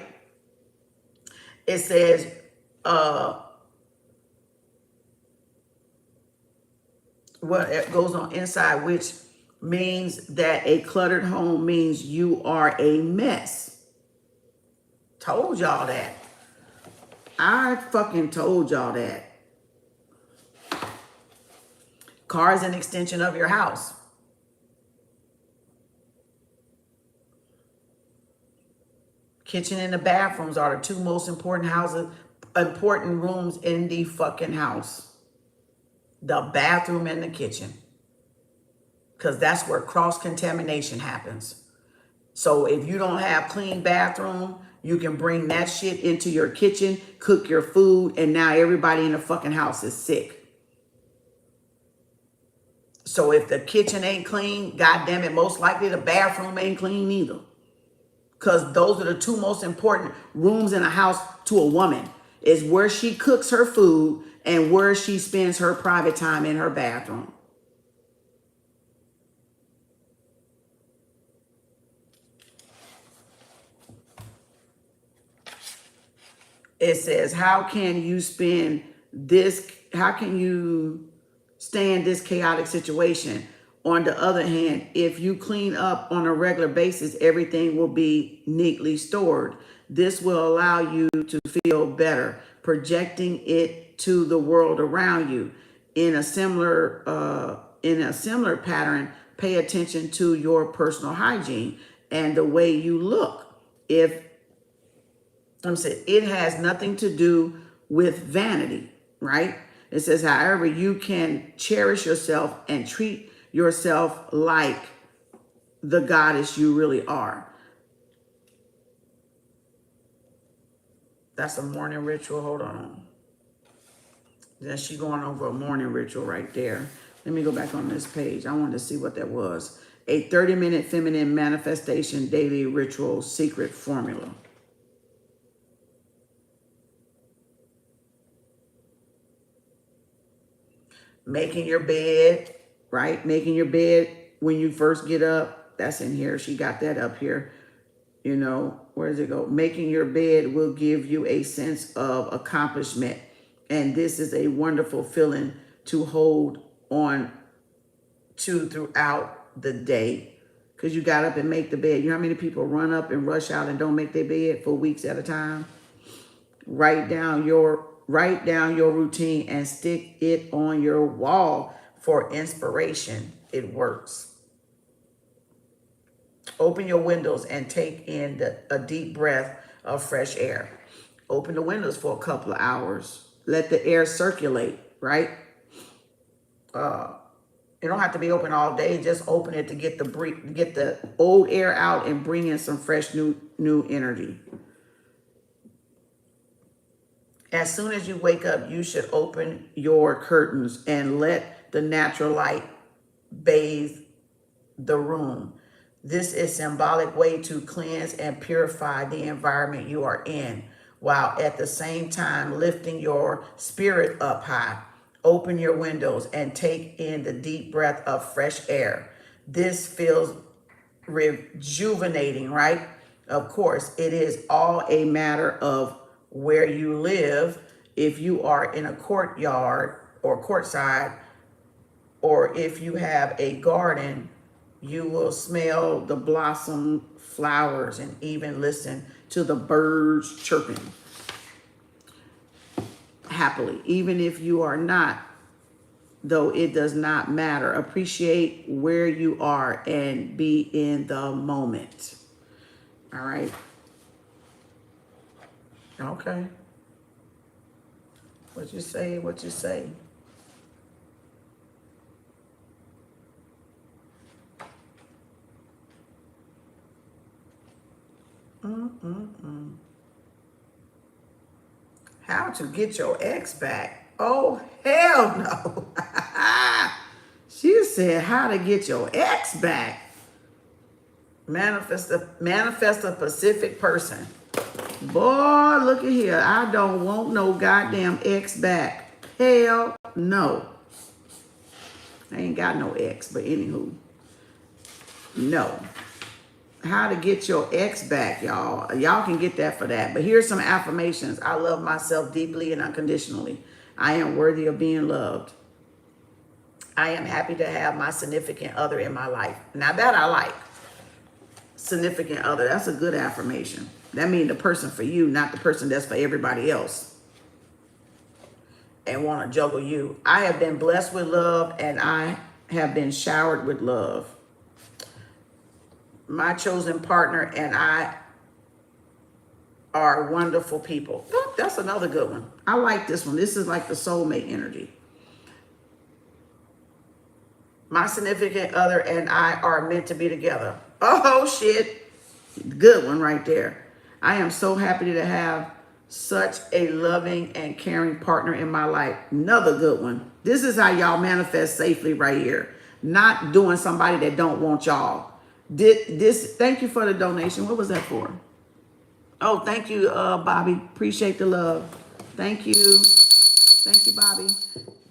It says, what it goes on inside, which means that a cluttered home means you are a mess. Told y'all that. I fucking told y'all that. Car is an extension of your house. Kitchen and the bathrooms are the two most important rooms in the fucking house. The bathroom and the kitchen. because that's where cross-contamination happens. So if you don't have clean bathroom, you can bring that shit into your kitchen, cook your food, and now everybody in the fucking house is sick. So if the kitchen ain't clean, goddamn it, most likely the bathroom ain't clean either. Because those are the two most important rooms in a house to a woman, is where she cooks her food and where she spends her private time in her bathroom. It says, how can you stand this chaotic situation? On the other hand, if you clean up on a regular basis, everything will be neatly stored. This will allow you to feel better, projecting it to the world around you. In a similar pattern, pay attention to your personal hygiene and the way you look. It has nothing to do with vanity, right? It says, however, you can cherish yourself and treat yourself like the goddess you really are. That's a morning ritual. Hold on. Then she going over a morning ritual right there. Let me go back on this page. I wanted to see what that was. A 30-minute feminine manifestation daily ritual secret formula. Making your bed, right? Making your bed when you first get up. That's in here. She got that up here. You know, where does it go? Making your bed will give you a sense of accomplishment. And this is a wonderful feeling to hold on to throughout the day. Because you got up and make the bed. You know how many people run up and rush out and don't make their bed for weeks at a time? Write down your routine and stick it on your wall for inspiration. It works. Open your windows and take in a deep breath of fresh air. Open the windows for a couple of hours. Let the air circulate, right? You don't have to be open all day. Just open it to get the old air out and bring in some fresh new energy. As soon as you wake up, you should open your curtains and let the natural light bathe the room. This is a symbolic way to cleanse and purify the environment you are in, while at the same time lifting your spirit up high. Open your windows and take in the deep breath of fresh air. This feels rejuvenating, right? Of course, it is all a matter of where you live. If you are in a courtyard or courtside, or if you have a garden, you will smell the blossom flowers and even listen to the birds chirping happily. Even if you are not, though, it does not matter. Appreciate where you are and be in the moment. All right. Okay. What you say? What you say? How to get your ex back? Oh, hell no. She said how to get your ex back. Manifest a Pacific person. Boy, look at here. I don't want no goddamn ex back. Hell no. I ain't got no ex, but anywho. No. How to get your ex back, y'all. Y'all can get that for that. But here's some affirmations. I love myself deeply and unconditionally. I am worthy of being loved. I am happy to have my significant other in my life. Now that I like. Significant other. That's a good affirmation. That means the person for you, not the person that's for everybody else. And want to juggle you. I have been blessed with love and I have been showered with love. My chosen partner and I are wonderful people. Oh, that's another good one. I like this one. This is like the soulmate energy. My significant other and I are meant to be together. Oh, shit. Good one right there. I am so happy to have such a loving and caring partner in my life. Another good one. This is how y'all manifest safely right here. Not doing somebody that don't want y'all. Thank you for the donation. What was that for? Oh, thank you, Bobby. Appreciate the love. Thank you. Thank you, Bobby.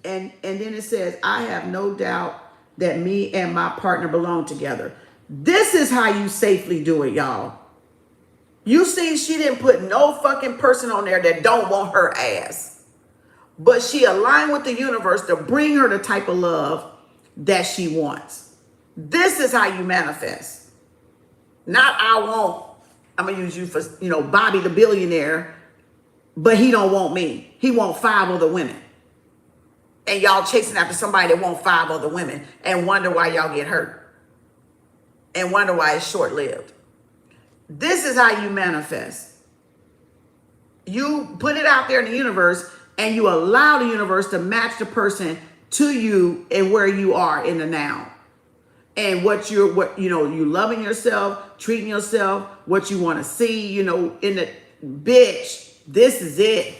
And then it says, I have no doubt that me and my partner belong together. This is how you safely do it, y'all. You see, she didn't put no fucking person on there that don't want her ass. But she aligned with the universe to bring her the type of love that she wants. This is how you manifest. Not I'm going to use you for, Bobby the billionaire, but he don't want me. He want 5 other women. And y'all chasing after somebody that want 5 other women and wonder why y'all get hurt. And wonder why it's short-lived. This is how you manifest. You put it out there in the universe and you allow the universe to match the person to you and where you are in the now. And you loving yourself, treating yourself, what you want to see, in the bitch. This is it.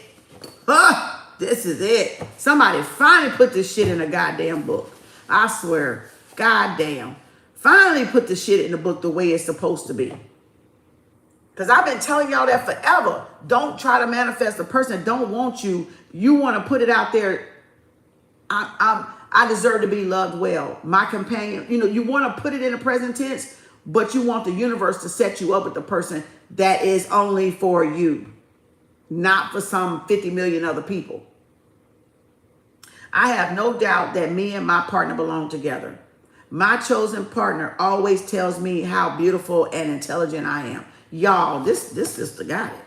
This is it. Somebody finally put this shit in a goddamn book. I swear. Goddamn. Finally put the shit in the book the way it's supposed to be. Because I've been telling y'all that forever. Don't try to manifest a person that don't want you. You want to put it out there. I deserve to be loved well. My companion, you want to put it in the present tense, but you want the universe to set you up with the person that is only for you, not for some 50 million other people. I have no doubt that me and my partner belong together. My chosen partner always tells me how beautiful and intelligent I am. Y'all, this sister got it.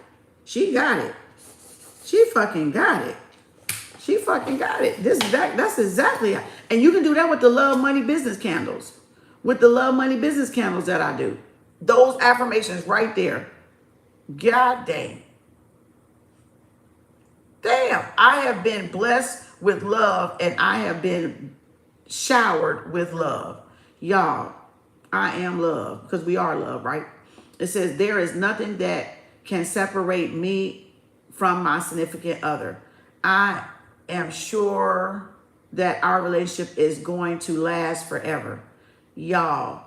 She got it. She fucking got it. She fucking got it. That's exactly. And you can do that with the love, money, business candles. With the love, money, business candles that I do. Those affirmations right there. God damn. Damn. I have been blessed with love and I have been showered with love. Y'all, I am love because we are love, right? It says there is nothing that can separate me from my significant other. I am sure that our relationship is going to last forever. Y'all,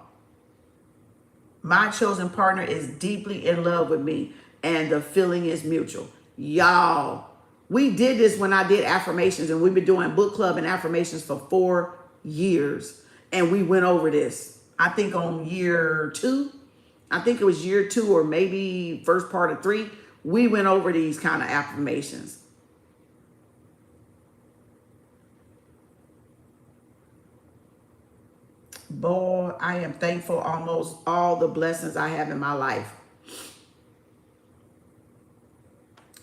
my chosen partner is deeply in love with me and the feeling is mutual. Y'all, we did this when I did affirmations and we've been doing book club and affirmations for 4 years. And we went over this, I think on year 2. I think it was year 2 or maybe first part of 3. We went over these kind of affirmations. Boy, I am thankful almost all the blessings I have in my life.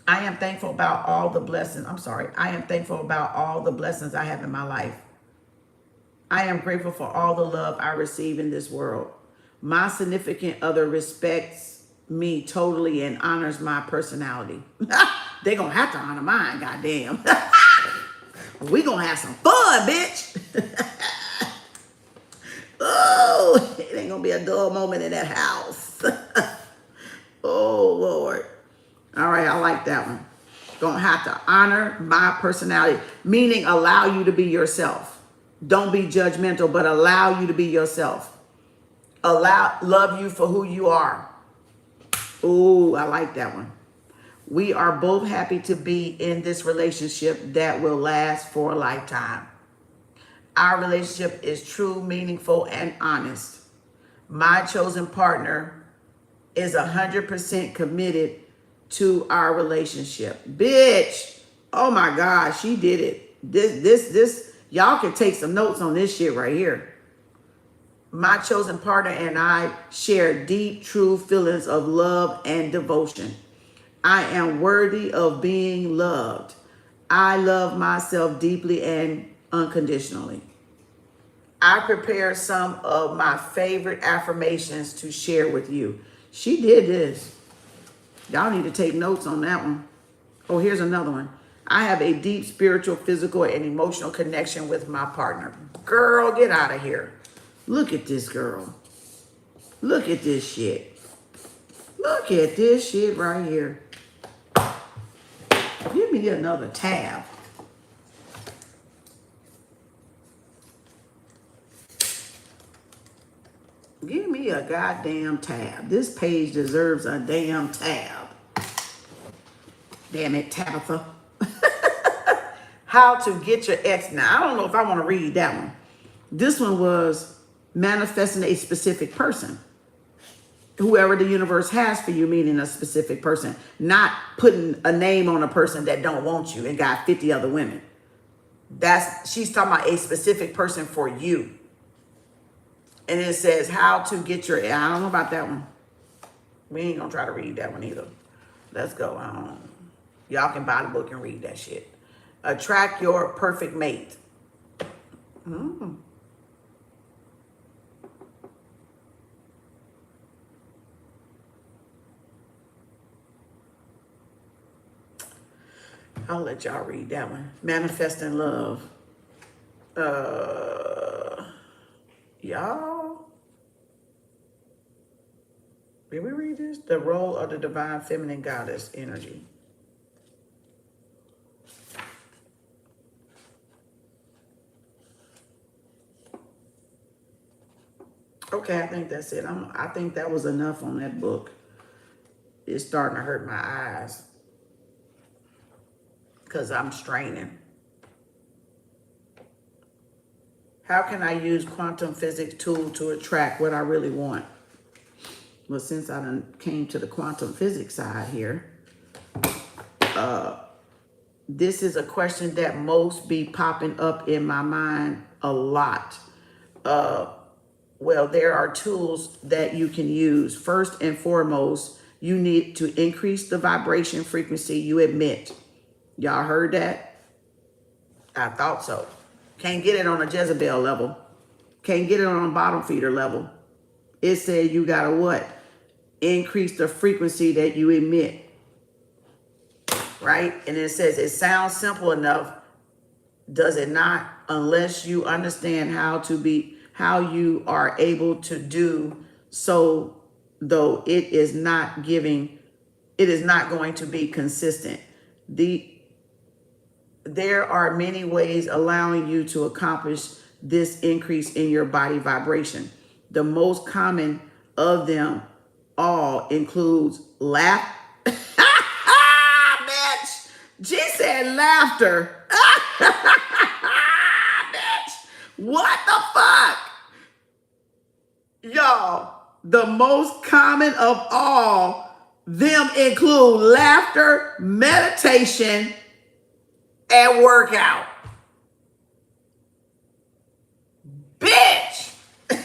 I am thankful about all the blessings. I am thankful about all the blessings I have in my life. I am grateful for all the love I receive in this world. My significant other respects me totally and honors my personality. They're going to have to honor mine, goddamn. We going to have some fun, bitch. Oh, it ain't going to be a dull moment in that house. Oh, Lord. All right, I like that one. Gonna have to honor my personality, meaning allow you to be yourself. Don't be judgmental, but allow you to be yourself. Love you for who you are. Ooh, I like that one. We are both happy to be in this relationship that will last for a lifetime. Our relationship is true, meaningful, and honest. My chosen partner is 100% committed to our relationship. Bitch. Oh my God, she did it. This, y'all can take some notes on this shit right here. My chosen partner and I share deep, true feelings of love and devotion. I am worthy of being loved. I love myself deeply and unconditionally. I prepared some of my favorite affirmations to share with you. She did this. Y'all need to take notes on that one. Oh, here's another one. I have a deep spiritual, physical, and emotional connection with my partner. Girl, get out of here. Look at this girl. Look at this shit. Look at this shit right here. Give me another tab. Give me a goddamn tab. This page deserves a damn tab. Damn it, Tabitha. How to get your ex. Now, I don't know if I want to read that one. This one was manifesting a specific person. Whoever the universe has for you, meaning a specific person. Not putting a name on a person that don't want you and got 50 other women. She's talking about a specific person for you. And it says how to get your, I don't know about that one. We ain't gonna try to read that one either. Let's go. Y'all can buy the book and read that shit. Attract your perfect mate. I'll let y'all read that one. Manifesting love. Y'all, did we read this? The role of the divine feminine goddess energy. Okay, I think that's it. I think that was enough on that book. It's starting to hurt my eyes because I'm straining. How can I use quantum physics tool to attract what I really want? Well, since I done came to the quantum physics side here, this is a question that most be popping up in my mind a lot. Well, there are tools that you can use. First and foremost, you need to increase the vibration frequency you emit. Y'all heard that? I thought so. Can't get it on a Jezebel level. Can't get it on a bottom feeder level. It said you gotta what? Increase the frequency that you emit. Right? And it says it sounds simple enough. Does it not? Unless you understand how you are able to do so, though it is not going to be consistent. There are many ways allowing you to accomplish this increase in your body vibration. The most common of them all includes laugh. Bitch, she said laughter. Bitch, what the fuck? Y'all, the most common of all them include laughter, meditation, and workout. Bitch. Bitch.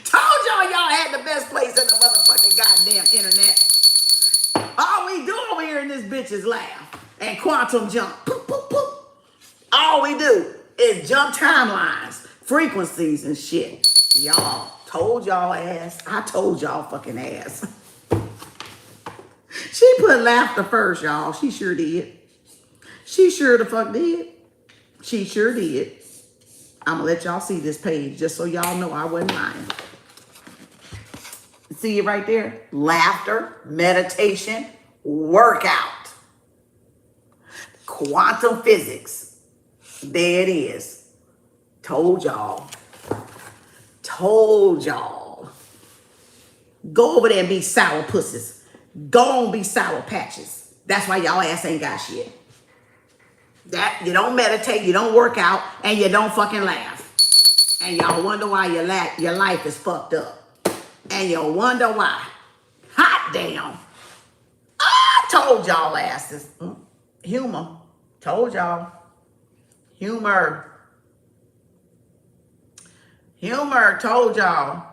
Told y'all had the best place in the motherfucking goddamn internet. All we do over here in this bitch is laugh and quantum jump. Poop, poop, poop. All we do is jump timelines, frequencies and shit. Y'all, told y'all ass. I told y'all fucking ass. She put laughter first, y'all. She sure did. She sure the fuck did. She sure did. I'm going to let y'all see this page just so y'all know I wasn't lying. See it right there? Laughter, meditation, workout. Quantum physics. There it is. Told y'all. Told y'all. Go over there and be sour pussies. Go on, be sour patches. That's why y'all ass ain't got shit. That you don't meditate, you don't work out, and you don't fucking laugh. And y'all wonder why your life is fucked up. And you wonder why. Hot damn. I told y'all asses. Humor. Told y'all. Humor. Humor. Told y'all.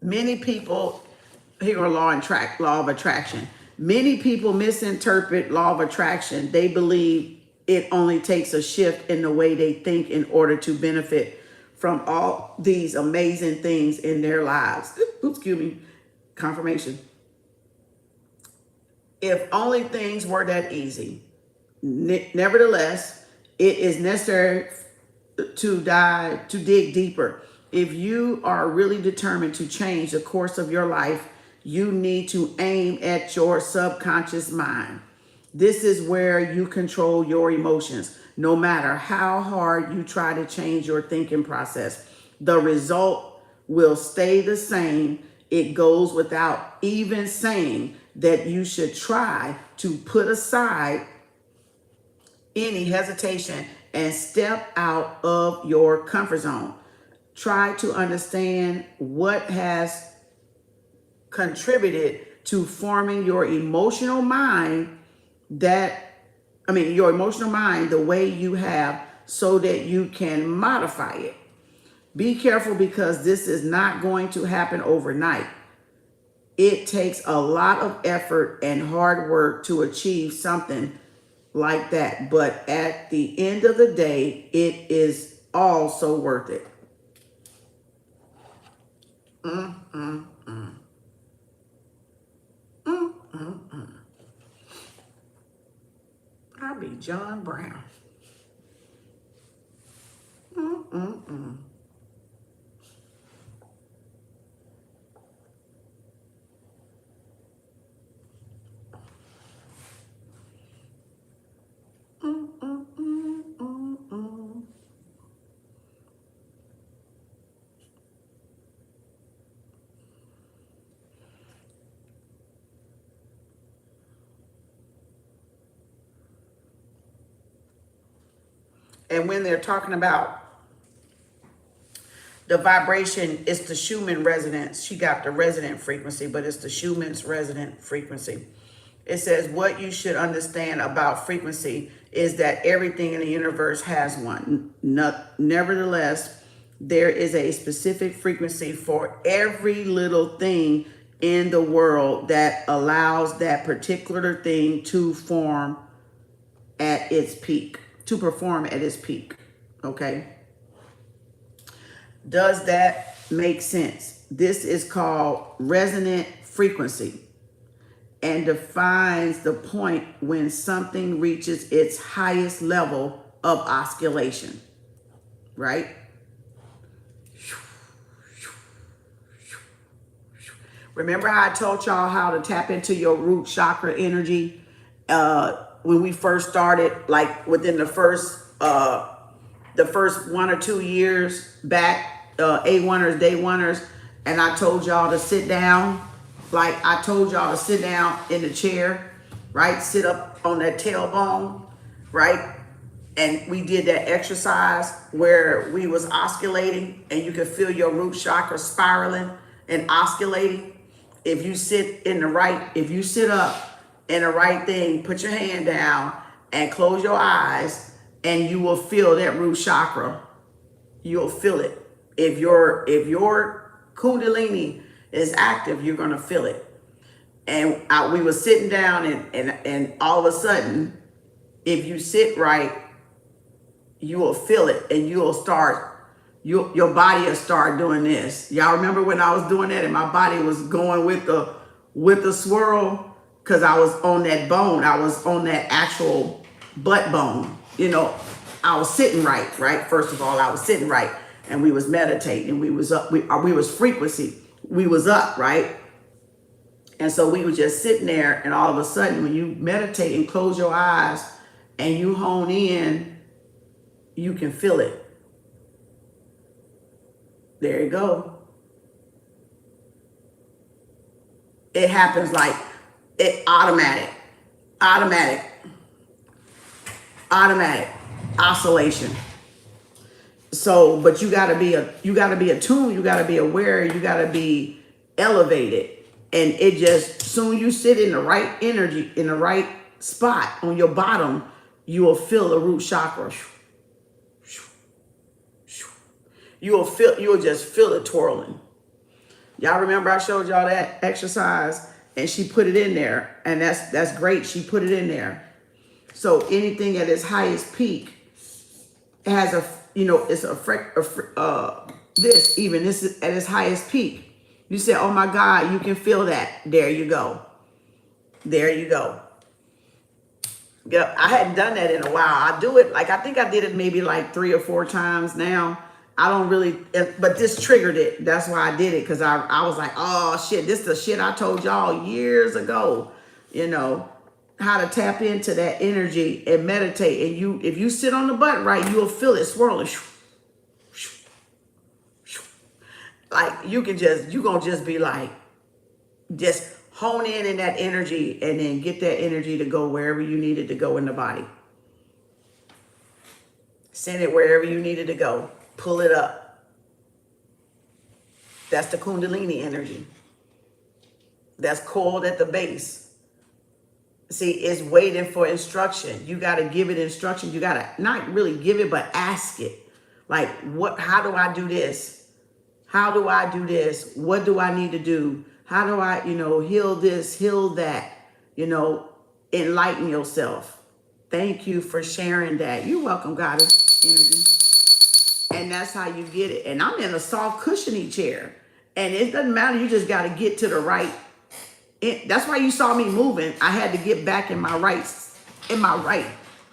Many people, here are law of attraction. Many people misinterpret law of attraction. They believe it only takes a shift in the way they think in order to benefit from all these amazing things in their lives. Oops, excuse me. Confirmation. If only things were that easy. Nevertheless, it is necessary to dig deeper. If you are really determined to change the course of your life, you need to aim at your subconscious mind. This is where you control your emotions. No matter how hard you try to change your thinking process, the result will stay the same. It goes without even saying that you should try to put aside any hesitation and step out of your comfort zone. Try to understand what has contributed to forming your emotional mind your emotional mind the way you have, so that you can modify it. Be careful, because this is not going to happen overnight. It takes a lot of effort and hard work to achieve something like that. But at the end of the day, it is also worth it. I'll be John Brown. And when they're talking about the vibration, it's the Schumann resonance. She got the resonant frequency, but it's the Schumann's resonant frequency. It says what you should understand about frequency is that everything in the universe has one. Nevertheless, there is a specific frequency for every little thing in the world that allows that particular thing to form at its peak, to perform at its peak. Okay? Does that make sense? This is called resonant frequency, and defines the point when something reaches its highest level of oscillation, right? Remember how I told y'all how to tap into your root chakra energy when we first started, like within the first 1 or 2 years back, A1ers, day oneers, and I told y'all to sit down. Like I told y'all to sit down in the chair, right? Sit up on that tailbone, right? And we did that exercise where we was oscillating, and you could feel your root chakra spiraling and oscillating. If you sit up in the right thing, put your hand down and close your eyes, and you will feel that root chakra. You'll feel it. If your Kundalini is active, you're gonna feel it. And we were sitting down, and all of a sudden, if you sit right, you will feel it, and your body will start doing this. Y'all remember when I was doing that, and my body was going with the swirl, because I was on that bone. I was on that actual butt bone. I was sitting right. First of all, I was sitting right, and we was meditating. We was up. We was frequency. We was up, right? And so we were just sitting there, and all of a sudden, when you meditate and close your eyes and you hone in, you can feel it. There you go. It happens like it automatic oscillation. So, but you gotta be attuned, you gotta be aware, you gotta be elevated. And it just, soon you sit in the right energy, in the right spot on your bottom, you will feel the root chakra. You will just feel it twirling. Y'all remember I showed y'all that exercise, and she put it in there, and that's great. She put it in there. So anything at its highest peak has this is at its highest peak. You say, oh my God, you can feel that. There you go. There you go. Yep, I hadn't done that in a while. I do it, like, I think I did it maybe like 3 or 4 times now. I don't really, but this triggered it. That's why I did it, because I was like, oh shit, this is the shit I told y'all years ago, you know, how to tap into that energy and meditate. And if you sit on the butt right, you'll feel it swirling. Like, you gonna just be like, just hone in that energy, and then get that energy to go wherever you need it to go in the body. Send it wherever you need it to go. Pull it up. That's the Kundalini energy. That's coiled at the base. See, it's waiting for instruction. You got to give it instruction. You got to not really give it, but ask it. Like, how do I do this? How do I do this? What do I need to do? How do I, heal this, heal that, enlighten yourself. Thank you for sharing that. You're welcome, Goddess Energy. And that's how you get it. And I'm in a soft cushiony chair. And it doesn't matter. You just got to get to the right. That's why you saw me moving. I had to get back in my right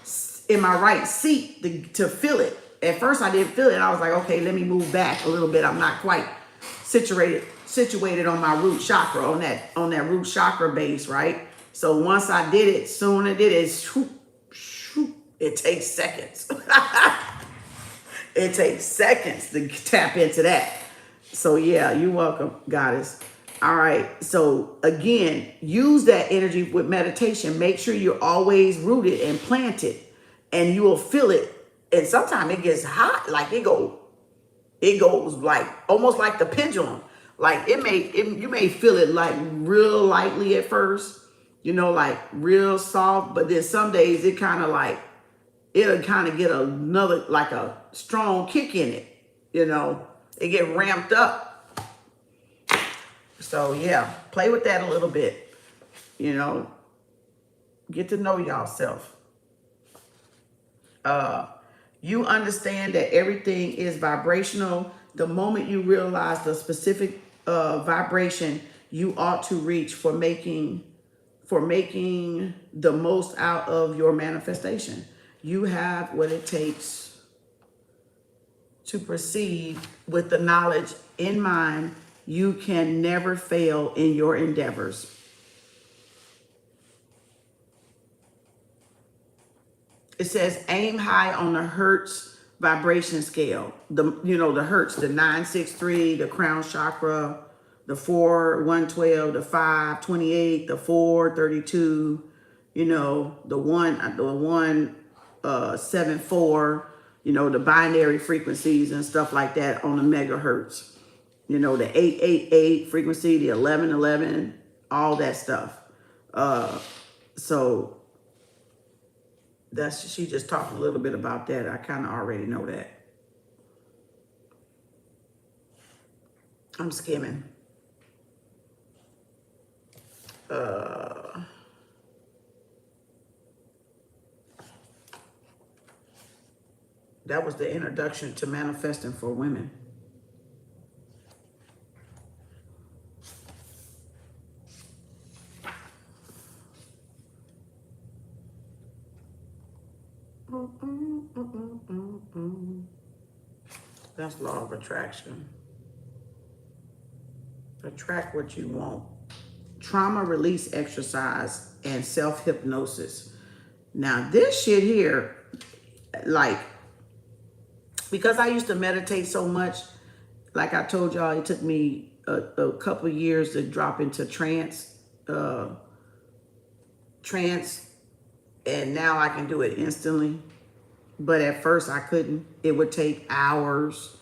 seat to feel it. At first I didn't feel it. I was like, okay, let me move back a little bit. I'm not quite situated on my root chakra, on that root chakra base, right? So once I did it, soon I did it, it takes seconds. It takes seconds to tap into that. So yeah, you're welcome, Goddess. All right. So again, use that energy with meditation. Make sure you're always rooted and planted, and you will feel it. And sometimes it gets hot, like it goes like almost like the pendulum. Like you may feel it like real lightly at first, like real soft, but then some days it'll kind of get another, like a strong kick in it, it get ramped up. So yeah, play with that a little bit, get to know yourself. You understand that everything is vibrational. The moment you realize the specific vibration you ought to reach for making the most out of your manifestation, you have what it takes to proceed with the knowledge in mind. You can never fail in your endeavors. It says aim high on the Hertz vibration scale. The Hertz, the 963, the crown chakra, the 4, 112, the 5, 28, the 4, 32, the 1, 7, 4, the binary frequencies and stuff like that on the megahertz. The 888 frequency, the 1111, all that stuff. So she just talked a little bit about that. I kind of already know that. I'm skimming. That was the introduction to manifesting for women. That's law of attraction. Attract what you want. Trauma release exercise and self-hypnosis. Now this shit here, like, because I used to meditate so much, like I told y'all, it took me a couple years to drop into trance, and now I can do it instantly. But at first I couldn't. It would take hours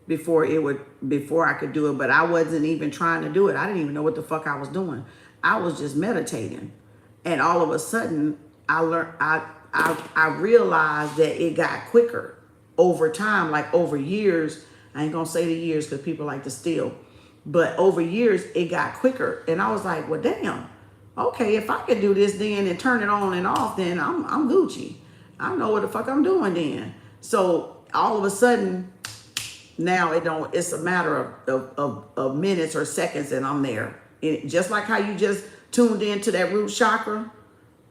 before I could do it. But I wasn't even trying to do it. I didn't even know what the fuck I was doing. I was just meditating. And all of a sudden I realized that it got quicker over time, like over years. I ain't gonna say the years because people like to steal. But over years it got quicker. And I was like, well, damn. Okay, if I could do this then and turn it on and off, then I'm Gucci. I know what the fuck I'm doing then. So all of a sudden, now it's a matter of minutes or seconds and I'm there. Just like how you just tuned into that root chakra,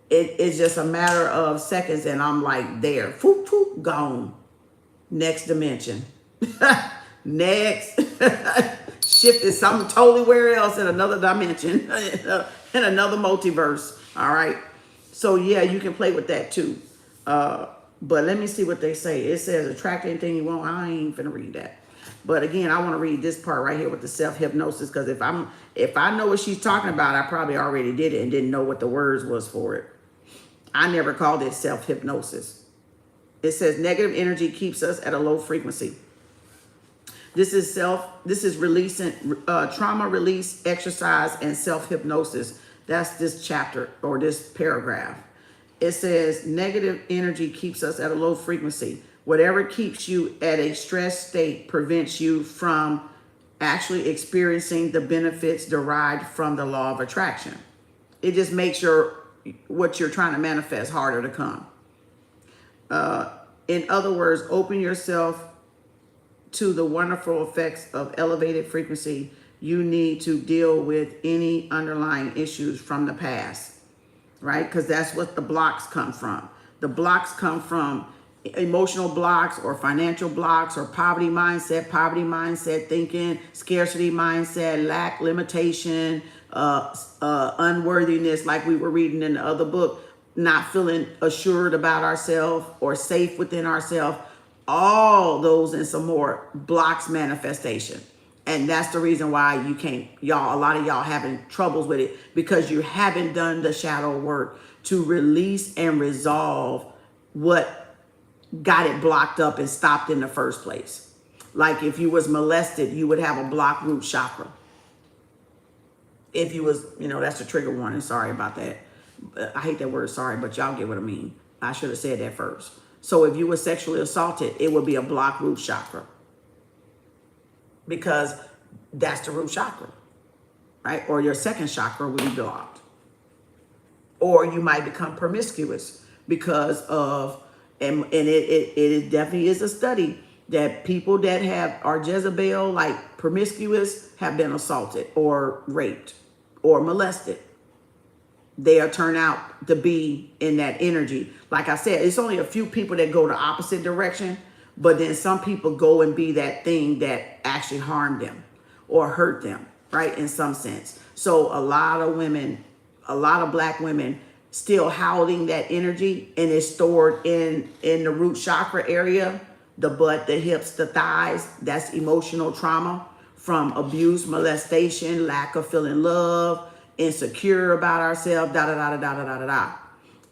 it's just a matter of seconds and I'm like there. Foop, foop, gone. Next dimension. Next. Shifted something totally where else in another dimension. In another multiverse. All right. So yeah, you can play with that too. But let me see what they say. It says attract anything you want. I ain't finna read that. But again, I want to read this part right here with the self-hypnosis, because if I know what she's talking about, I probably already did it and didn't know what the words was for it. I never called it self-hypnosis. It says negative energy keeps us at a low frequency. This is releasing trauma release exercise and self-hypnosis. That's this chapter or this paragraph. It says negative energy keeps us at a low frequency. Whatever keeps you at a stress state prevents you from actually experiencing the benefits derived from the law of attraction. It just makes what you're trying to manifest harder to come. In other words, open yourself to the wonderful effects of elevated frequency. You need to deal with any underlying issues from the past, right? Because that's what the blocks come from. The blocks come from emotional blocks or financial blocks or poverty mindset thinking, scarcity mindset, lack, limitation, unworthiness, like we were reading in the other book, not feeling assured about ourselves or safe within ourselves. All those and some more blocks manifestation. And that's the reason why you can't, a lot of y'all having troubles with it, because you haven't done the shadow work to release and resolve what got it blocked up and stopped in the first place. Like if you was molested, you would have a blocked root chakra. If you was, that's a trigger warning. Sorry about that. I hate that word sorry, but y'all get what I mean. I should have said that first. So if you were sexually assaulted, it would be a blocked root chakra, because that's the root chakra, right? Or your second chakra would be blocked. Or you might become promiscuous because of, and it definitely is a study that people that are Jezebel, like promiscuous, have been assaulted or raped or molested. They'll turn out to be in that energy. Like I said, it's only a few people that go the opposite direction, but then some people go and be that thing that actually harmed them or hurt them, right? In some sense. So a lot of women, a lot of black women still holding that energy, and it's stored in the root chakra area, the butt, the hips, the thighs. That's emotional trauma from abuse, molestation, lack of feeling love, insecure about ourselves,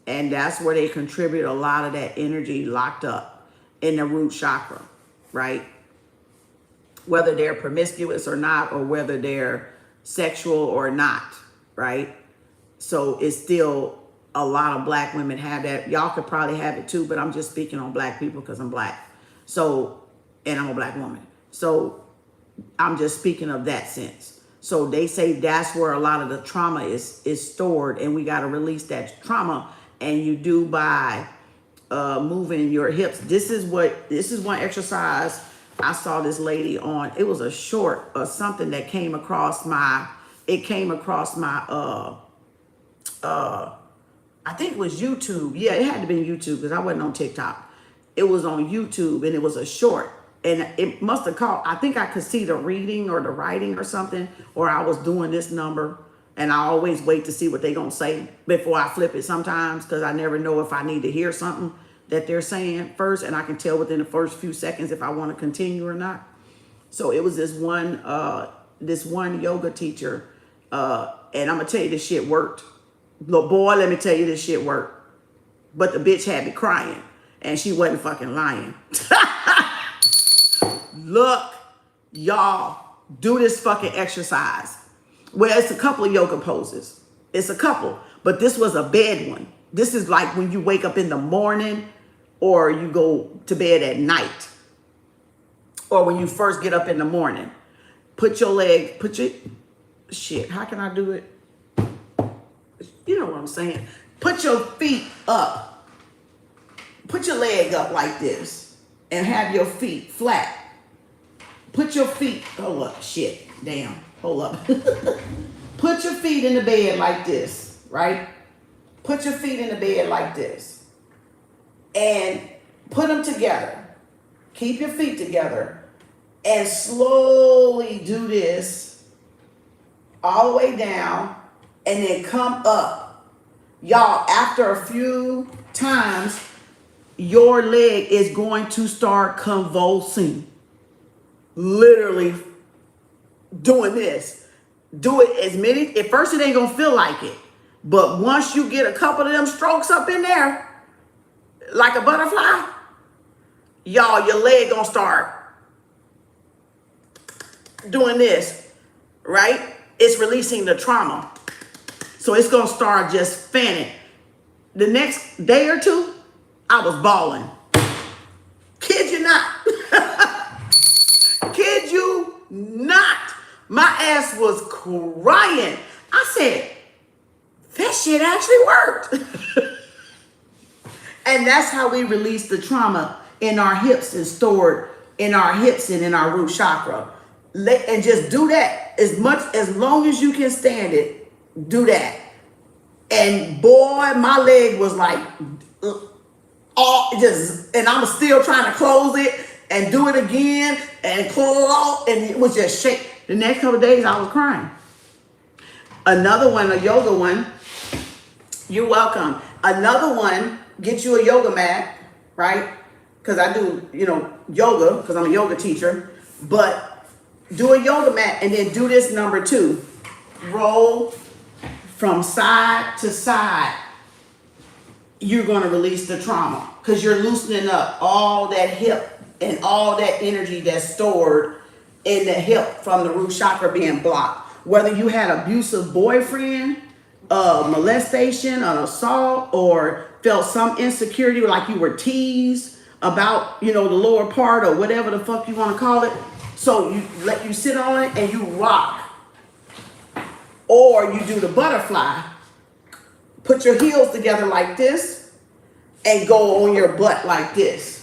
and that's where they contribute a lot of that energy locked up in the root chakra, right? Whether they're promiscuous or not, or whether they're sexual or not, right? So it's still a lot of black women have that. Y'all could probably have it too, but I'm just speaking on black people because I'm black. So, and I'm a black woman. So I'm just speaking of that sense. So they say that's where a lot of the trauma is stored, and we got to release that trauma. And you do by moving your hips. This is one exercise I saw this lady on. It was a short or something that came across my, I think it was YouTube. Yeah, it had to be YouTube because I wasn't on TikTok. It was on YouTube, and it was a short. And it must have caught, I think I could see the reading or the writing or something, or I was doing this number, and I always wait to see what they gonna say before I flip it sometimes, because I never know if I need to hear something that they're saying first, and I can tell within the first few seconds if I want to continue or not. So it was this one yoga teacher, and I'm gonna tell you this shit worked. Look, boy, let me tell you this shit worked. But the bitch had me crying, and she wasn't fucking lying. Look, y'all, do this fucking exercise. Well, it's a couple of yoga poses. It's a couple, but this was a bed one. This is like when you wake up in the morning, or you go to bed at night, or when you first get up in the morning. How can I do it? You know what I'm saying? Put your feet up. Put your leg up like this and have your feet flat. Put your feet, hold up, shit, damn, hold up. Put your feet in the bed like this, right? Put your feet in the bed like this. And put them together. Keep your feet together. And slowly do this all the way down. And then come up. Y'all, after a few times, your leg is going to start convulsing. Literally doing this. Do it as many, at first it ain't gonna feel like it. But once you get a couple of them strokes up in there, like a butterfly, y'all, your leg gonna start doing this, right? It's releasing the trauma. So it's gonna start just fanning. The next day or two, I was bawling. Kid you not. Kid you not. My ass was crying. I said, that shit actually worked. And that's how we release the trauma in our hips and stored in our hips and in our root chakra. And just do that as long as you can stand it. Do that. And boy, my leg was like, and I'm still trying to close it and do it again and close, and it was just shake. The next couple of days I was crying. Another one, a yoga one. You're welcome. Another one, get you a yoga mat, right? Because I do, yoga, because I'm a yoga teacher. But do a yoga mat and then do this number 2. Roll from side to side. You're going to release the trauma because you're loosening up all that hip and all that energy that's stored in the hip from the root chakra being blocked. Whether you had abusive boyfriend, molestation, an assault, or felt some insecurity like you were teased about, the lower part or whatever the fuck you want to call it. So you sit on it and you rock. Or you do the butterfly. Put your heels together like this and go on your butt like this.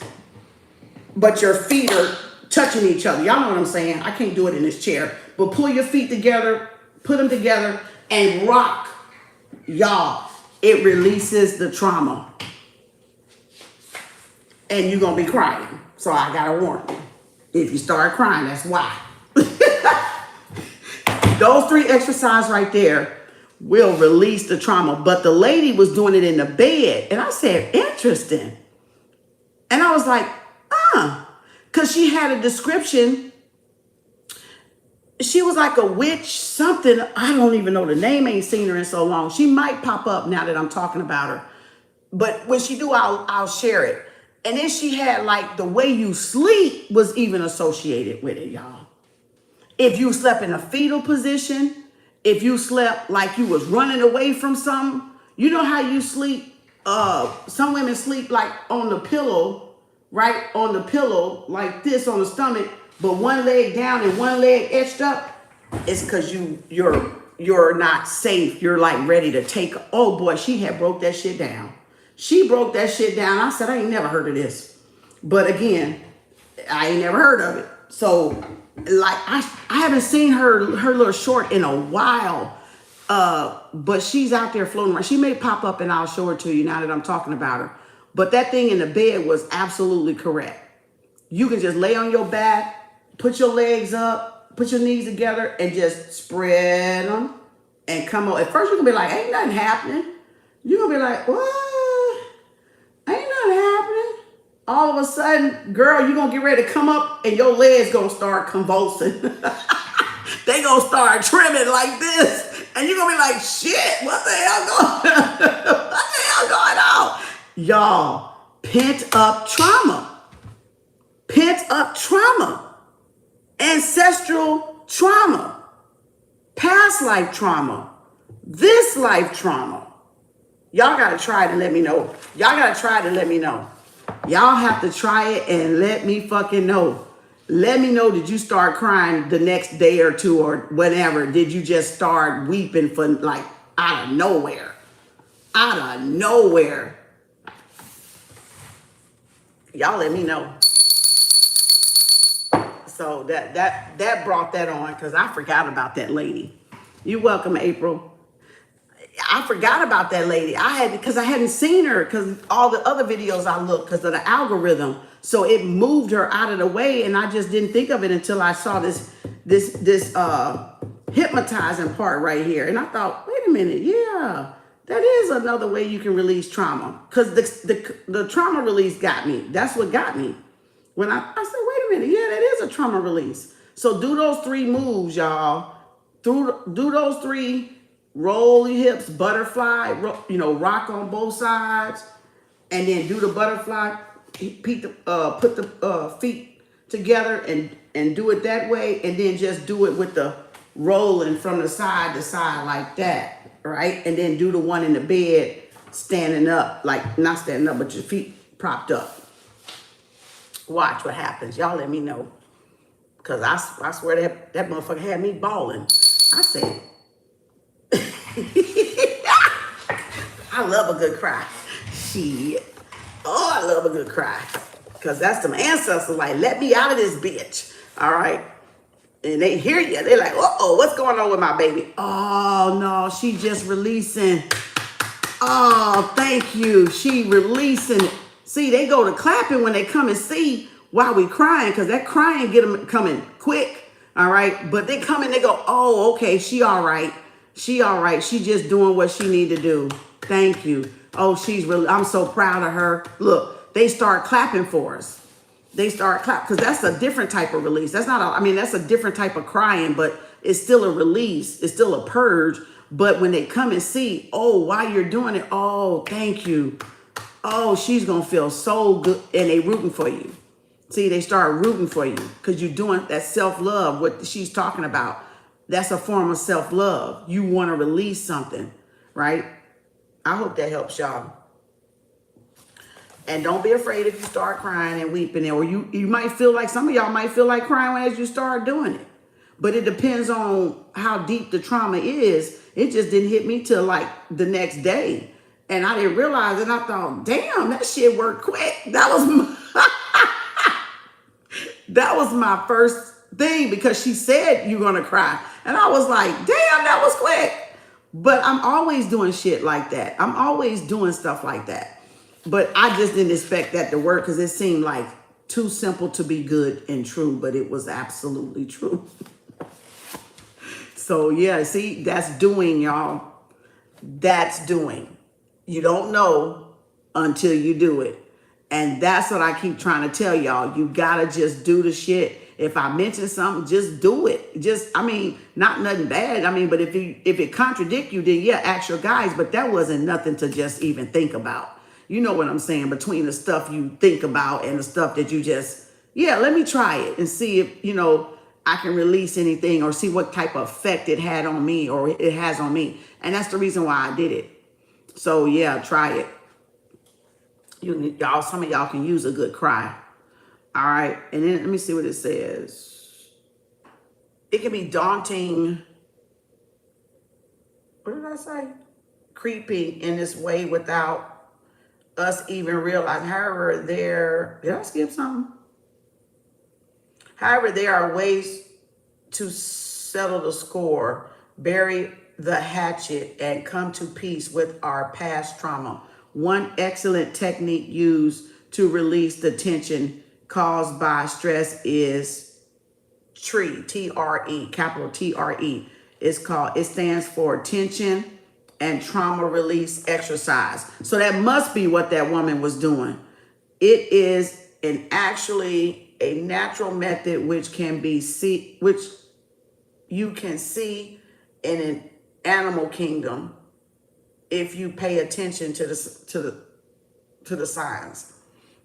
But your feet are touching each other. Y'all know what I'm saying? I can't do it in this chair. But pull your feet together, put them together, and rock. Y'all, it releases the trauma. And you're going to be crying. So I got to warn you. If you start crying, that's why. Those 3 exercises right there will release the trauma. But the lady was doing it in the bed. And I said, interesting. And I was like, because she had a description. She was like a witch, something. I don't even know the name. Ain't seen her in so long. She might pop up now that I'm talking about her. But when she do, I'll share it. And then she had like the way you sleep was even associated with it, y'all. If you slept in a fetal position, if you slept like you was running away from something, you know how you sleep? Some women sleep like on the pillow, right? On the pillow, like this on the stomach, but one leg down and one leg etched up. It's because you're not safe. You're like ready to take. Oh boy, she had broke that shit down. She broke that shit down. I said, I ain't never heard of this. But again, I ain't never heard of it. So like I haven't seen her little short in a while. But she's out there floating around. She may pop up and I'll show her to you now that I'm talking about her. But that thing in the bed was absolutely correct. You can just lay on your back, put your legs up, put your knees together, and just spread them and come on. At first you're gonna be like, ain't nothing happening. You're gonna be like, what? Ain't nothing happening. All of a sudden, girl, you're gonna get ready to come up and your legs gonna start convulsing. They gonna start trimming like this. And you're gonna be like, shit, what the hell going on? Y'all, pent up trauma. Pent up trauma. Ancestral trauma. Past life trauma. This life trauma. Y'all gotta try it and let me know. Y'all gotta try it and let me know. Y'all have to try it and let me fucking know. Let me know, did you start crying the next day or two or whatever? Did you just start weeping for like out of nowhere? Out of nowhere. Y'all let me know. So that brought that on because I forgot about that lady. You're welcome, April. I forgot about that lady. Because I hadn't seen her because all the other videos I looked because of the algorithm. So it moved her out of the way, and I just didn't think of it until I saw this hypnotizing part right here. And I thought, wait a minute, yeah, that is another way you can release trauma. Because the trauma release got me. That's what got me. When I said, wait a minute, yeah, that is a trauma release. So do those 3 moves, y'all. Do those 3. Roll your hips, butterfly, rock on both sides, and then do the butterfly. Put the feet together and do it that way, and then just do it with the rolling from the side to side like that, right? And then do the one in the bed, standing up, like not standing up, but your feet propped up. Watch what happens. Y'all let me know, because I swear that motherfucker had me balling. I said, I love a good cry. Shit. Oh, I love a good cry. Because that's them ancestors like, let me out of this bitch. All right. And they hear you. They're like, uh-oh, what's going on with my baby? Oh, no, she just releasing. Oh, thank you. She releasing it. See, they go to clapping when they come and see why we crying, because that crying get them coming quick. All right. But they come and they go, oh, okay, she all right. She all right. She just doing what she need to do. Thank you. Oh, I'm so proud of her. Look, they start clapping for us. They start clapping because that's a different type of release. That's a different type of crying, but it's still a release. It's still a purge. But when they come and see, oh, while you're doing it, oh, thank you. Oh, she's going to feel so good. And they rooting for you. See, they start rooting for you because you're doing that self-love, what she's talking about. That's a form of self-love. You want to release something, right? I hope that helps y'all. And don't be afraid if you start crying and weeping, or you might feel like, some of y'all might feel like crying as you start doing it. But it depends on how deep the trauma is. It just didn't hit me till like the next day. And I didn't realize it. And I thought, damn, that shit worked quick. That was my first thing, because she said you're gonna cry. And I was like, damn, that was quick. But I'm always doing shit like that. I'm always doing stuff like that. But I just didn't expect that to work because it seemed like too simple to be good and true, but it was absolutely true. So yeah, see, that's doing, y'all. That's doing. You don't know until you do it. And that's what I keep trying to tell y'all. You gotta just do the shit. If I mention something, just do it. Not nothing bad. But if it contradict you, then yeah, ask your guys. But that wasn't nothing to just even think about. You know what I'm saying? Between the stuff you think about and the stuff that you just, yeah, let me try it and see if, I can release anything or see what type of effect it had on me or it has on me. And that's the reason why I did it. So yeah, try it. Y'all, some of y'all can use a good cry. All right. And then let me see what it says. It can be daunting. What did I say? Creepy in this way without us even realizing. However, did I skip something? However, there are ways to settle the score, bury the hatchet, and come to peace with our past trauma. One excellent technique used to release the tension caused by stress is TRE, T-R-E, capital T-R-E. It stands for tension and trauma release exercise. So that must be what that woman was doing. It is actually a natural method which you can see in an animal kingdom if you pay attention to the signs.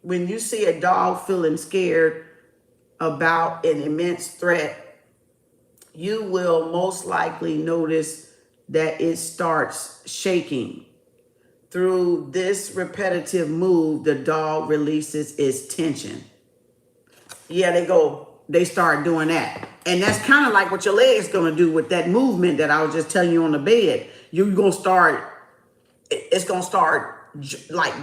When you see a dog feeling scared about an immense threat, you will most likely notice that it starts shaking. Through this repetitive move, the dog releases its tension. Yeah, they start doing that. And that's kind of like what your leg's going to do with that movement that I was just telling you on the bed. It's going to start like,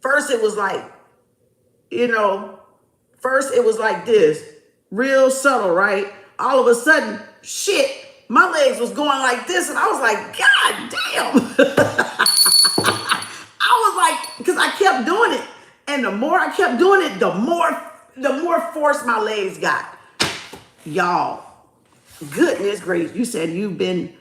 first it was like, first it was like this, real subtle, right? All of a sudden, shit, my legs was going like this, and I was like, God damn. I was like, because I kept doing it. And the more I kept doing it, the more force my legs got. Y'all, goodness gracious, you said you've been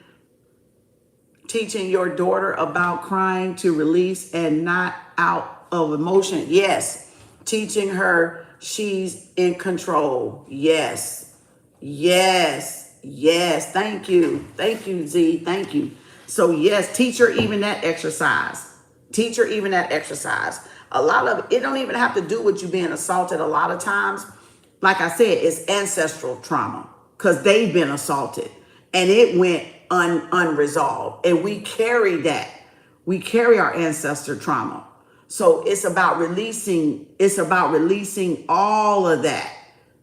teaching your daughter about crying to release and not out of emotion. Yes. Teaching her she's in control. Yes. Yes. Yes. Thank you. Thank you, Z. Thank you. So yes, teach her even that exercise. Teach her even that exercise. A lot of it don't even have to do with you being assaulted. A lot of times, like I said, it's ancestral trauma because they've been assaulted and it went unresolved. And we carry that. We carry our ancestor trauma. So it's about releasing all of that.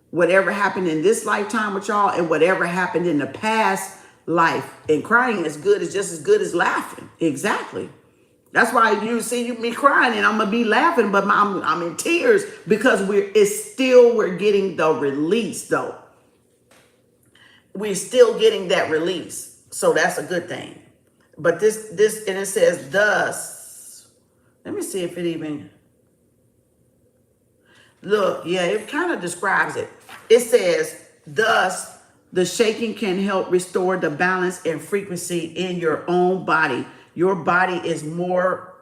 Whatever happened in this lifetime with y'all and whatever happened in the past life. And crying is just as good as laughing. Exactly. That's why you see me crying and I'm gonna be laughing, but I'm in tears because we're getting the release though. We're still getting that release, so that's a good thing. But this and it says thus. Let me see if it even. Look, yeah, it kind of describes it. It says thus the shaking can help restore the balance and frequency in your own body. Your body is more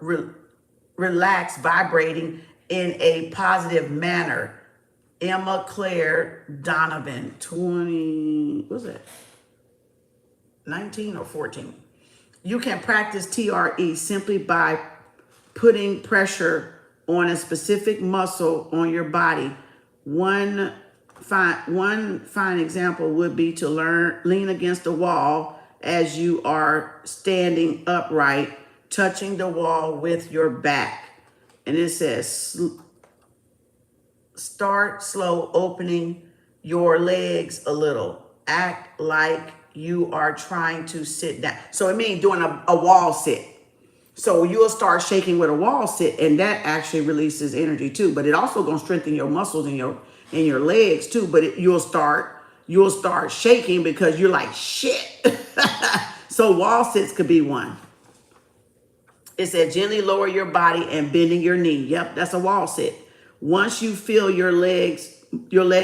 relaxed, vibrating in a positive manner. Emma Claire Donovan, 19 or 14. You can practice TRE simply by putting pressure on a specific muscle on your body. One fine example would be to lean against the wall as you are standing upright, touching the wall with your back. And it says, start slow, opening your legs a little. Act like you are trying to sit down. So it means doing a wall sit. So you'll start shaking with a wall sit, and that actually releases energy too. But it also gonna strengthen your muscles in your legs too. But you'll start shaking because you're like, shit. So wall sits could be one. It said gently lower your body and bending your knee. Yep, that's a wall sit. Once you feel your leg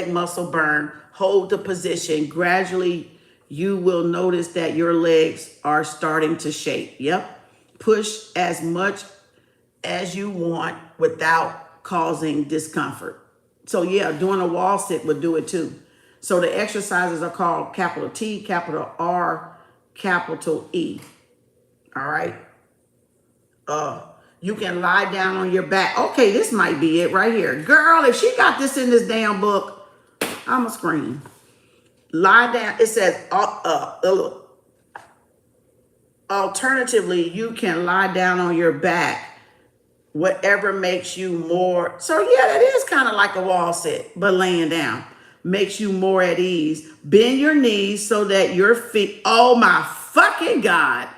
muscle burn, hold the position. Gradually, you will notice that your legs are starting to shake. Yep. Push as much as you want without causing discomfort. So yeah, doing a wall sit would do it too. So the exercises are called capital T, capital R, capital E. All right. You can lie down on your back. Okay, this might be it right here. Girl, if she got this in this damn book, I'ma scream. Lie down. It says, alternatively, you can lie down on your back. Whatever makes you more. So yeah, that is kind of like a wall sit, but laying down makes you more at ease. Bend your knees so that your feet, oh my fucking God,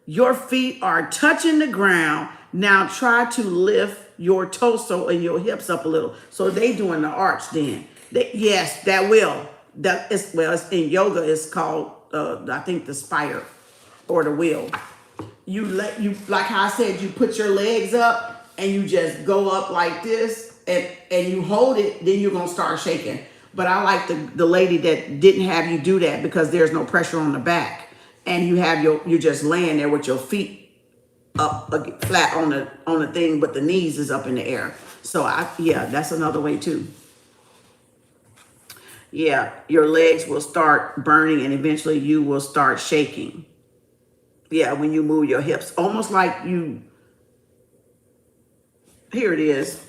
your feet are touching the ground. Now try to lift your torso and your hips up a little. So they doing the arch then. Yes, that will. It's in yoga, it's called, I think the spire or the wheel. Like how I said, you put your legs up and you just go up like this and you hold it, then you're going to start shaking. But I like the lady that didn't have you do that because there's no pressure on the back. And you're just laying there with your feet up flat on the thing, but the knees is up in the air. So yeah, that's another way too. Yeah, your legs will start burning and eventually you will start shaking. Yeah, when you move your hips, almost like you, here it is.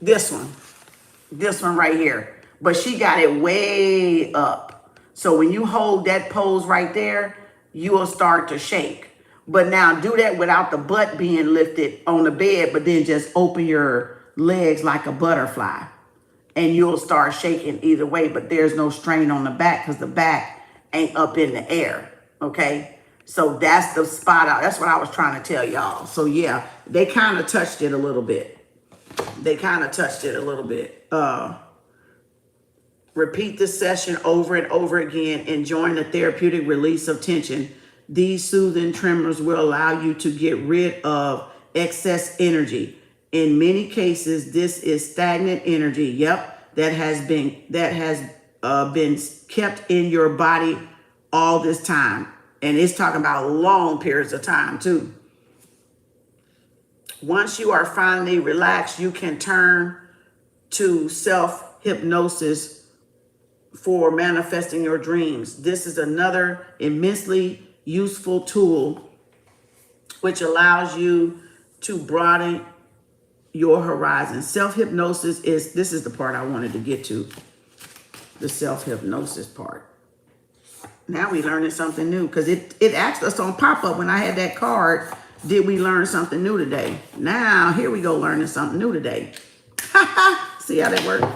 This one right here. But she got it way up. So when you hold that pose right there, you will start to shake. But now do that without the butt being lifted on the bed, but then just open your legs like a butterfly. And you'll start shaking either way, but there's no strain on the back because the back ain't up in the air, okay? So that's the spot out. That's what I was trying to tell y'all. So yeah, they kind of touched it a little bit. Repeat this session over and over again, enjoying the therapeutic release of tension. These soothing tremors will allow you to get rid of excess energy. In many cases, this is stagnant energy. Yep, that has been kept in your body all this time, and it's talking about long periods of time too. Once you are finally relaxed, you can turn to self-hypnosis for manifesting your dreams. This is another immensely useful tool which allows you to broaden your horizon. Self-hypnosis this is the part I wanted to get to, the self-hypnosis part. Now we learning something new, because it asked us on pop-up when I had that card, did we learn something new today? Now here we go, learning something new today. See how that works?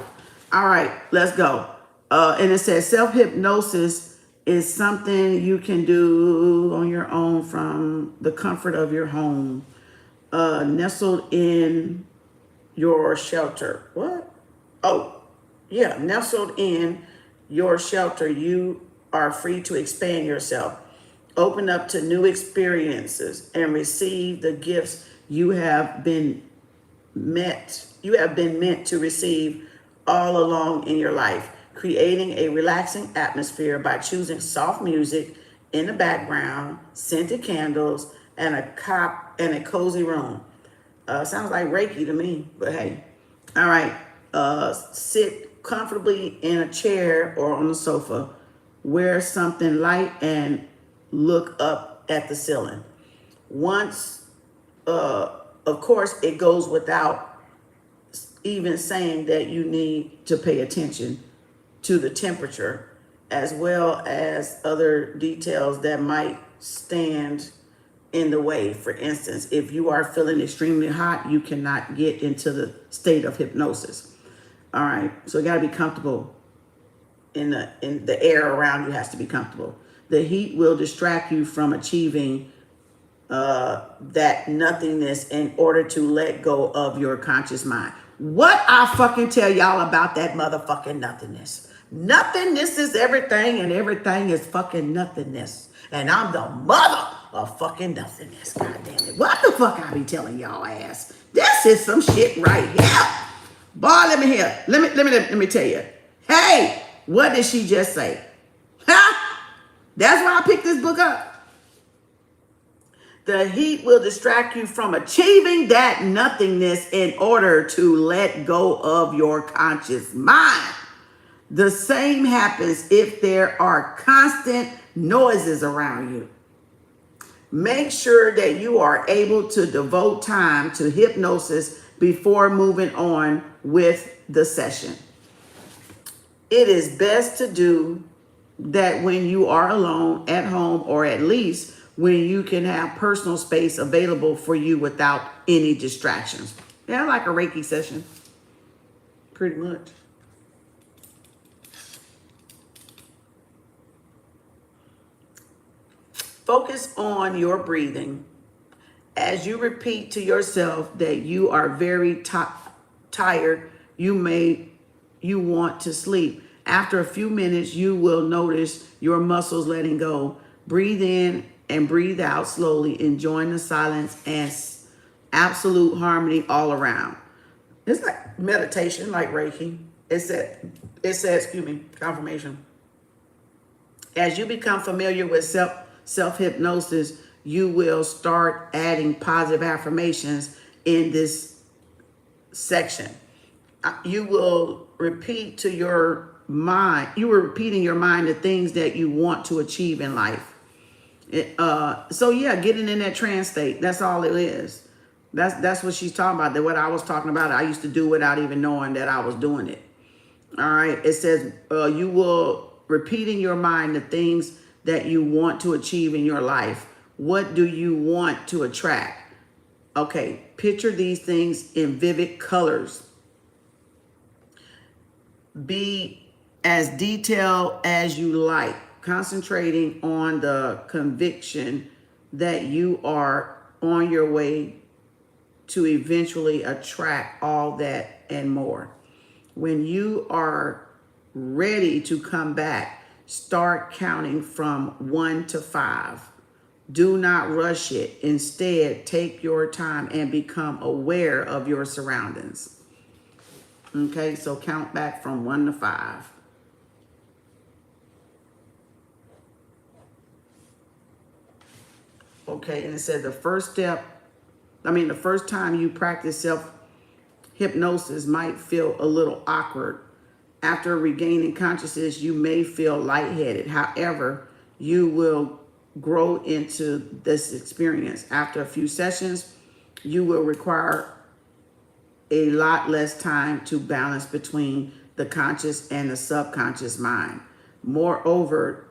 All right, let's go. And it says self-hypnosis is something you can do on your own from the comfort of your home, nestled in your shelter. What? Oh, yeah, nestled in your shelter. You are free to expand yourself, open up to new experiences, and receive the gifts you have been meant to receive all along in your life. Creating a relaxing atmosphere by choosing soft music in the background, scented candles, and a cozy room. Sounds like Reiki to me, but hey. All right. Sit comfortably in a chair or on the sofa. Wear something light and look up at the ceiling. Once, of course, it goes without even saying that you need to pay attention to the temperature, as well as other details that might stand in the way. For instance, if you are feeling extremely hot, you cannot get into the state of hypnosis. All right, so you got to be comfortable. In the air around you has to be comfortable. The heat will distract you from achieving that nothingness in order to let go of your conscious mind. What I fucking tell y'all about that motherfucking nothingness. Nothingness is everything, and everything is fucking nothingness. And I'm the mother of fucking nothingness. God damn it. What the fuck I be telling y'all ass? This is some shit right here. Boy, let me hear. Let me tell you. Hey, what did she just say? Huh? That's why I picked this book up. The heat will distract you from achieving that nothingness in order to let go of your conscious mind. The same happens if there are constant noises around you. Make sure that you are able to devote time to hypnosis before moving on with the session. It is best to do that when you are alone at home, or at least when you can have personal space available for you without any distractions. Yeah, like a Reiki session, pretty much. Focus on your breathing as you repeat to yourself that you are very tired. You want to sleep. After a few minutes, you will notice your muscles letting go. Breathe in and breathe out slowly, enjoying the silence and absolute harmony all around. It's like meditation, like Reiki. It says, confirmation. As you become familiar with self-hypnosis, you will start adding positive affirmations in this section. You will repeat to your mind, you are repeating your mind the things that you want to achieve in life. So yeah, getting in that trance state, that's all it is. That's what she's talking about. That what I was talking about, I used to do without even knowing that I was doing it. All right. It says you will repeating your mind the things that you want to achieve in your life. What do you want to attract? Okay. Picture these things in vivid colors. Be as detailed as you like, concentrating on the conviction that you are on your way to eventually attract all that and more. When you are ready to come back, start counting from 1 to 5. Do not rush it. Instead, take your time and become aware of your surroundings. Okay, so count back from 1 to 5. Okay, and it said the first time you practice self-hypnosis might feel a little awkward. After regaining consciousness, you may feel lightheaded. However, you will grow into this experience. After a few sessions, you will require a lot less time to balance between the conscious and the subconscious mind. Moreover,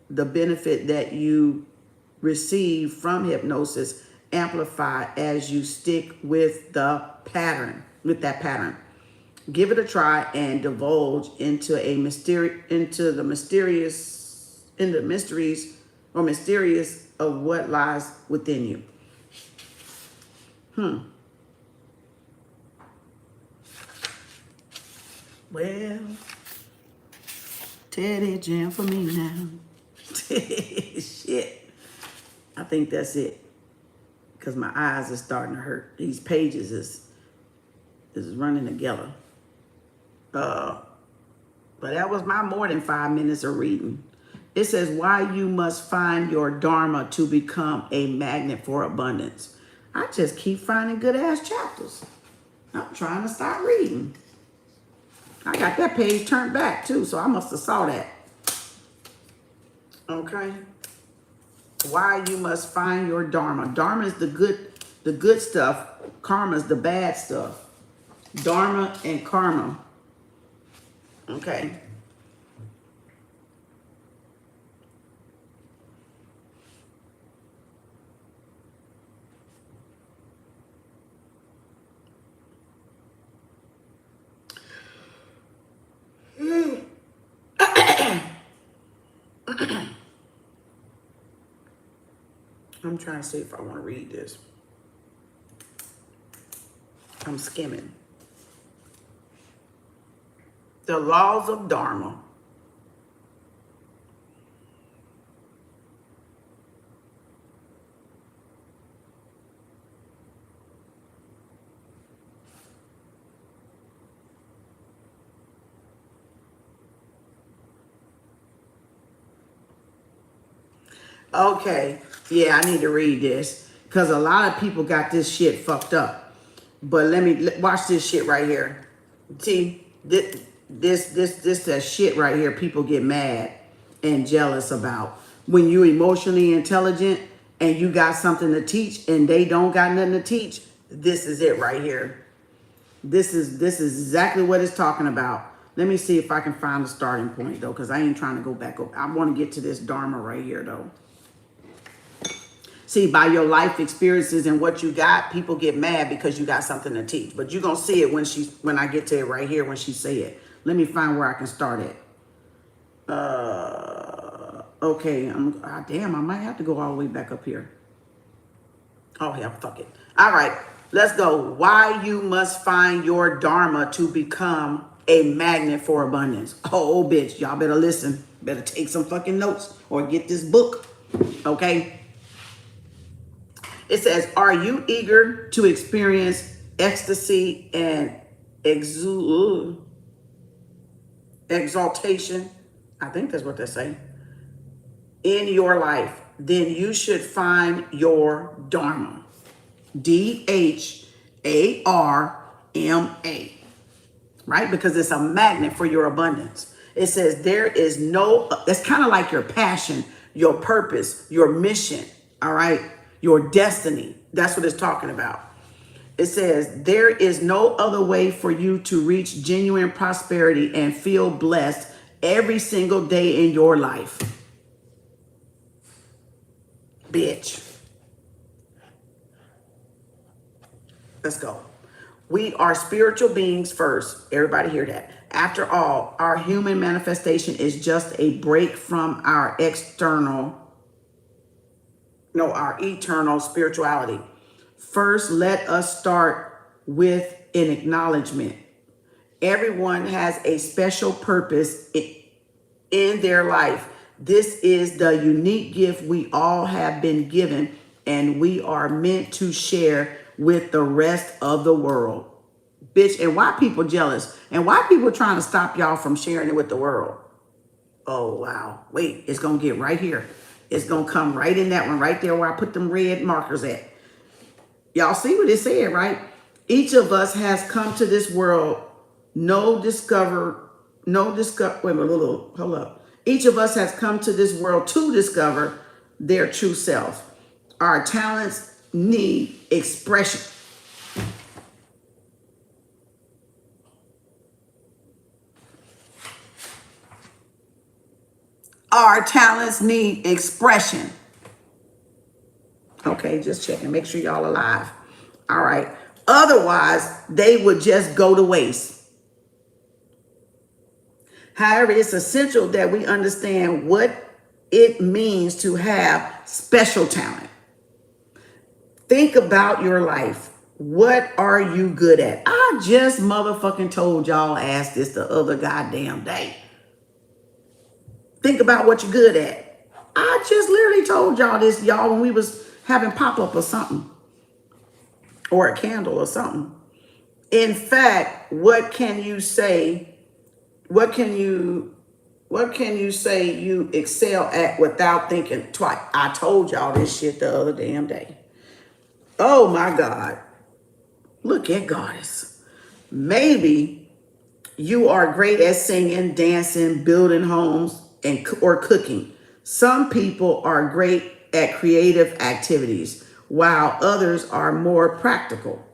the benefit that you receive from hypnosis amplify as you stick with the pattern, Give it a try and divulge into the mysteries of what lies within you. Well, Teddy jam for me now. Shit. I think that's it. Because my eyes are starting to hurt. These pages is running together. But that was my more than 5 minutes of reading. It says, why you must find your dharma to become a magnet for abundance. I just keep finding good ass chapters. I'm trying to start reading. I got that page turned back too, so I must have saw that. Okay. Why you must find your dharma. Dharma is the good stuff. Karma is the bad stuff. Dharma and karma. Okay. I'm trying to see if I want to read this. I'm skimming. The laws of Dharma. Okay, yeah, I need to read this because a lot of people got this shit fucked up. But watch this shit right here. See, this that shit right here people get mad and jealous about. When you're emotionally intelligent and you got something to teach and they don't got nothing to teach, this is it right here. This is exactly what it's talking about. Let me see if I can find the starting point though, because I ain't trying to go back up. I want to get to this Dharma right here though. See, by your life experiences and what you got, people get mad because you got something to teach. But you're going to see it when I get to it right here when she say it. Let me find where I can start it. Okay. Damn, I might have to go all the way back up here. Oh, hell, fuck it. All right, let's go. Why you must find your dharma to become a magnet for abundance. Oh, bitch, y'all better listen. Better take some fucking notes or get this book. Okay. It says, are you eager to experience ecstasy and exaltation? I think that's what they say. In your life, then you should find your dharma. DHARMA. Right? Because it's a magnet for your abundance. It says that's kind of like your passion, your purpose, your mission. All right. Your destiny. That's what it's talking about. It says, there is no other way for you to reach genuine prosperity and feel blessed every single day in your life. Bitch. Let's go. We are spiritual beings first. Everybody hear that. After all, our human manifestation is just a break from our eternal spirituality. First, let us start with an acknowledgement. Everyone has a special purpose in their life. This is the unique gift we all have been given, and we are meant to share with the rest of the world. Bitch, and why people jealous? And why people trying to stop y'all from sharing it with the world? Oh, wow. Wait, it's going to get right here. It's going to come right in that one, right there where I put them red markers at. Y'all see what it said, right? Each of us has come to this world, wait a minute, hold up. Each of us has come to this world to discover their true self. Our talents need expression. Our talents need expression. Okay, just checking. Make sure y'all alive. All right. Otherwise, they would just go to waste. However, it's essential that we understand what it means to have special talent. Think about your life. What are you good at? I just motherfucking told y'all ask this the other goddamn day. Think about what you're good at. I just literally told y'all this, y'all, when we was having pop-up or something. Or a candle or something. In fact, what can you say you excel at without thinking twice? I told y'all this shit the other damn day. Oh my God. Look at Goddess. Maybe you are great at singing, dancing, building homes, or cooking. Some people are great at creative activities, while others are more practical.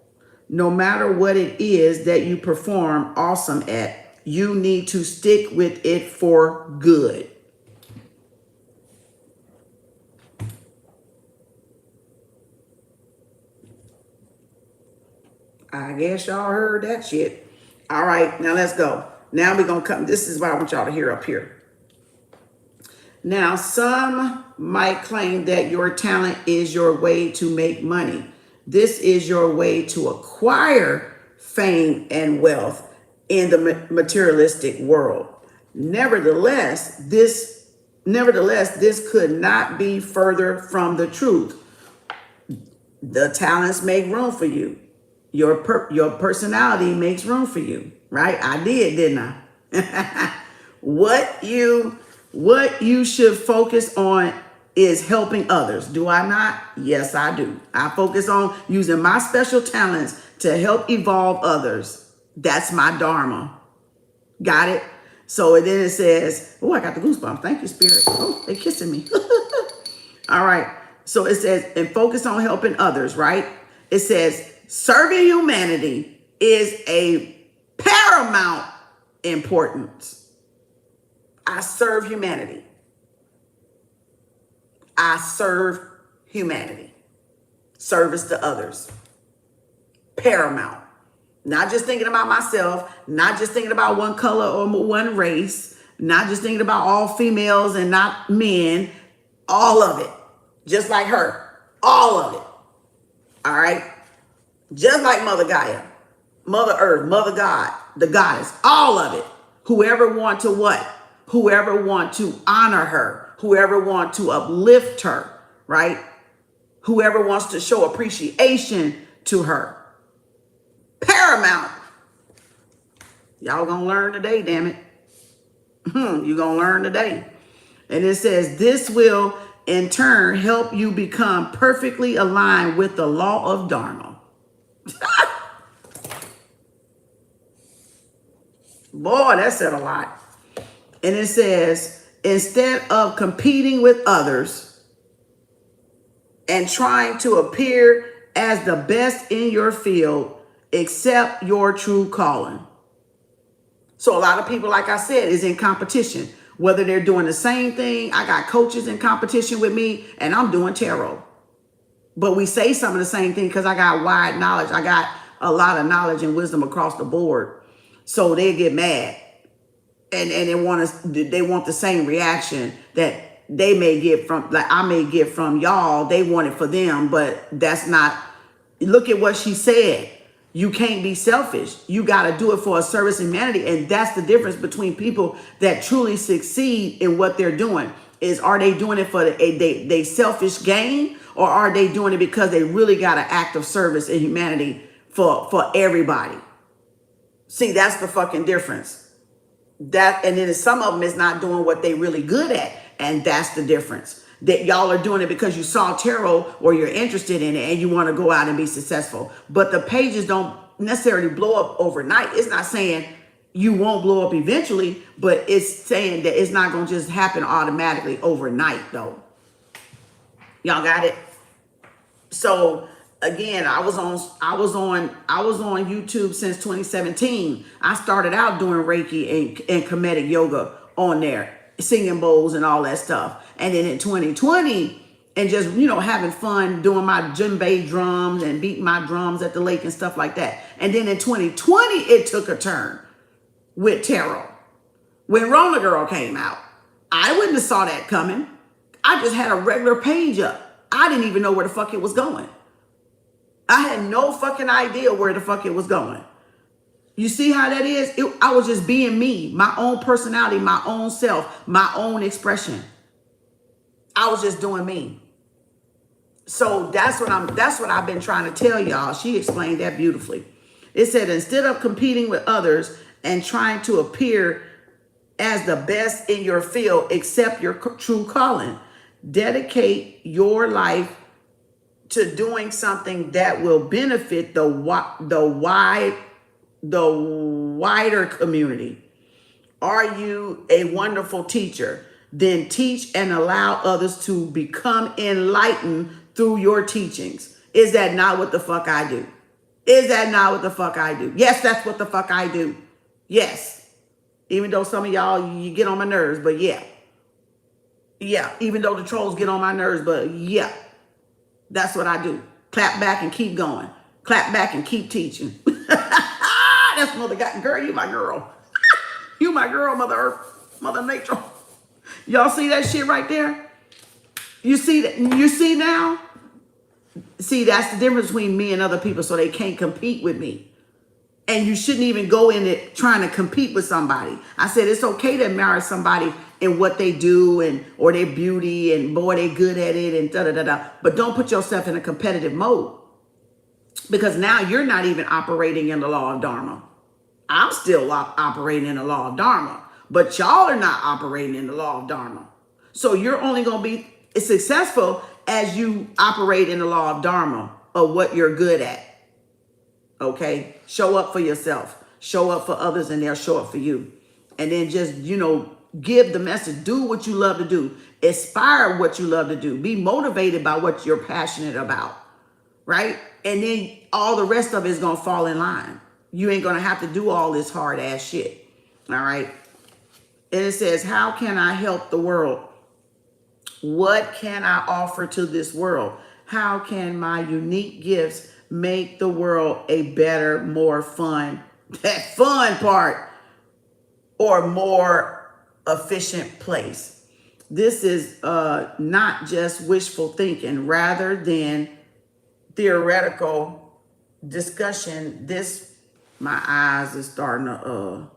No matter what it is that you perform awesome at, you need to stick with it for good. I guess y'all heard that shit. All right, now let's go. Now we're going to come. This is what I want y'all to hear up here. Now, some might claim that your talent is your way to make money. This is your way to acquire fame and wealth in the materialistic world. Nevertheless, this could not be further from the truth. The talents make room for you. Your personality makes room for you, right? I did, didn't I? What you should focus on is helping others. Do I not? Yes, I do. I focus on using my special talents to help evolve others. That's my dharma. Got it? So then it says, oh, I got the goosebumps. Thank you, Spirit. Oh, they're kissing me. All right. So it says, and focus on helping others, right? It says, serving humanity is a paramount importance. I serve humanity. I serve humanity. Service to others. Paramount. Not just thinking about myself, not just thinking about one color or one race, not just thinking about all females and not men, all of it. Just like her, all of it. All right? Just like Mother Gaia, Mother Earth, Mother God, the goddess, all of it. Whoever want to what? Whoever want to honor her, whoever want to uplift her, right? Whoever wants to show appreciation to her. Paramount. Y'all gonna learn today, damn it. You're gonna learn today. And it says, this will in turn help you become perfectly aligned with the law of Dharma. Boy, that said a lot. And it says, instead of competing with others and trying to appear as the best in your field, accept your true calling. So a lot of people, like I said, is in competition. Whether they're doing the same thing, I got coaches in competition with me, and I'm doing tarot. But we say some of the same thing because I got wide knowledge. I got a lot of knowledge and wisdom across the board. So they get mad. And they want the same reaction that they may get from, like I may get from y'all. They want it for them, but that's not. Look at what she said. You can't be selfish. You got to do it for a service humanity. And that's the difference between people that truly succeed in what they're doing. Is are they doing it for they selfish gain, or are they doing it because they really got an act of service and humanity for everybody? See, that's the fucking difference. That, and then some of them is not doing what they really good at, and that's the difference. That y'all are doing it because you saw tarot or you're interested in it and you want to go out and be successful. But the pages don't necessarily blow up overnight. It's not saying you won't blow up eventually, but it's saying that it's not going to just happen automatically overnight, though. Y'all got it? So again, I was on YouTube since 2017. I started out doing Reiki and Kemetic yoga on there, singing bowls and all that stuff. And then in 2020, and just, having fun doing my djembe drums and beating my drums at the lake and stuff like that. And then in 2020, it took a turn with tarot. When Rona Girl came out, I wouldn't have saw that coming. I just had a regular page up. I didn't even know where the fuck it was going. I had no fucking idea where the fuck it was going. You see how that is? I was just being me, my own personality, my own self, my own expression. I was just doing me. So that's what I've been trying to tell y'all. She explained that beautifully. It said, instead of competing with others and trying to appear as the best in your field, accept your true calling. Dedicate your life to doing something that will benefit the wider community. Are you a wonderful teacher? Then teach and allow others to become enlightened through your teachings. Is that not what the fuck I do? Is that not what the fuck I do? Yes, that's what the fuck I do. Yes. Even though some of y'all, you get on my nerves, but yeah. Yeah, even though the trolls get on my nerves, but yeah. That's what I do. Clap back and keep going. Clap back and keep teaching. That's Mother God. Girl, you my girl. You my girl, Mother Earth, Mother Nature. Y'all see that shit right there? You see that? You see now? See, that's the difference between me and other people, so they can't compete with me. And you shouldn't even go in it trying to compete with somebody. I said it's okay to marry somebody in what they do and or their beauty and boy, they good at it and da-da-da-da. But don't put yourself in a competitive mode, because now you're not even operating in the law of Dharma. I'm still operating in the law of Dharma, but y'all are not operating in the law of Dharma. So you're only going to be successful as you operate in the law of Dharma, of what you're good at. Okay? Show up for yourself. Show up for others and they'll show up for you. And then just, give the message. Do what you love to do. Aspire what you love to do. Be motivated by what you're passionate about. Right? And then all the rest of it is going to fall in line. You ain't going to have to do all this hard ass shit. All right? And it says, how can I help the world? What can I offer to this world? How can my unique gifts make the world a better, more fun, that fun part, or more efficient place? This is not just wishful thinking, rather than theoretical discussion. My eyes is starting to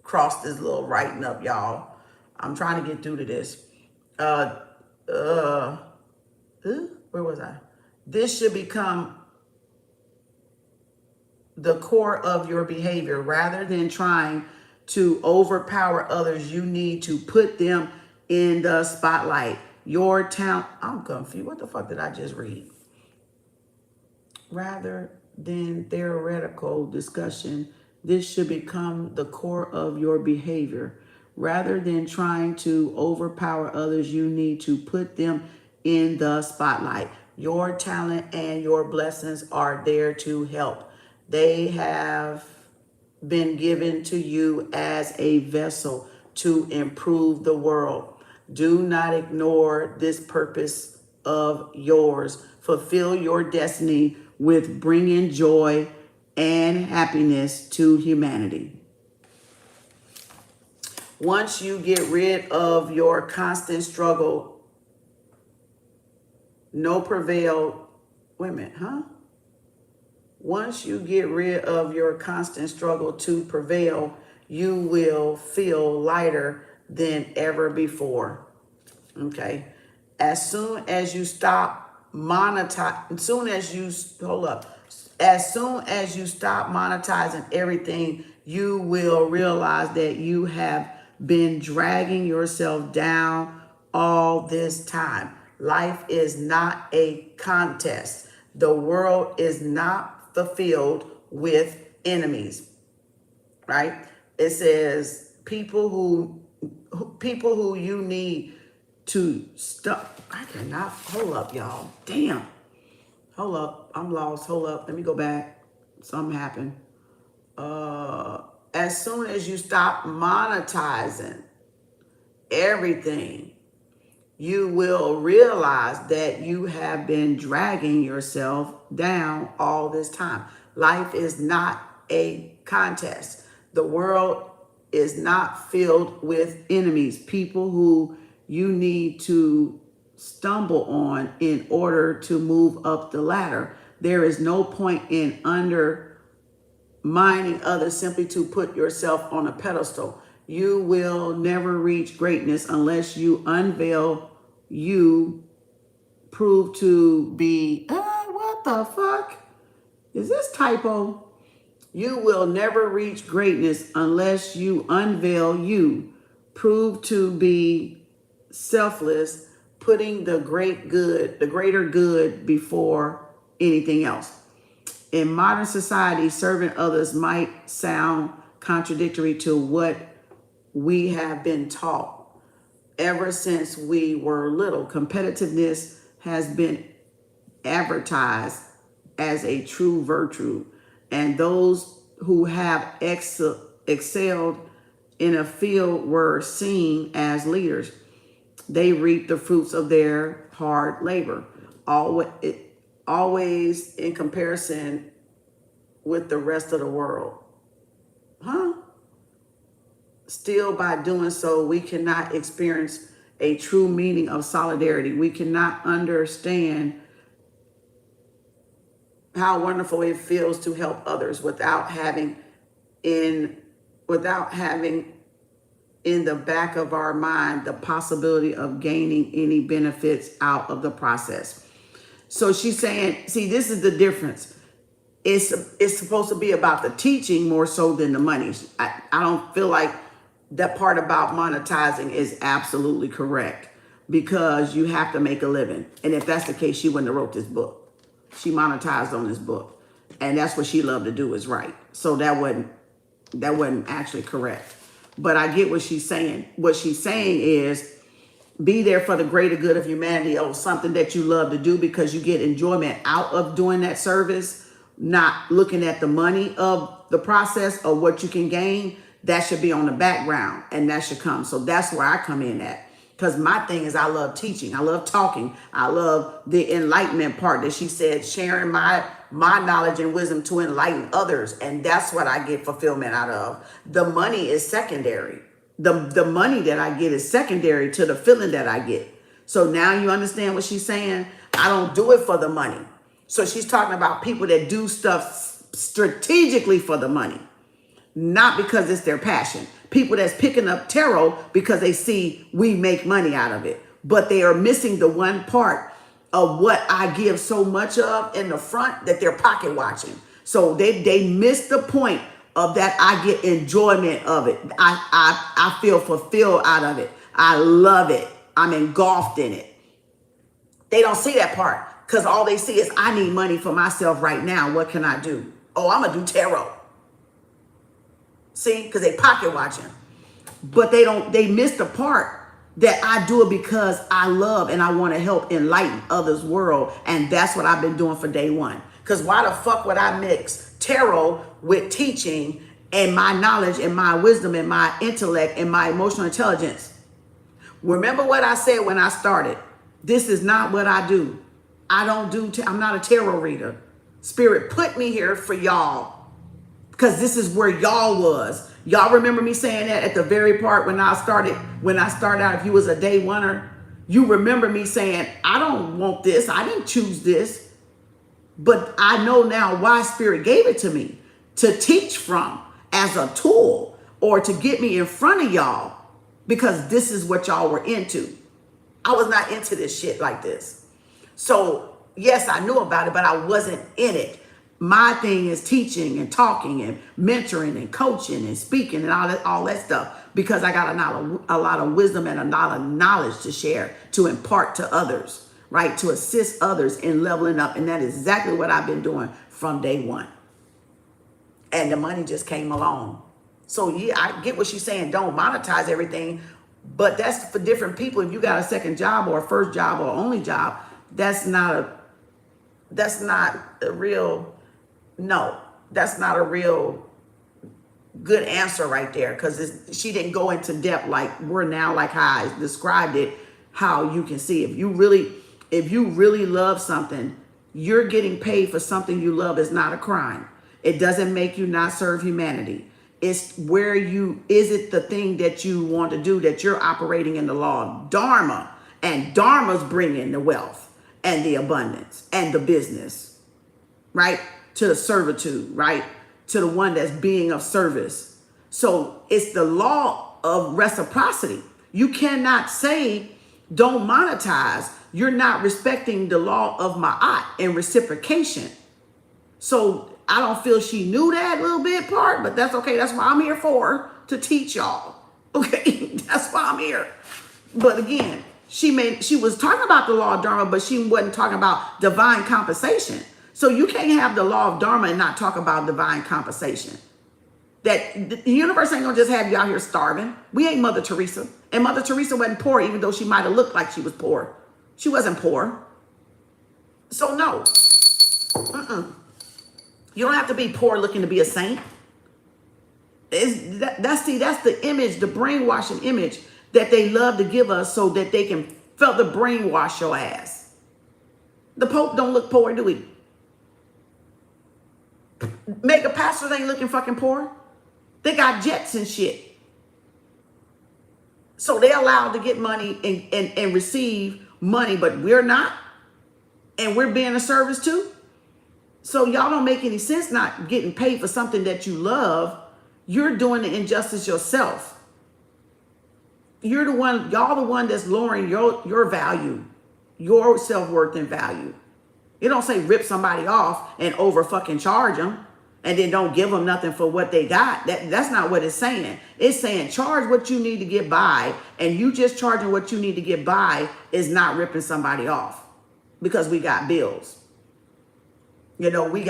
cross this little writing up, y'all. I'm trying to get through to this. Where was I? This should become the core of your behavior. Rather than trying to overpower others, you need to put them in the spotlight. Your talent. I'm confused. What the fuck did I just read? Rather than theoretical discussion, this should become the core of your behavior. Rather than trying to overpower others, you need to put them in the spotlight. Your talent and your blessings are there to help. They have been given to you as a vessel to improve the world. Do not ignore this purpose of yours. Fulfill your destiny with bringing joy and happiness to humanity. Once you get rid of your constant struggle, Once you get rid of your constant struggle to prevail, you will feel lighter than ever before. Okay. As soon as you stop monetizing, as soon as you stop monetizing everything, you will realize that you have been dragging yourself down all this time. Life is not a contest. The world is not fulfilled with enemies, right? It says people who you need to stop. I cannot, hold up, y'all. Damn. Hold up. I'm lost. Hold up. Let me go back. Something happened. As soon as you stop monetizing everything, you will realize that you have been dragging yourself down all this time. Life is not a contest. The world is not filled with enemies, people who you need to stumble on in order to move up the ladder. There is no point in undermining others simply to put yourself on a pedestal. You will never reach greatness unless you unveil you prove to be, what the fuck? Is this typo? You will never reach greatness unless you unveil you, prove to be selfless, putting the greater good before anything else. In modern society, serving others might sound contradictory to what we have been taught ever since we were little. Competitiveness has been advertised as a true virtue, and those who have excelled in a field were seen as leaders. They reap the fruits of their hard labor, always in comparison with the rest of the world. Still, by doing so, we cannot experience a true meaning of solidarity. We cannot understand how wonderful it feels to help others without having in the back of our mind the possibility of gaining any benefits out of the process. So she's saying, see, this is the difference. It's supposed to be about the teaching more so than the money. I don't feel like that part about monetizing is absolutely correct, because you have to make a living. And if that's the case, she wouldn't have wrote this book. She monetized on this book, and that's what she loved to do, is write. So that wasn't actually correct. But I get what she's saying. What she's saying is, be there for the greater good of humanity, or something that you love to do because you get enjoyment out of doing that service, not looking at the money of the process or what you can gain. That should be on the background, and that should come. So that's where I come in at. Because my thing is, I love teaching. I love talking. I love the enlightenment part that she said, sharing my knowledge and wisdom to enlighten others. And that's what I get fulfillment out of. The money is secondary. The money that I get is secondary to the feeling that I get. So now you understand what she's saying? I don't do it for the money. So she's talking about people that do stuff strategically for the money, not because it's their passion. People that's picking up tarot because they see we make money out of it, but they are missing the one part of what I give so much of in the front, that they're pocket watching. So they miss the point of that. I get enjoyment of it. I feel fulfilled out of it. I love it. I'm engulfed in it. They don't see that part, because all they see is, I need money for myself right now. What can I do? Oh, I'm gonna do tarot. See, because they pocket watching, but they miss the part that I do it because I love and I want to help enlighten others' world. And that's what I've been doing for day one. Because why the fuck would I mix tarot with teaching and my knowledge and my wisdom and my intellect and my emotional intelligence? Remember what I said when I started. This is not what I do. I'm not a tarot reader. Spirit put me here for y'all, because this is where y'all was. Y'all remember me saying that at the very part when I started out, if you was a day oneer, you remember me saying, I don't want this. I didn't choose this. But I know now why Spirit gave it to me, to teach from as a tool, or to get me in front of y'all, because this is what y'all were into. I was not into this shit like this. So yes, I knew about it, but I wasn't in it. My thing is teaching and talking and mentoring and coaching and speaking and all that stuff, because I got a lot of wisdom and a lot of knowledge to share, to impart to others, right? To assist others in leveling up. And that is exactly what I've been doing from day one. And the money just came along. So yeah, I get what she's saying. Don't monetize everything, but that's for different people. If you got a second job or a first job or only job, that's not a real good answer right there, because she didn't go into depth like we're now, like how I described it. How you can see if you really love something, you're getting paid for something you love is not a crime. It doesn't make you not serve humanity. It's is it the thing that you want to do, that you're operating in the law of Dharma, and Dharma's bringing the wealth and the abundance and the business, right? To the servitude, right? To the one that's being of service. So it's the law of reciprocity. You cannot say don't monetize. You're not respecting the law of ma'at and reciprocation. So I don't feel she knew that little bit part, but that's okay. That's what I'm here for, to teach y'all. Okay, that's why I'm here. But again, she was talking about the law of Dharma, but she wasn't talking about divine compensation. So you can't have the law of Dharma and not talk about divine compensation. That the universe ain't gonna just have you out here starving. We ain't Mother Teresa. And Mother Teresa wasn't poor, even though she might have looked like she was poor. She wasn't poor. So no. You don't have to be poor looking to be a saint. That's the image, the brainwashing image that they love to give us so that they can further brainwash your ass. The Pope don't look poor, do he? Mega pastors ain't looking fucking poor. They got jets and shit. So they're allowed to get money and receive money, but we're not. And we're being a service too. So y'all don't make any sense not getting paid for something that you love. You're doing the injustice yourself. Y'all the one that's lowering your value, your self-worth and value. You don't say rip somebody off and over fucking charge them and then don't give them nothing for what they got. That's not what it's saying. It's saying charge what you need to get by, and you just charging what you need to get by is not ripping somebody off, because we got bills. You know, we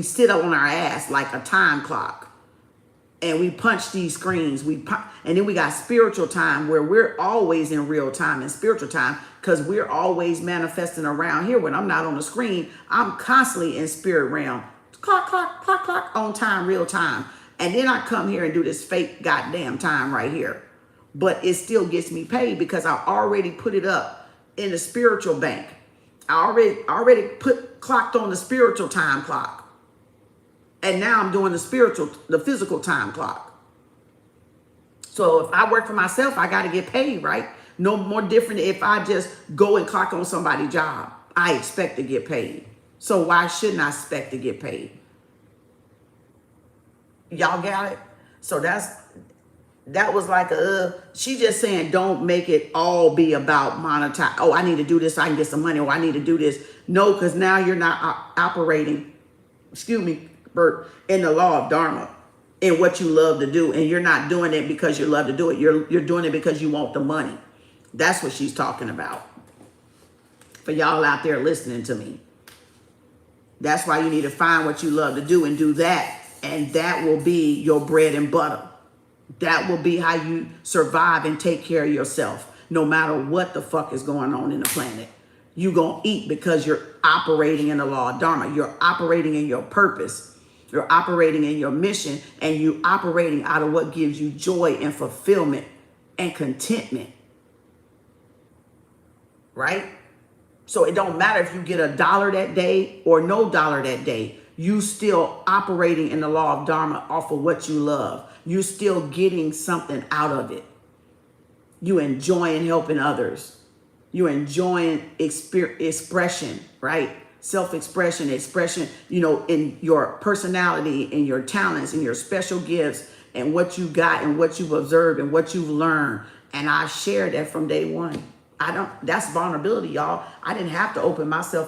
sit up on our ass like a time clock, and we punch these screens. And then we got spiritual time, where we're always in real time and spiritual time, because we're always manifesting around here. When I'm not on the screen, I'm constantly in spirit realm. Clock, clock, clock, clock, on time, real time. And then I come here and do this fake goddamn time right here. But it still gets me paid because I already put it up in the spiritual bank. I already clocked on the spiritual time clock. And now I'm doing the physical time clock. So if I work for myself, I got to get paid, right? No more different if I just go and clock on somebody's job. I expect to get paid. So why shouldn't I expect to get paid? Y'all got it? So that was like she just saying don't make it all be about monetize. Oh, I need to do this so I can get some money. Or I need to do this. No, because now you're not operating, excuse me, Bert, in the law of Dharma, in what you love to do. And you're not doing it because you love to do it. You're doing it because you want the money. That's what she's talking about. For y'all out there listening to me. That's why you need to find what you love to do and do that. And that will be your bread and butter. That will be how you survive and take care of yourself. No matter what the fuck is going on in the planet. You're going to eat because you're operating in the law of Dharma. You're operating in your purpose. You're operating in your mission. And you're operating out of what gives you joy and fulfillment and contentment. Right? So it don't matter if you get $1 that day or no dollar that day. You still operating in the law of Dharma off of what you love. You're still getting something out of it. You enjoying helping others. You enjoying expression, right? self-expression, you know, in your personality and your talents and your special gifts and what you got and what you've observed and what you've learned. And I shared that from day one. That's vulnerability, y'all. I didn't have to open myself up